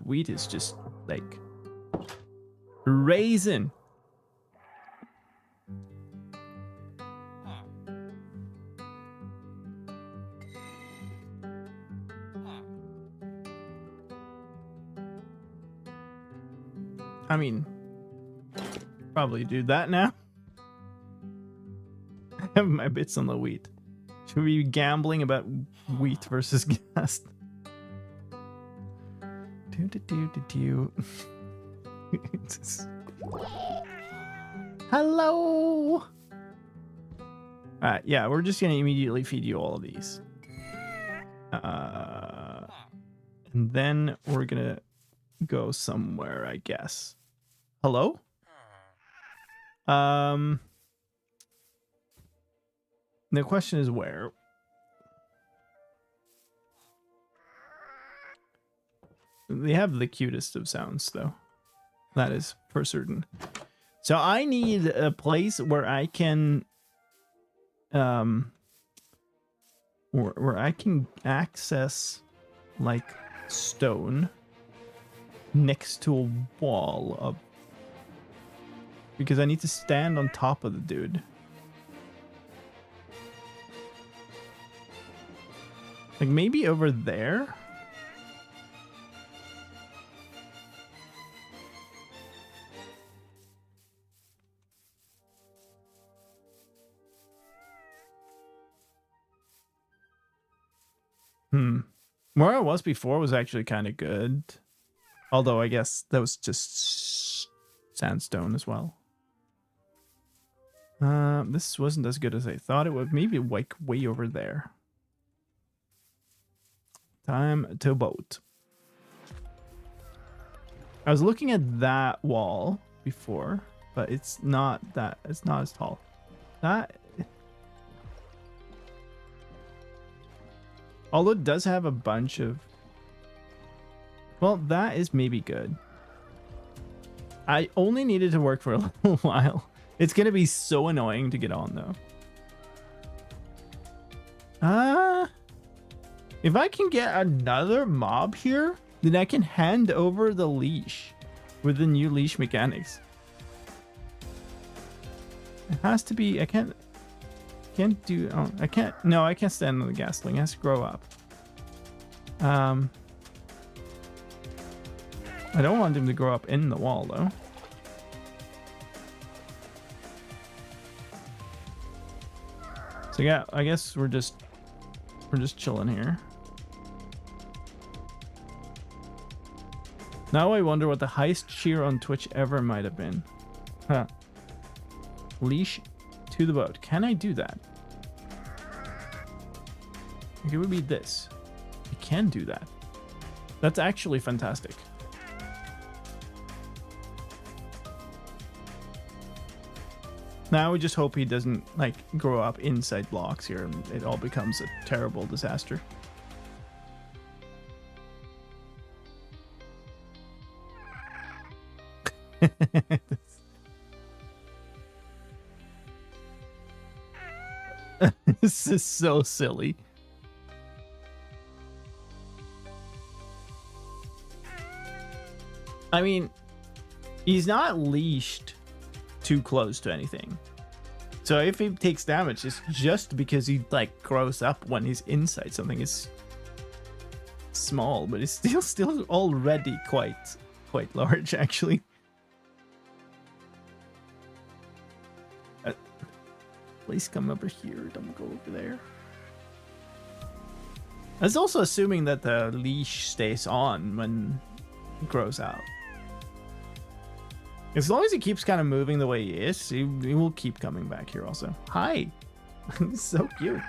Wheat is just like raisin. I mean, probably do that now. I have my bits on the wheat. Should we be gambling about wheat versus ghast? Hello. Alright, yeah, we're just gonna immediately feed you all of these. And then we're gonna go somewhere, I guess. Hello? The question is where? They have the cutest of sounds, though. That is for certain. So I need a place where I can, where I can access like stone next to a wall of, because I need to stand on top of the dude. Like maybe over there? Where I was before was actually kind of good. Although I guess that was just sandstone as well. This wasn't as good as I thought it would. Maybe like way over there. Time to boat. I was looking at that wall before, but it's not as tall. That, although it does have a bunch of, well, that is maybe good. I only needed to work for a little while. It's gonna be so annoying to get on though. If I can get another mob here, then I can hand over the leash with the new leash mechanics. It has to be, I can't do, oh, I can't stand on the gasling. It has to grow up. I don't want him to grow up in the wall though. So yeah, I guess we're just chilling here. Now I wonder what the highest cheer on Twitch ever might have been. Huh. Leash to the boat. Can I do that? It would be this. I can do that. That's actually fantastic. Now we just hope he doesn't like grow up inside blocks here and it all becomes a terrible disaster. This is so silly. I mean, he's not leashed too close to anything. So if he takes damage, it's just because he like grows up when he's inside something. It's small, but it's still already quite large actually. Please come over here, don't go over there. That's also assuming that the leash stays on when it grows out. As long as he keeps kind of moving the way he is, he will keep coming back here also. Hi! So cute.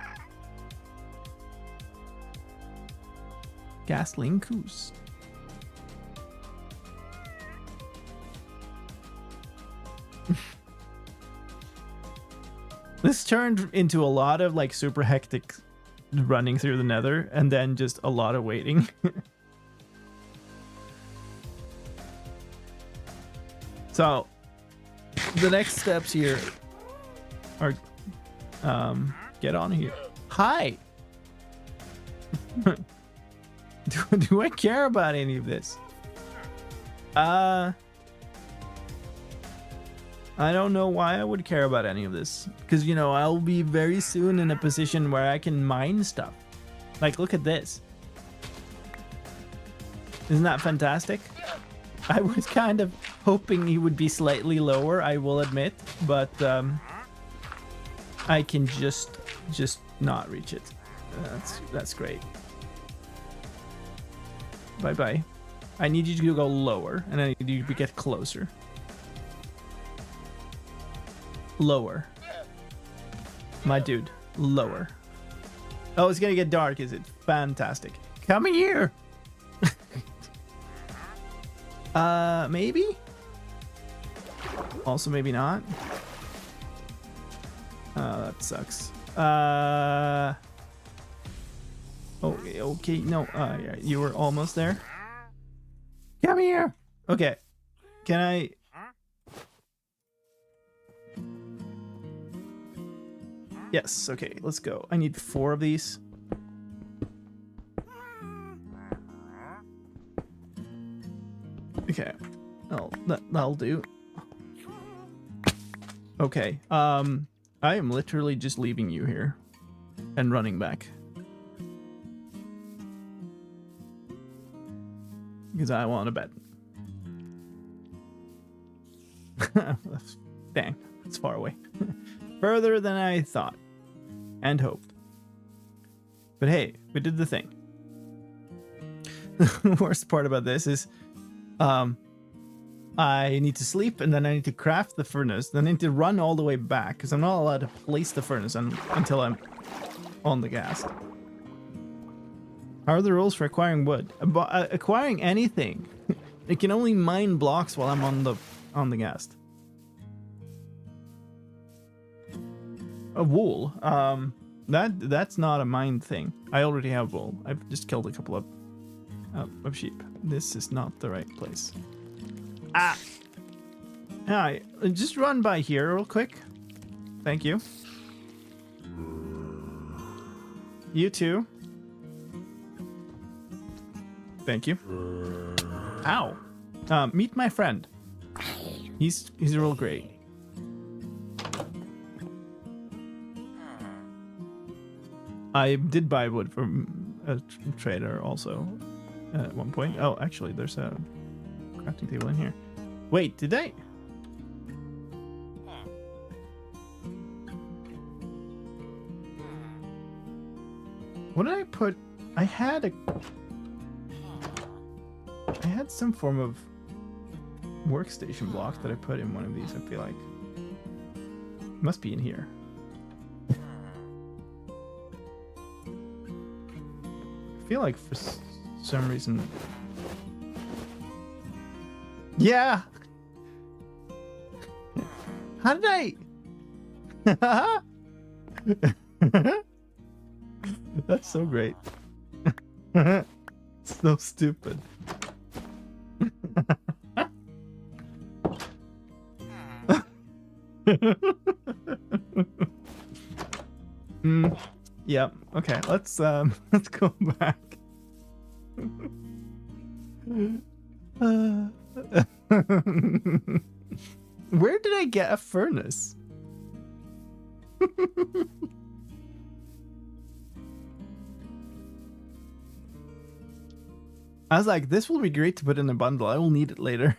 Gasling Coos. This turned into a lot of like super hectic running through the nether and then just a lot of waiting. So the next steps here are get on here. Hi. do I care about any of this? I don't know why I would care about any of this, because you know I'll be very soon in a position where I can mine stuff. Like, look at this. Isn't that fantastic? I was kind of hoping he would be slightly lower, I will admit, but I can just not reach it. That's great. Bye bye. I need you to go lower, and I need you to get closer. Lower. My dude, lower. Oh, it's gonna get dark, is it? Fantastic. Come here! Maybe? Also, maybe not. That sucks. Okay, no, yeah, you were almost there. Come here! Okay. Can I... Yes, okay, let's go. I need 4 of these. Okay. Oh, that'll do. Okay. I am literally just leaving you here and running back. Because I want to bet. Dang, it's far away. Further than I thought and hoped. But hey, we did the thing. The worst part about this is I need to sleep, and then I need to craft the furnace, then I need to run all the way back because I'm not allowed to place the furnace until I'm on the ghast. How are the rules for acquiring wood? Acquiring anything. It can only mine blocks while I'm on the ghast. A wool. That's not a mine thing. I already have wool. I've just killed a couple of sheep. This is not the right place. Ah! Alright, just run by here real quick. Thank you. You too. Thank you. Ow! Meet my friend. He's real great. I did buy wood from a trader also at one point. Oh, actually, there's a crafting table in here. Wait, did I? What did I put? I had some form of workstation block that I put in one of these, I feel like. It must be in here. I feel like for some reason... Yeah! How did I... That's so great. So stupid. Yeah. Okay. Let's go back. Where did I get a furnace? I was like, this will be great to put in a bundle. I will need it later.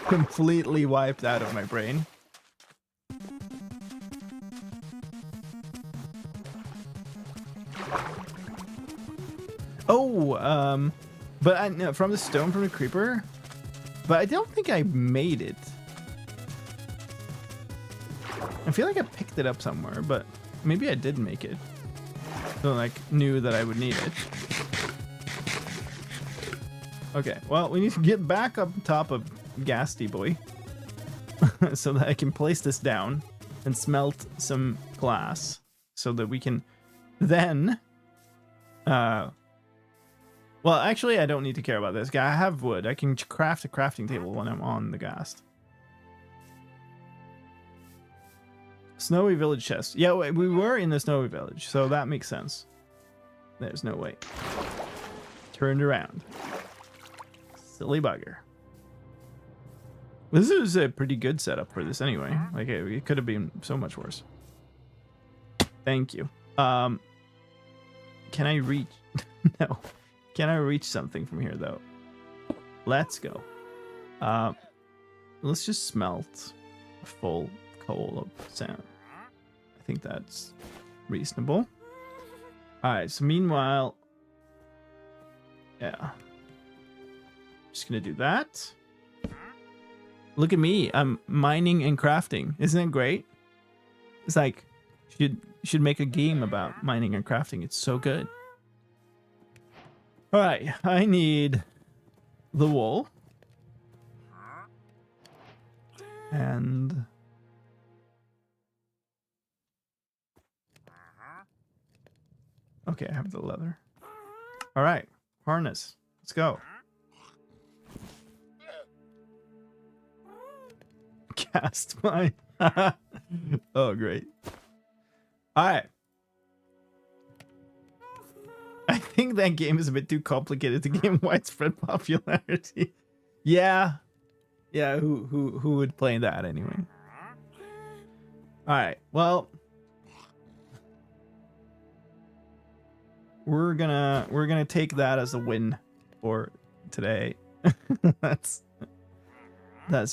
Completely wiped out of my brain. Oh, but no, from the stone from the creeper. But I don't think I made it. I feel like I picked it up somewhere, but maybe I did make it. So like knew that I would need it. Okay, well, we need to get back up top of Ghasty Boy so that I can place this down and smelt some glass so that we can then well, actually, I don't need to care about this guy. I have wood. I can craft a crafting table when I'm on the ghast. Snowy village chest. Yeah, we were in the snowy village, so that makes sense. There's no way. Turned around. Silly bugger. This is a pretty good setup for this anyway. Like, it could have been so much worse. Thank you. Can I reach? No. Can I reach something from here, though? Let's go. Let's just smelt a full coal of sand. I think that's reasonable. Alright, so meanwhile... Yeah. Just gonna do that. Look at me. I'm mining and crafting. Isn't it great? It's like, should make a game about mining and crafting. It's so good. Alright, I need the wool. And... Okay, I have the leather. Alright, harness. Let's go. Cast mine. Oh, great. Alright. I think that game is a bit too complicated to gain widespread popularity. Yeah. Yeah, who would play that anyway? Alright, well. We're gonna take that as a win for today. That's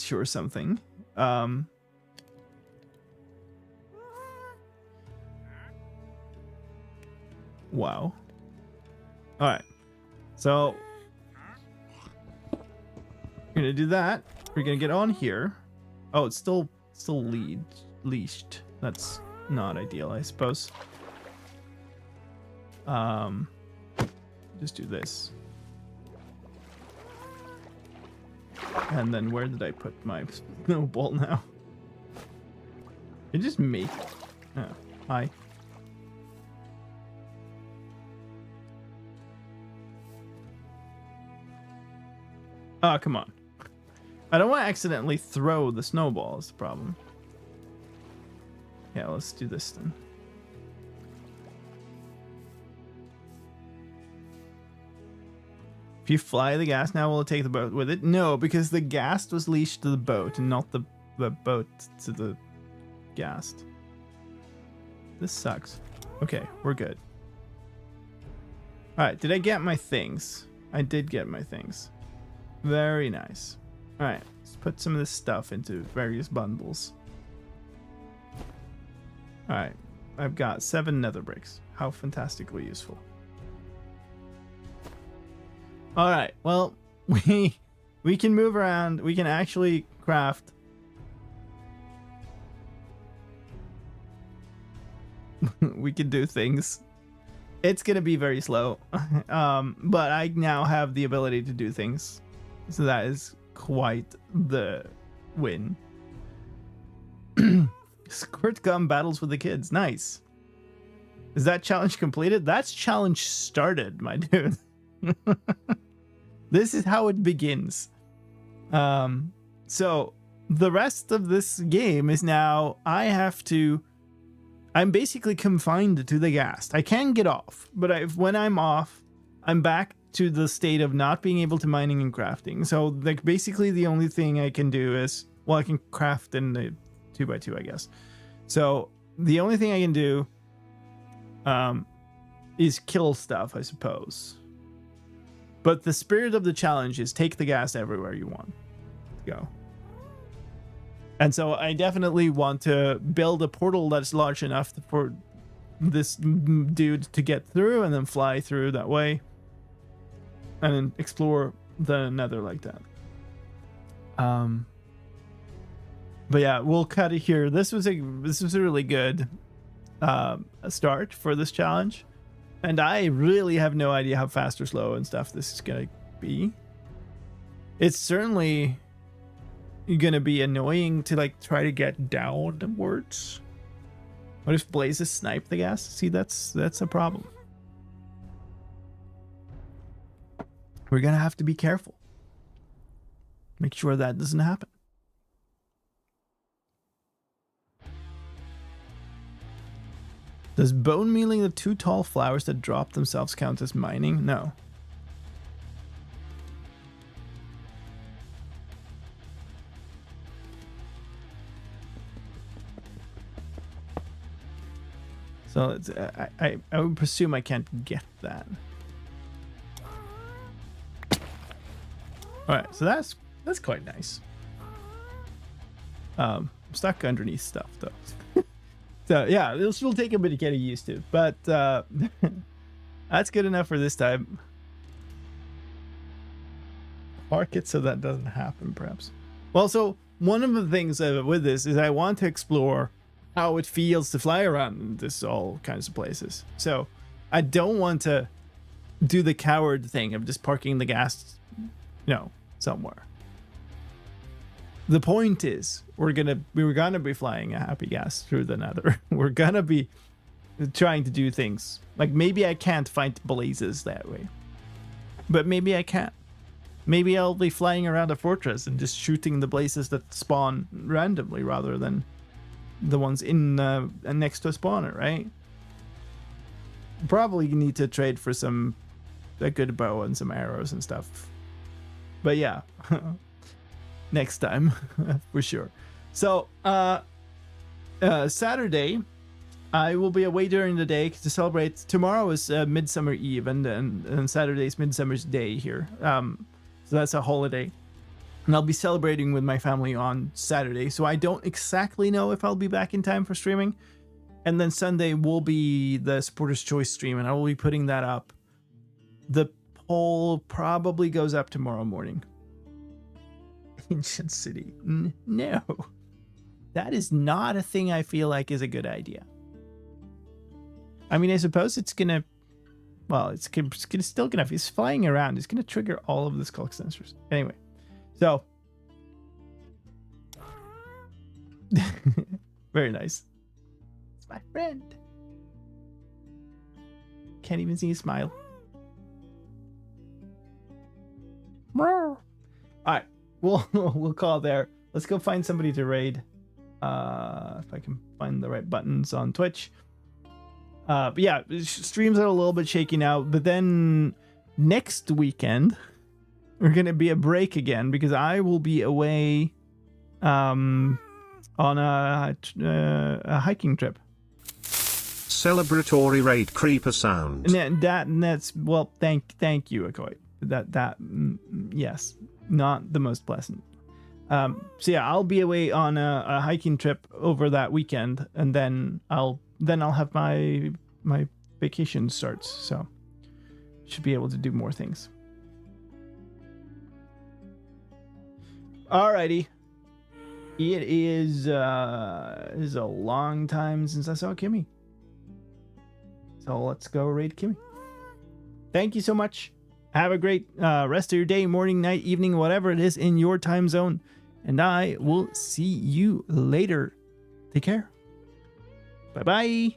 sure something. Wow. All right. So we're gonna do that. We're gonna get on here. Oh, it's still leashed. That's not ideal, I suppose. Just do this. And then where did I put my snowball now? It just make... Oh, hi. Oh, come on. I don't want to accidentally throw the snowball is the problem. Yeah, let's do this then. If you fly the ghast now, will it take the boat with it? No, because the ghast was leashed to the boat and not the boat to the ghast. This sucks. Okay, we're good. Alright, did I get my things? I did get my things. Very nice. Alright, let's put some of this stuff into various bundles. Alright, I've got 7 nether bricks. How fantastically useful. Alright, well, we can move around. We can actually craft. We can do things. It's going to be very slow. But I now have the ability to do things. So that is quite the win. Squirt gum battles with the kids. Nice. Is that challenge completed? That's challenge started, my dude. This is how it begins. So the rest of this game is now I'm basically confined to the ghast. I can get off, but when I'm off, I'm back to the state of not being able to mining and crafting. So like basically the only thing I can do is, well, I can craft in the 2x2, I guess. So the only thing I can do is kill stuff, I suppose. But the spirit of the challenge is take the ghast everywhere you want to go. And so I definitely want to build a portal that's large enough for this dude to get through and then fly through that way. And then explore the nether like that. But yeah, we'll cut it here. This was a really good start for this challenge. And I really have no idea how fast or slow and stuff this is going to be. It's certainly going to be annoying to like try to get downwards. What if blazes snipe the ghast? See, that's a problem. We're going to have to be careful. Make sure that doesn't happen. Does bone mealing the 2 tall flowers that drop themselves count as mining? No. So it's, I would presume I can't get that. All right, so that's quite nice. I'm stuck underneath stuff though. So yeah, this will take a bit to get used to, but that's good enough for this time. Park it so that doesn't happen, perhaps. Well, so one of the things with this is I want to explore how it feels to fly around in this all kinds of places. So I don't want to do the coward thing of just parking the gas, somewhere. The point is, we're gonna be flying a happy gas through the nether. We're gonna be trying to do things like maybe I can't find blazes that way, but maybe I can. Maybe I'll be flying around a fortress and just shooting the blazes that spawn randomly rather than the ones in next to a spawner, right? Probably need to trade for a good bow and some arrows and stuff. But yeah, next time for sure. So Saturday, I will be away during the day to celebrate. Tomorrow is Midsummer Eve, and Saturday is Midsummer's Day here. So that's a holiday. And I'll be celebrating with my family on Saturday. So I don't exactly know if I'll be back in time for streaming. And then Sunday will be the Supporter's Choice stream, and I will be putting that up. The poll probably goes up tomorrow morning. Ancient City. No. That is not a thing I feel like is a good idea. I mean, I suppose it's going to... Well, it's still going to... If it's flying around, it's going to trigger all of the skull sensors. Anyway. So, very nice. It's my friend. Can't even see his smile. All right, we'll call it there. Let's go find somebody to raid. If I can find the right buttons on Twitch. But yeah, streams are a little bit shaky now. But then next weekend, we're going to be a break again because I will be away on a hiking trip. Celebratory raid creeper sound. And that's well, thank you, Akoi. Yes, not the most pleasant. So yeah, I'll be away on a hiking trip over that weekend, and then I'll have my vacation starts. So should be able to do more things. Alrighty. It is a long time since I saw Kimmy. So let's go raid Kimmy. Thank you so much. Have a great rest of your day, morning, night, evening, whatever it is in your time zone. And I will see you later. Take care. Bye-bye.